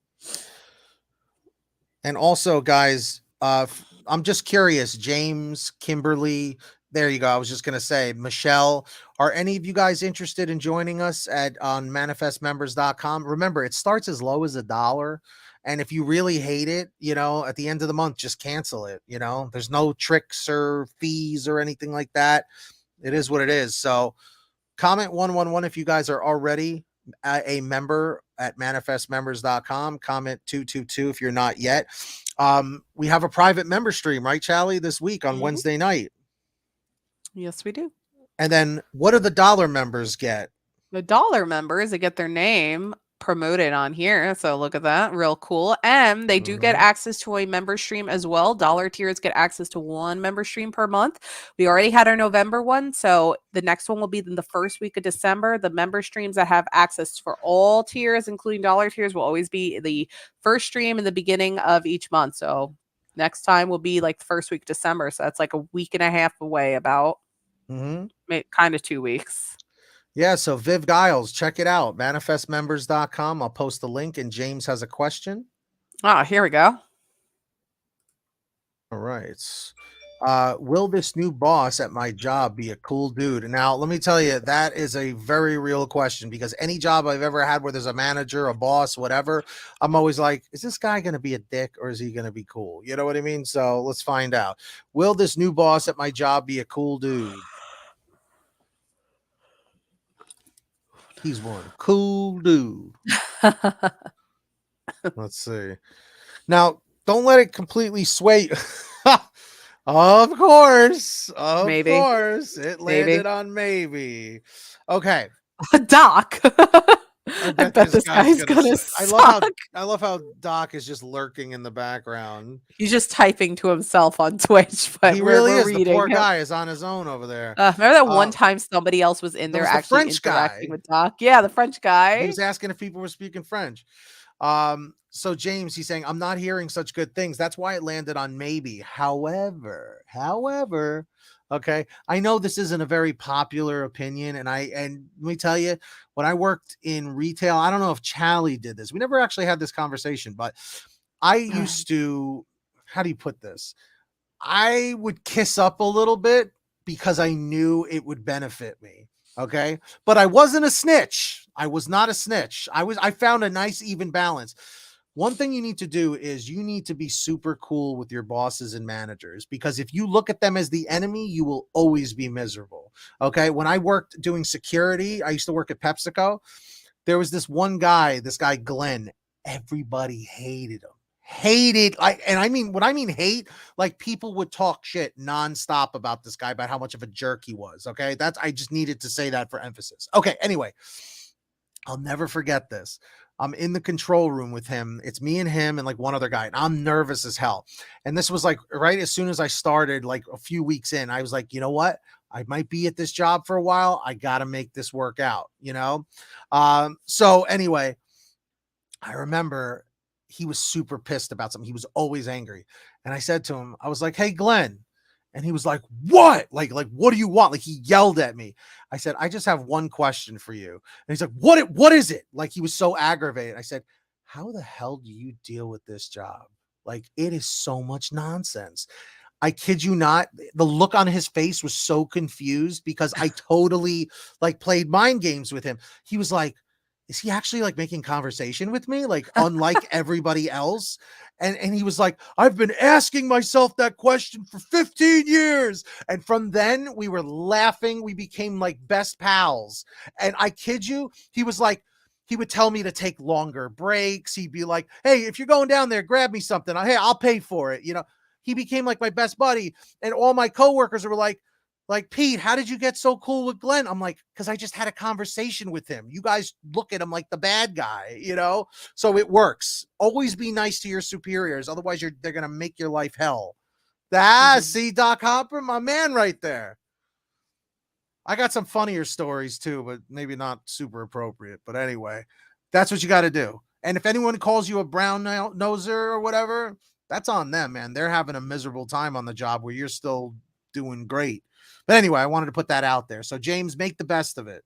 And also, guys, I'm just curious, James, Kimberly, there you go. I was just going to say, Michelle, are any of you guys interested in joining us on manifestmembers.com? Remember, it starts as low as $1. And if you really hate it, at the end of the month, just cancel it. There's no tricks or fees or anything like that. It is what it is. So comment 111 if you guys are already a member at manifestmembers.com. Comment 222 if you're not yet. We have a private member stream, right, Charlie, this week on Wednesday night. Yes, we do. And then what do the dollar members get? The dollar members, they get their name promoted on here. So look at that. Real cool. And they do get access to a member stream as well. Dollar tiers get access to one member stream per month. We already had our November one. So the next one will be in the first week of December. The member streams that have access for all tiers, including dollar tiers, will always be the first stream in the beginning of each month. So next time will be like the first week of December. So that's like a week and a half away, about kind of 2 weeks. Yeah, so Viv Giles, check it out. Manifestmembers.com. I'll post the link, and James has a question. Here we go. All right. Will this new boss at my job be a cool dude? Now, let me tell you, that is a very real question, because any job I've ever had where there's a manager, a boss, whatever, I'm always like, is this guy going to be a dick or is he going to be cool? You know what I mean? So let's find out. Will this new boss at my job be a cool dude? He's one cool dude. Let's see. Now, don't let it completely sway. Of course. Of course. It landed on maybe. Okay. Doc. I bet this guy's gonna suck. I love how Doc is just lurking in the background. He's just typing to himself on Twitch, but he really is. The poor guy is on his own over there. Remember that one time somebody else was in there actually interacting with Doc? Yeah, the French guy. He was asking if people were speaking French. So James, he's saying, I'm not hearing such good things. That's why it landed on maybe. However, okay, I know this isn't a very popular opinion. And let me tell you, when I worked in retail, I don't know if Charlie did this. We never actually had this conversation, but I used to, how do you put this? I would kiss up a little bit because I knew it would benefit me. Okay. But I wasn't a snitch. I was not a snitch. I found a nice even balance. One thing you need to do is you need to be super cool with your bosses and managers, because if you look at them as the enemy, you will always be miserable. Okay. When I worked doing security, I used to work at PepsiCo. There was this one guy, Glenn. Everybody hated him. And I mean, when I mean hate, like people would talk shit nonstop about this guy, about how much of a jerk he was. Okay. I just needed to say that for emphasis. Okay. Anyway, I'll never forget this. I'm in the control room with him. It's me and him and like one other guy, and I'm nervous as hell. And this was like right as soon as I started, like a few weeks in, I was like, you know what? I might be at this job for a while. I got to make this work out, you know? So anyway, I remember he was super pissed about something. He was always angry. And I said to him, I was like, hey, Glenn. And he was like, what? Like, what do you want? Like, he yelled at me. I said, I just have one question for you. And he's like, what is it? Like, he was so aggravated. I said, how the hell do you deal with this job? Like, it is so much nonsense. I kid you not. The look on his face was so confused because I totally like played mind games with him. He was like, is he actually like making conversation with me? Like, unlike everybody else. And he was like, I've been asking myself that question for 15 years. And from then we were laughing. We became like best pals. And I kid you, he was like, he would tell me to take longer breaks. He'd be like, hey, if you're going down there, grab me something. Hey, I'll pay for it. You know, he became like my best buddy. And all my coworkers were like, Pete, how did you get so cool with Glenn? I'm like, because I just had a conversation with him. You guys look at him like the bad guy, you know? So it works. Always be nice to your superiors. Otherwise, they're going to make your life hell. See, Doc Hopper, my man right there. I got some funnier stories too, but maybe not super appropriate. But anyway, that's what you got to do. And if anyone calls you a brown noser or whatever, that's on them, man. They're having a miserable time on the job where you're still doing great. But anyway, I wanted to put that out there. So James, make the best of it.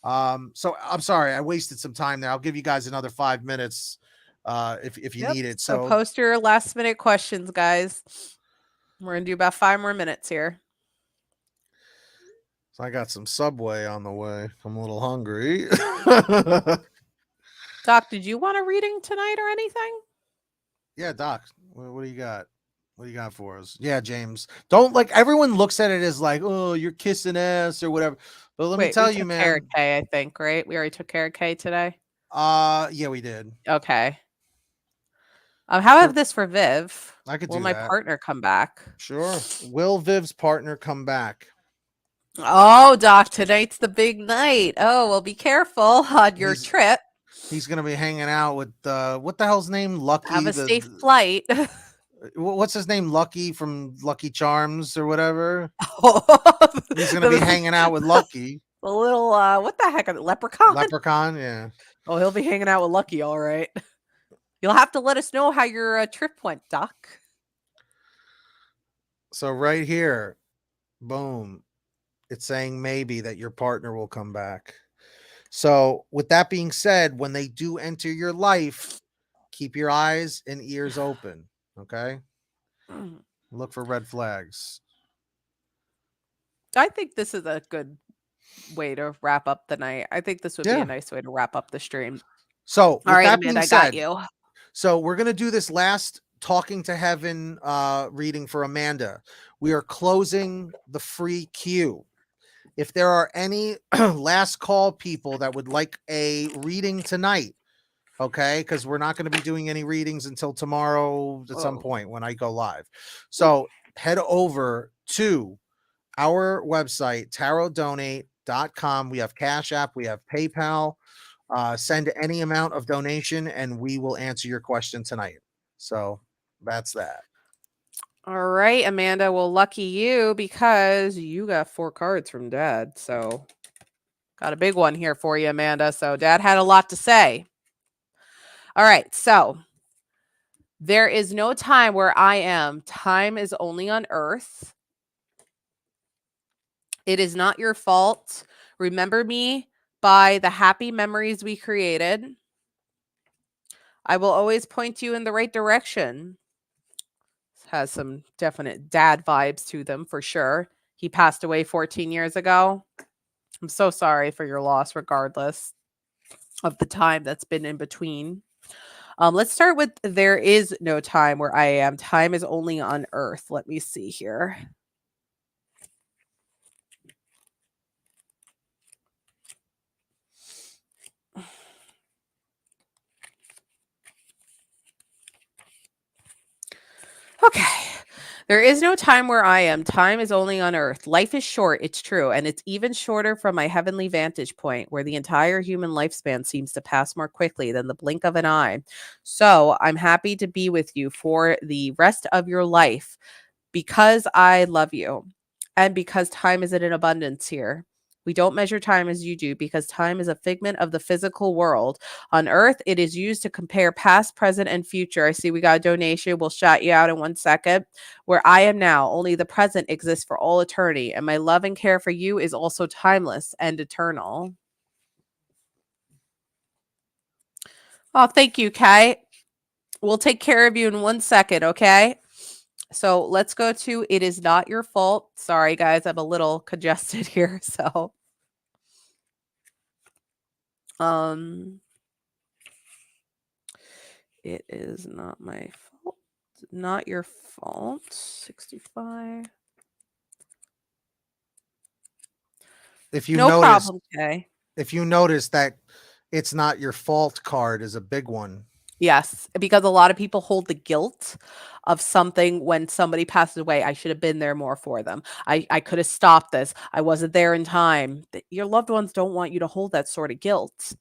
So I'm sorry, I wasted some time there. I'll give you guys another 5 minutes if you need it. So post your last minute questions, guys. We're gonna do about 5 more minutes here. So I got some Subway on the way. I'm a little hungry. Doc, did you want a reading tonight or anything? Yeah, Doc, what do you got? What do you got for us? Yeah, James. Don't like everyone looks at it as like, oh, you're kissing ass or whatever. But let me tell you, man. Care of K, I think, right? We already took care of K today. Yeah, we did. Okay. How about this for Viv? I could Will do my that. partner come back? Sure. Will Viv's partner come back? Oh, Doc, tonight's the big night. Oh, well, be careful on your trip. He's gonna be hanging out with what the hell's name? Lucky. Have a safe flight. What's his name? Lucky from Lucky Charms or whatever. He's gonna be hanging out with Lucky. The little what the heck? Leprechaun? Leprechaun, yeah. Oh, he'll be hanging out with Lucky, all right. You'll have to let us know how your trip went, Doc. So right here, boom. It's saying maybe that your partner will come back. So with that being said, when they do enter your life, keep your eyes and ears open. Okay. Look for red flags. I think this is a good way to wrap up the night. I think this would be a nice way to wrap up the stream. So all right, Amanda, I got you. So we're going to do this last Talking to Heaven reading for Amanda. We are closing the free queue. If there are any last call people that would like a reading tonight, okay, because we're not going to be doing any readings until tomorrow at some point when I go live. So head over to our website, tarotdonate.com. We have Cash App, we have PayPal. Send any amount of donation and we will answer your question tonight. So that's that. All right, Amanda. Well, lucky you because you got 4 cards from Dad. So got a big one here for you, Amanda. So Dad had a lot to say. All right. So there is no time where I am. Time is only on earth. It is not your fault. Remember me by the happy memories we created. I will always point you in the right direction. Has some definite dad vibes to them for sure. He passed away 14 years ago. I'm so sorry for your loss, regardless of the time that's been in between. Let's start with there is no time where I am. Time is only on earth. Let me see here. Okay. There is no time where I am. Time is only on earth. Life is short, it's true, and it's even shorter from my heavenly vantage point, where the entire human lifespan seems to pass more quickly than the blink of an eye. So I'm happy to be with you for the rest of your life because I love you and because time is in abundance here. We don't measure time as you do because time is a figment of the physical world. On earth, it is used to compare past, present, and future. I see we got a donation. We'll shout you out in 1 second. Where I am now, only the present exists for all eternity, and my love and care for you is also timeless and eternal. Oh, thank you, Kai. We'll take care of you in 1 second, okay? So let's go to It Is Not Your Fault. Sorry, guys, I'm a little congested here. So, it is not my fault. Not your fault. 65. If you No notice, problem, Kay. if you notice that it's not your fault card is a big one. Yes, because a lot of people hold the guilt of something when somebody passes away. I should have been there more for them. I could have stopped this. I wasn't there in time. Your loved ones don't want you to hold that sort of guilt.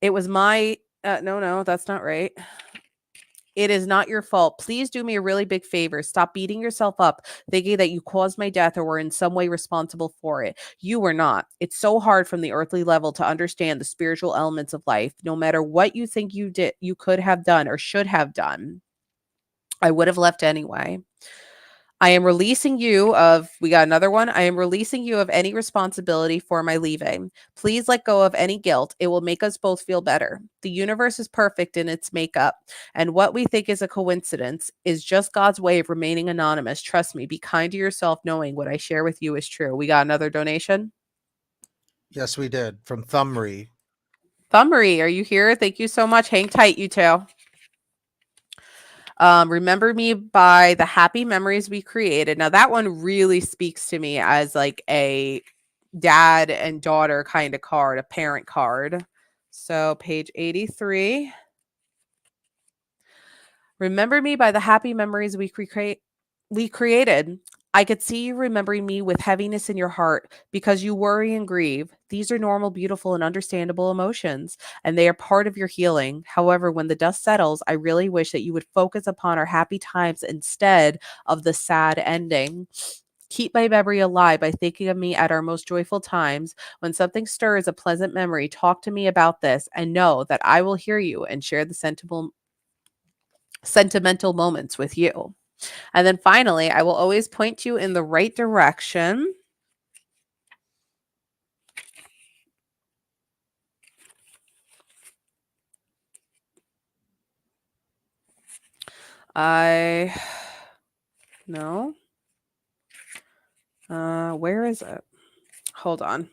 It was my no, that's not right. It is not your fault. Please do me a really big favor. Stop beating yourself up, thinking that you caused my death or were in some way responsible for it. You were not. It's so hard from the earthly level to understand the spiritual elements of life. No matter what you think you did, you could have done or should have done, I would have left anyway. I am releasing you of, we got another one. I am releasing you of any responsibility for my leaving. Please let go of any guilt. It will make us both feel better. The universe is perfect in its makeup, and what we think is a coincidence is just God's way of remaining anonymous. Trust me, be kind to yourself, knowing what I share with you is true. We got another donation. Yes, we did. From Thumry. Thumry, are you here? Thank you so much. Hang tight, you two. Remember me by the happy memories we created. Now that one really speaks to me as like a dad and daughter kind of card, a parent card. So page 83. Remember me by the happy memories we created. I could see you remembering me with heaviness in your heart because you worry and grieve. These are normal, beautiful, and understandable emotions, and they are part of your healing. However, when the dust settles, I really wish that you would focus upon our happy times instead of the sad ending. Keep my memory alive by thinking of me at our most joyful times. When something stirs a pleasant memory, talk to me about this and know that I will hear you and share the sentimental moments with you. And then finally, I will always point you in the right direction. No. Where is it? Hold on.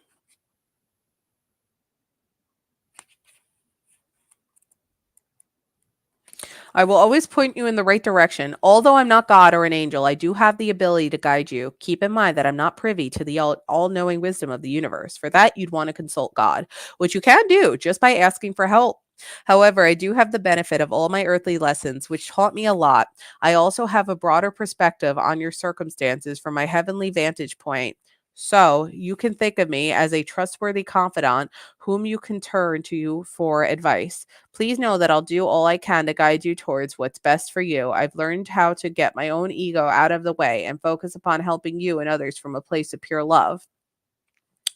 I will always point you in the right direction. Although I'm not God or an angel, I do have the ability to guide you. Keep in mind that I'm not privy to the all-knowing wisdom of the universe. For that, you'd want to consult God, which you can do just by asking for help. However, I do have the benefit of all my earthly lessons, which taught me a lot. I also have a broader perspective on your circumstances from my heavenly vantage point. So you can think of me as a trustworthy confidant whom you can turn to for advice. Please know that I'll do all I can to guide you towards what's best for you. I've learned how to get my own ego out of the way and focus upon helping you and others from a place of pure love.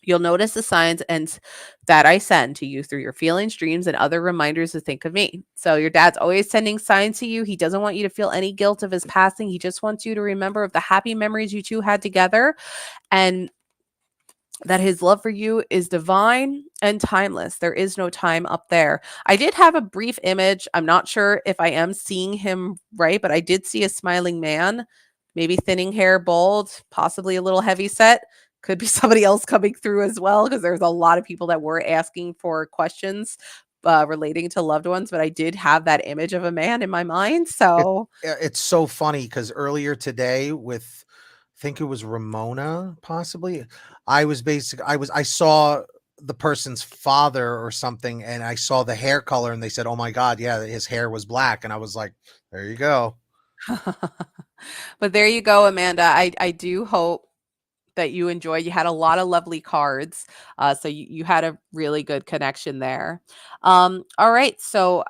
You'll notice the signs and that I send to you through your feelings, dreams, and other reminders to think of me. So your dad's always sending signs to you. He doesn't want you to feel any guilt of his passing. He just wants you to remember of the happy memories you two had together, and that his love for you is divine and timeless. There is no time up there. I did have a brief image. I'm not sure if I am seeing him right, but I did see a smiling man, maybe thinning hair, bald, possibly a little heavy set. Could be somebody else coming through as well, because there's a lot of people that were asking for questions relating to loved ones, but I did have that image of a man in my mind. It, So, it's so funny because earlier today with, I think it was Ramona, possibly. I saw the person's father or something, and I saw the hair color, and they said, "Oh my God, yeah, his hair was black," and I was like, "There you go." but there you go, Amanda. I do hope that you enjoyed. You had a lot of lovely cards. So you had a really good connection there. All right. So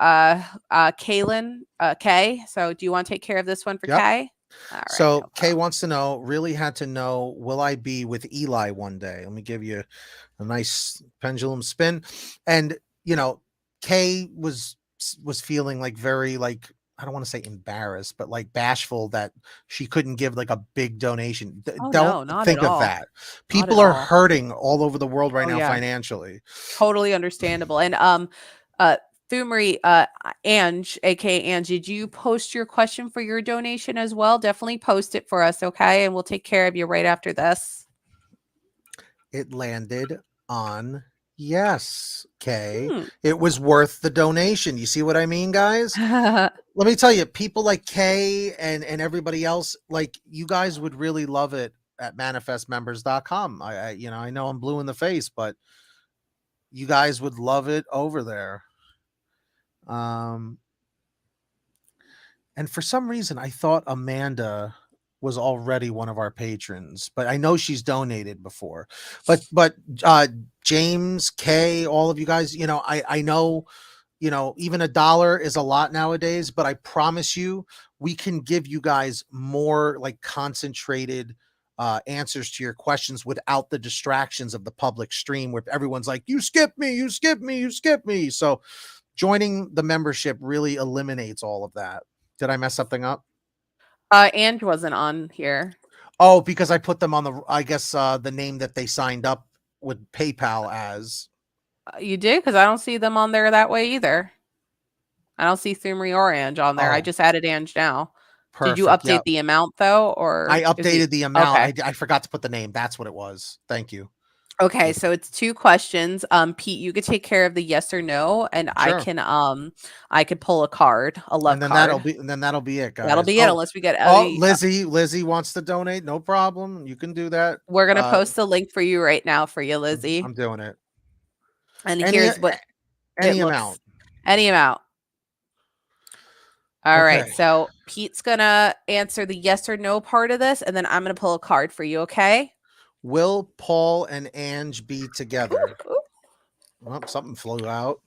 Kaylin, Kay. So do you want to take care of this one for Yep. Kay? All right, So no Kay problem. wants to know, really had to know, will I be with Eli one day? Let me give you a nice pendulum spin. And Kay was feeling like very, like, I don't want to say embarrassed, but like bashful that she couldn't give like a big donation. Oh Don't no, not at think of all. that. Not at People are all. hurting all over the world right Oh now yeah. financially. Totally understandable. And uh Thumri, Ange, aka Angie, did you post your question for your donation as well? Definitely post it for us, okay? And we'll take care of you right after this. It landed on yes, Kay. Hmm. It was worth the donation. You see what I mean, guys? Let me tell you, people like Kay and everybody else, like, you guys would really love it at manifestmembers.com. I know I'm blue in the face, but you guys would love it over there. Um, and for some reason, I thought Amanda was already one of our patrons, but I know she's donated before. But James, Kay, all of you guys, I know, even $1 is a lot nowadays, but I promise you, we can give you guys more like concentrated answers to your questions without the distractions of the public stream where everyone's like, you skip me, you skip me, you skip me. So joining the membership really eliminates all of that. Did I mess something up? Ange wasn't on here. Oh, because I put them on I guess, the name that they signed up with PayPal as. You did? Because I don't see them on there that way either. I don't see Thumri or Ange on there. I Oh, just added Ange now. Did you perfect. update Yep. the amount though, I or is he updated the amount. okay? I forgot to put the name. That's what it was. Thank you. Okay, so it's two questions. Pete, you could take care of the yes or no, and Sure. I could pull a card, a love card. And then that'll be it, That'll guys. be it, Oh, unless we get oh, any. Lizzie wants to donate. No problem. You can do that. We're gonna post the link for you right now for you, I'm Lizzie. doing it. And Any here's what it any looks. amount. Any amount. All right, Okay. so Pete's gonna answer the yes or no part of this, and then I'm gonna pull a card for you, okay? Will Paul and Ange be together? Ooh, ooh. Well, something flew out.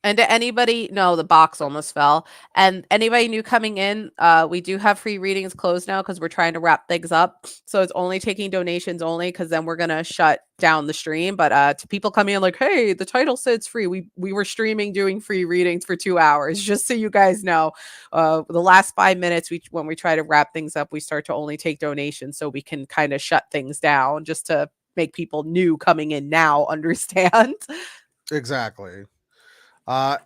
And to anybody, no, the box almost fell. And anybody new coming in, we do have free readings closed now because we're trying to wrap things up. So it's only taking donations only, because then we're gonna shut down the stream. But to people coming in like, hey, the title said it's free. We were streaming doing free readings for 2 hours, just so you guys know. The last 5 minutes, when we try to wrap things up, we start to only take donations so we can kind of shut things down, just to make people new coming in now understand. Exactly.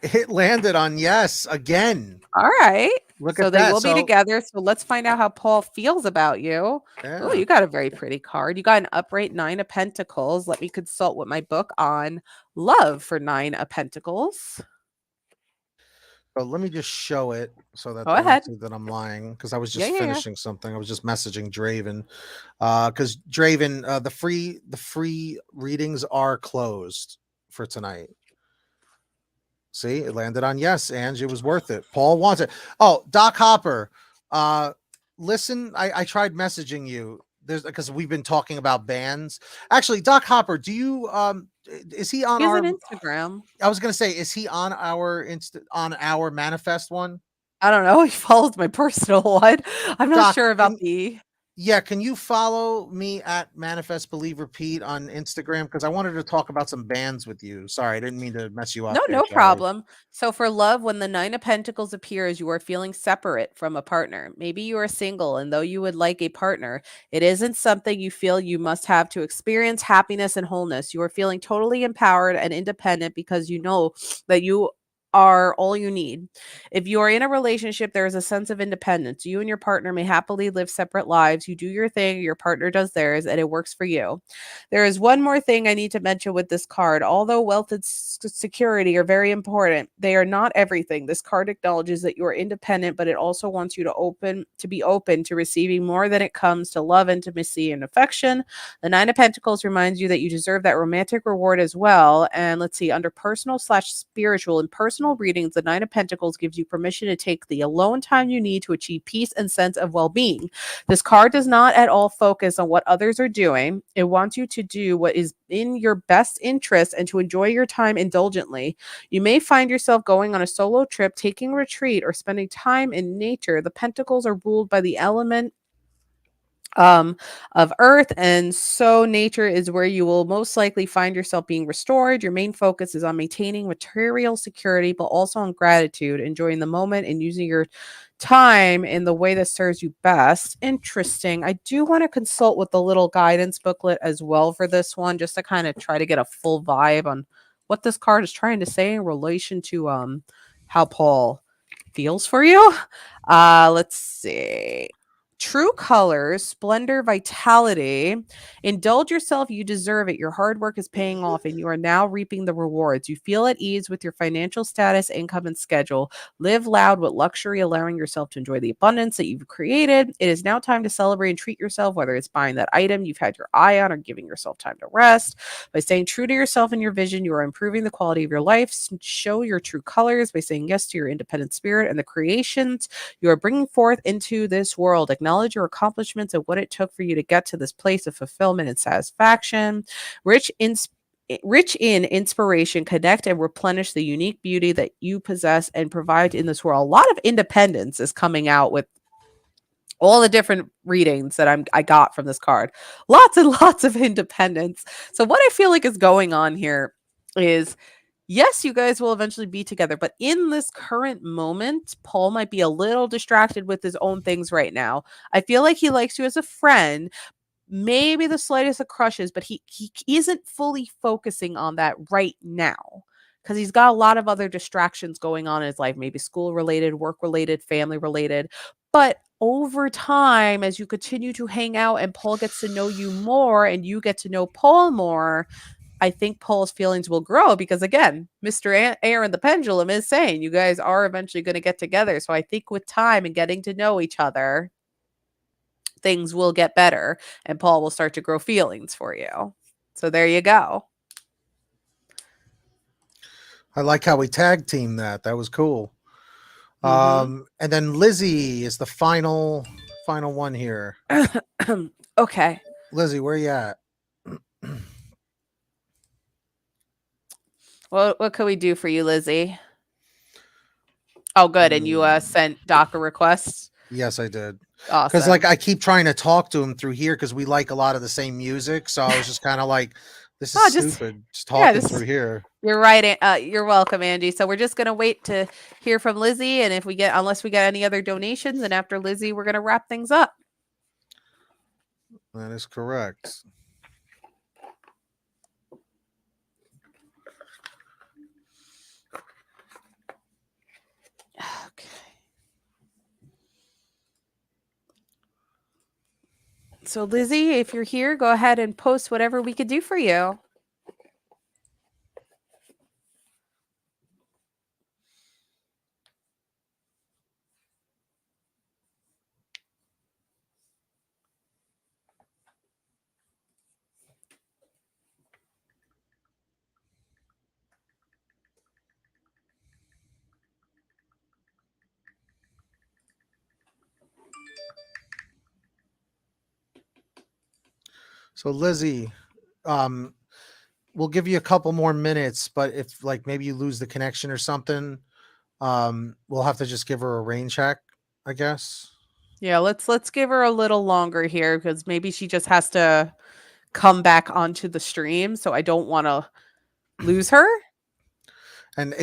It landed on yes again. All right. Look So at they that. will be So, together. So let's find out how Paul feels about you. Oh, yeah. you got a very pretty card. You got an upright 9 of Pentacles. Let me consult with my book on love for 9 of Pentacles. So let me just show it so that Go they don't ahead. see that I'm lying, because I was Yeah, just yeah, yeah. finishing something. I was just messaging Draven. Because Draven, the free readings are closed for tonight. See, it landed on yes, Ange. It was worth it. Paul wants it. Oh, Doc Hopper. Listen, I tried messaging you. There's because we've been talking about bands. Actually, Doc Hopper, do you is he on He has our an Instagram. I was gonna say, is he on our manifest one? I don't know. He follows my personal one. I'm not Doc, sure about can the. Yeah, can you follow me at Manifest Believe Repeat on Instagram? Because I wanted to talk about some bands with you. Sorry, I didn't mean to mess you No, up there, no Charlie. problem. So for love, when the Nine of Pentacles appears, you are feeling separate from a partner. Maybe you are single, and though you would like a partner, it isn't something you feel you must have to experience happiness and wholeness. You are feeling totally empowered and independent because you know that you are all you need. If you are in a relationship, there is a sense of independence. You and your partner may happily live separate lives. You do your thing, your partner does theirs, and it works for you. There is one more thing I need to mention with this card. Although wealth and security are very important, they are not everything. This card acknowledges that you are independent, but it also wants you to be open to receiving more than it comes to love, intimacy, and affection. The Nine of Pentacles reminds you that you deserve that romantic reward as well. And let's see, under personal/spiritual and personal readings, the Nine of Pentacles gives you permission to take the alone time you need to achieve peace and sense of well-being. This card does not at all focus on what others are doing. It wants you to do what is in your best interest and to enjoy your time indulgently. You may find yourself going on a solo trip, taking a retreat, or spending time in nature. The Pentacles are ruled by the element um of earth, and so nature is where you will most likely find yourself being restored. Your main focus is on maintaining material security but also on gratitude, enjoying the moment and using your time in the way that serves you best. Interesting. I do want to consult with the little guidance booklet as well for this one, just to kind of try to get a full vibe on what this card is trying to say in relation to how Paul feels for you. Let's see. True colors, splendor, vitality. Indulge yourself. You deserve it. Your hard work is paying off, and you are now reaping the rewards. You feel at ease with your financial status, income, and schedule. Live loud with luxury, allowing yourself to enjoy the abundance that you've created. It is now time to celebrate and treat yourself, whether it's buying that item you've had your eye on or giving yourself time to rest. By staying true to yourself and your vision, you are improving the quality of your life. Show your true colors by saying yes to your independent spirit and the creations you are bringing forth into this world. Acknowledge your accomplishments and what it took for you to get to this place of fulfillment and satisfaction. Rich in inspiration, connect and replenish the unique beauty that you possess and provide in this world. A lot of independence is coming out with all the different readings that I got from this card. Lots and lots of independence. So what I feel like is going on here is, yes, you guys will eventually be together, but in this current moment, Paul might be a little distracted with his own things right now. I feel like he likes you as a friend, maybe the slightest of crushes, but he isn't fully focusing on that right now because he's got a lot of other distractions going on in his life, maybe school related, work related, family related. But over time, as you continue to hang out and Paul gets to know you more and you get to know Paul more, I think Paul's feelings will grow because, again, Mr. Aaron the Pendulum is saying you guys are eventually going to get together. So I think with time and getting to know each other, things will get better and Paul will start to grow feelings for you. So there you go. I like how we tag team that. That was cool. Mm-hmm. And then Lizzie is the final one here. Okay. Lizzie, where you at? What could we do for you, Lizzie? Oh, good. And you sent DACA requests? Yes, I did. Because Awesome. like I keep trying to talk to him through here because we like a lot of the same music. So I was just kind of like, this is Oh, just stupid. Just yeah, talking through here. you're right. You're welcome, Angie. So we're just gonna wait to hear from Lizzie, and unless we get any other donations, and after Lizzie, we're gonna wrap things up. That is correct. Okay. So Lizzie, if you're here, go ahead and post whatever we could do for you. So Lizzie, we'll give you a couple more minutes, but if like maybe you lose the connection or something, we'll have to just give her a rain check, I guess. Yeah, let's give her a little longer here because maybe she just has to come back onto the stream, so I don't want to lose her. And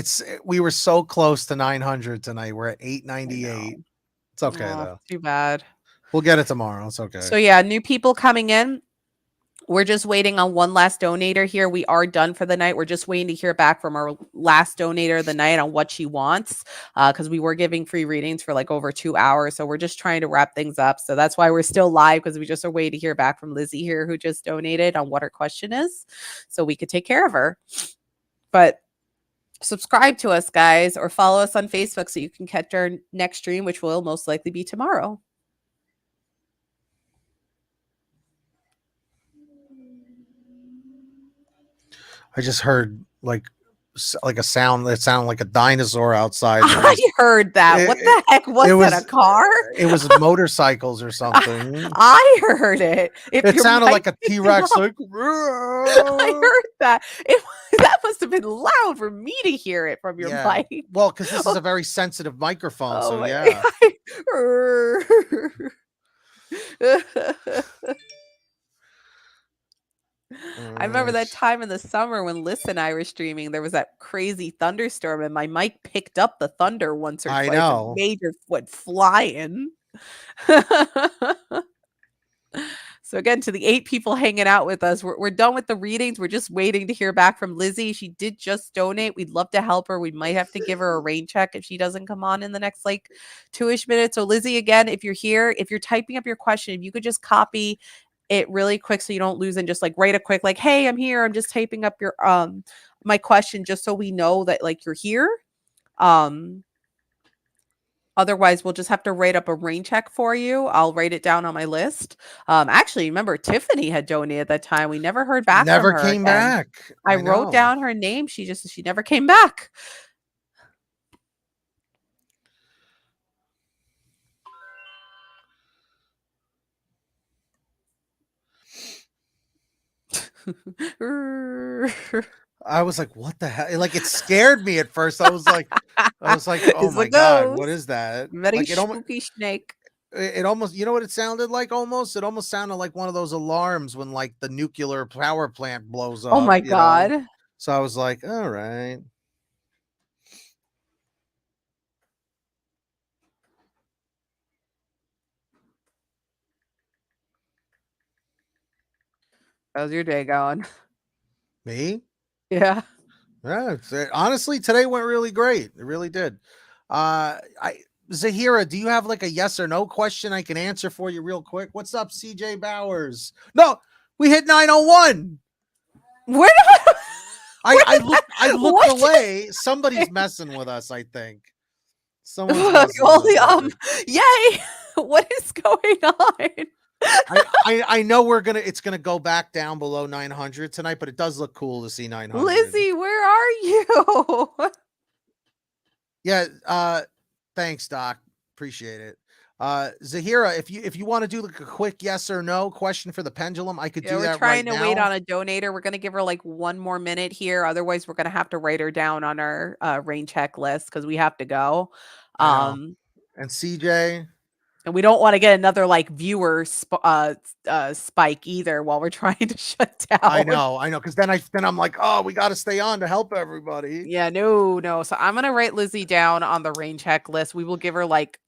we were so close to 900 tonight. We're at I 898. know. It's okay Oh, though. too bad. We'll get it tomorrow. It's okay. So yeah, new people coming in. We're just waiting on one last donator here. We are done for the night. We're just waiting to hear back from our last donator of the night on what she wants, because we were giving free readings for like over 2 hours. So we're just trying to wrap things up. So that's why we're still live, because we just are waiting to hear back from Lizzie here, who just donated, on what her question is, so we could take care of her. But subscribe to us, guys, or follow us on Facebook so you can catch our next stream, which will most likely be tomorrow. I just heard like a sound that sounded like a dinosaur outside. I heard that. What the heck was that? A car? It was motorcycles or something. I heard it. It sounded like a T-Rex. Like, I heard that. That must have been loud for me to hear it from your mic. Well, because this is a very sensitive microphone. Oh, so yeah. I remember that time in the summer when Liz and I were streaming, there was that crazy thunderstorm and my mic picked up the thunder once or twice. I know. And made your foot flying. So again, to the 8 people hanging out with us, we're done with the readings. We're just waiting to hear back from Lizzie. She did just donate. We'd love to help her. We might have to give her a rain check if she doesn't come on in the next like 2-ish minutes. So Lizzie, again, if you're here, if you're typing up your question, if you could just copy it really quick so you don't lose, and just like write a quick like, hey, I'm here. I'm just typing up your my question, just so we know that like you're here. Otherwise, we'll just have to write up a rain check for you. I'll write it down on my list. Actually, remember Tiffany had donated that time. We never heard back from her. Never came back. I wrote down her name. She never came back. I was like, what the hell? Like, it scared me at first. I was like, oh my God, what is that? Very like, spooky snake. It almost, you know what it sounded like? Almost, it almost sounded like one of those alarms when like the nuclear power plant blows up. Oh my God. Know? So I was like, all right. How's your day going? Me? Yeah. Yeah. Honestly, today went really great. It really did. Zahira, do you have like a yes or no question I can answer for you real quick? What's up, CJ Bowers? No, we hit 901. Where I looked away. Somebody's messing with us, I think. Someone's messing with us, yay. What is going on? I know it's gonna go back down below 900 tonight, but it does look cool to see 900. Lizzie, where are you? Yeah, thanks, Doc. Appreciate it. Zahira, if you want to do like a quick yes or no question for the pendulum, I could do that right now. We're trying to wait on a donator. We're gonna give her like 1 more minute here. Otherwise, we're gonna have to write her down on our rain check list because we have to go. And CJ. And we don't want to get another like viewer spike either while we're trying to shut down. I know, because then I'm like, oh, we got to stay on to help everybody. Yeah, no. So I'm gonna write Lizzie down on the rain check list. We will give her like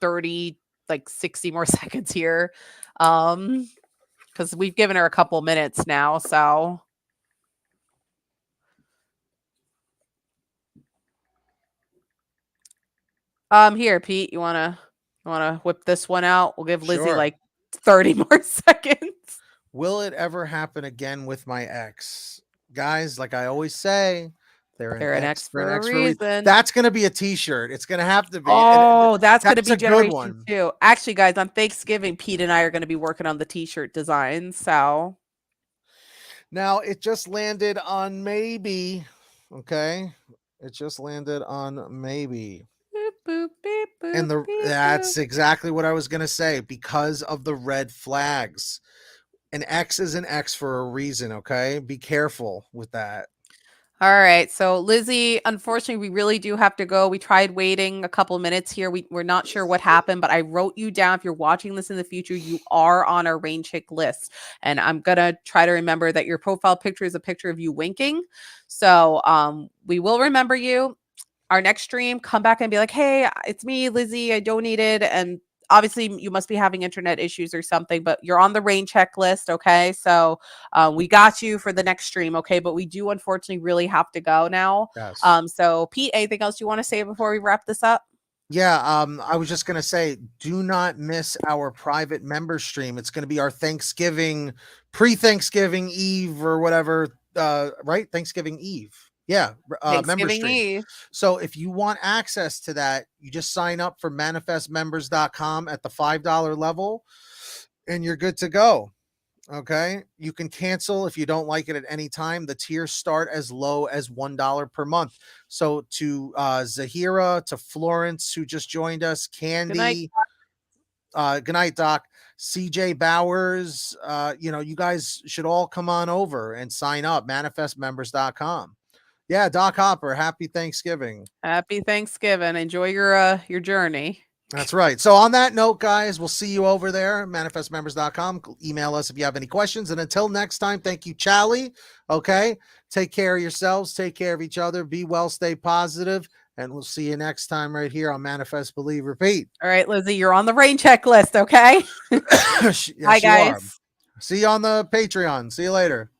30, like 60 more seconds here, because we've given her a couple minutes now. So here, Pete, you wanna whip this one out? We'll give Lizzie like 30 more seconds. Will it ever happen again with my ex? Guys, like I always say, they're an ex for a reason. That's going to be a t-shirt. It's going to have to be. Oh, that's going to be Generation 2. Actually, guys, on Thanksgiving, Pete and I are going to be working on the t-shirt designs. So now it just landed on maybe. Okay. It just landed on maybe. And that's exactly what I was going to say, because of the red flags. An X is an X for a reason. Okay. Be careful with that. All right. So, Lizzie, unfortunately, we really do have to go. We tried waiting a couple minutes here. We're not sure what happened, but I wrote you down. If you're watching this in the future, you are on our rain check list. And I'm going to try to remember that your profile picture is a picture of you winking. So, we will remember you. Our next stream, come back and be like, hey, it's me, Lizzie. I donated. And obviously, you must be having internet issues or something, but you're on the rain checklist. Okay. So we got you for the next stream. Okay. But we do unfortunately really have to go now. Yes. So, Pete, anything else you want to say before we wrap this up? Yeah, I was just gonna say, do not miss our private member stream. It's gonna be our Thanksgiving, pre-Thanksgiving Eve or whatever, right? Thanksgiving Eve. Yeah, member Thanksgiving stream. Eve. So if you want access to that, you just sign up for manifestmembers.com at the $5 level, and you're good to go. Okay. You can cancel if you don't like it at any time. The tiers start as low as $1 per month. So to Zahira, to Florence, who just joined us, Good night. Candy, good night, Doc, CJ Bowers, you guys should all come on over and sign up, manifestmembers.com. Yeah, Doc Hopper, happy Thanksgiving. Happy Thanksgiving. Enjoy your journey. That's right. So on that note, guys, we'll see you over there, manifestmembers.com. Email us if you have any questions. And until next time, thank you, Charlie. Okay. Take care of yourselves. Take care of each other. Be well, stay positive. And we'll see you next time right here on Manifest, Believe, Repeat. All right, Lizzie, you're on the rain checklist. Okay. Yes, Bye, you are. guys. See you on the Patreon. See you later.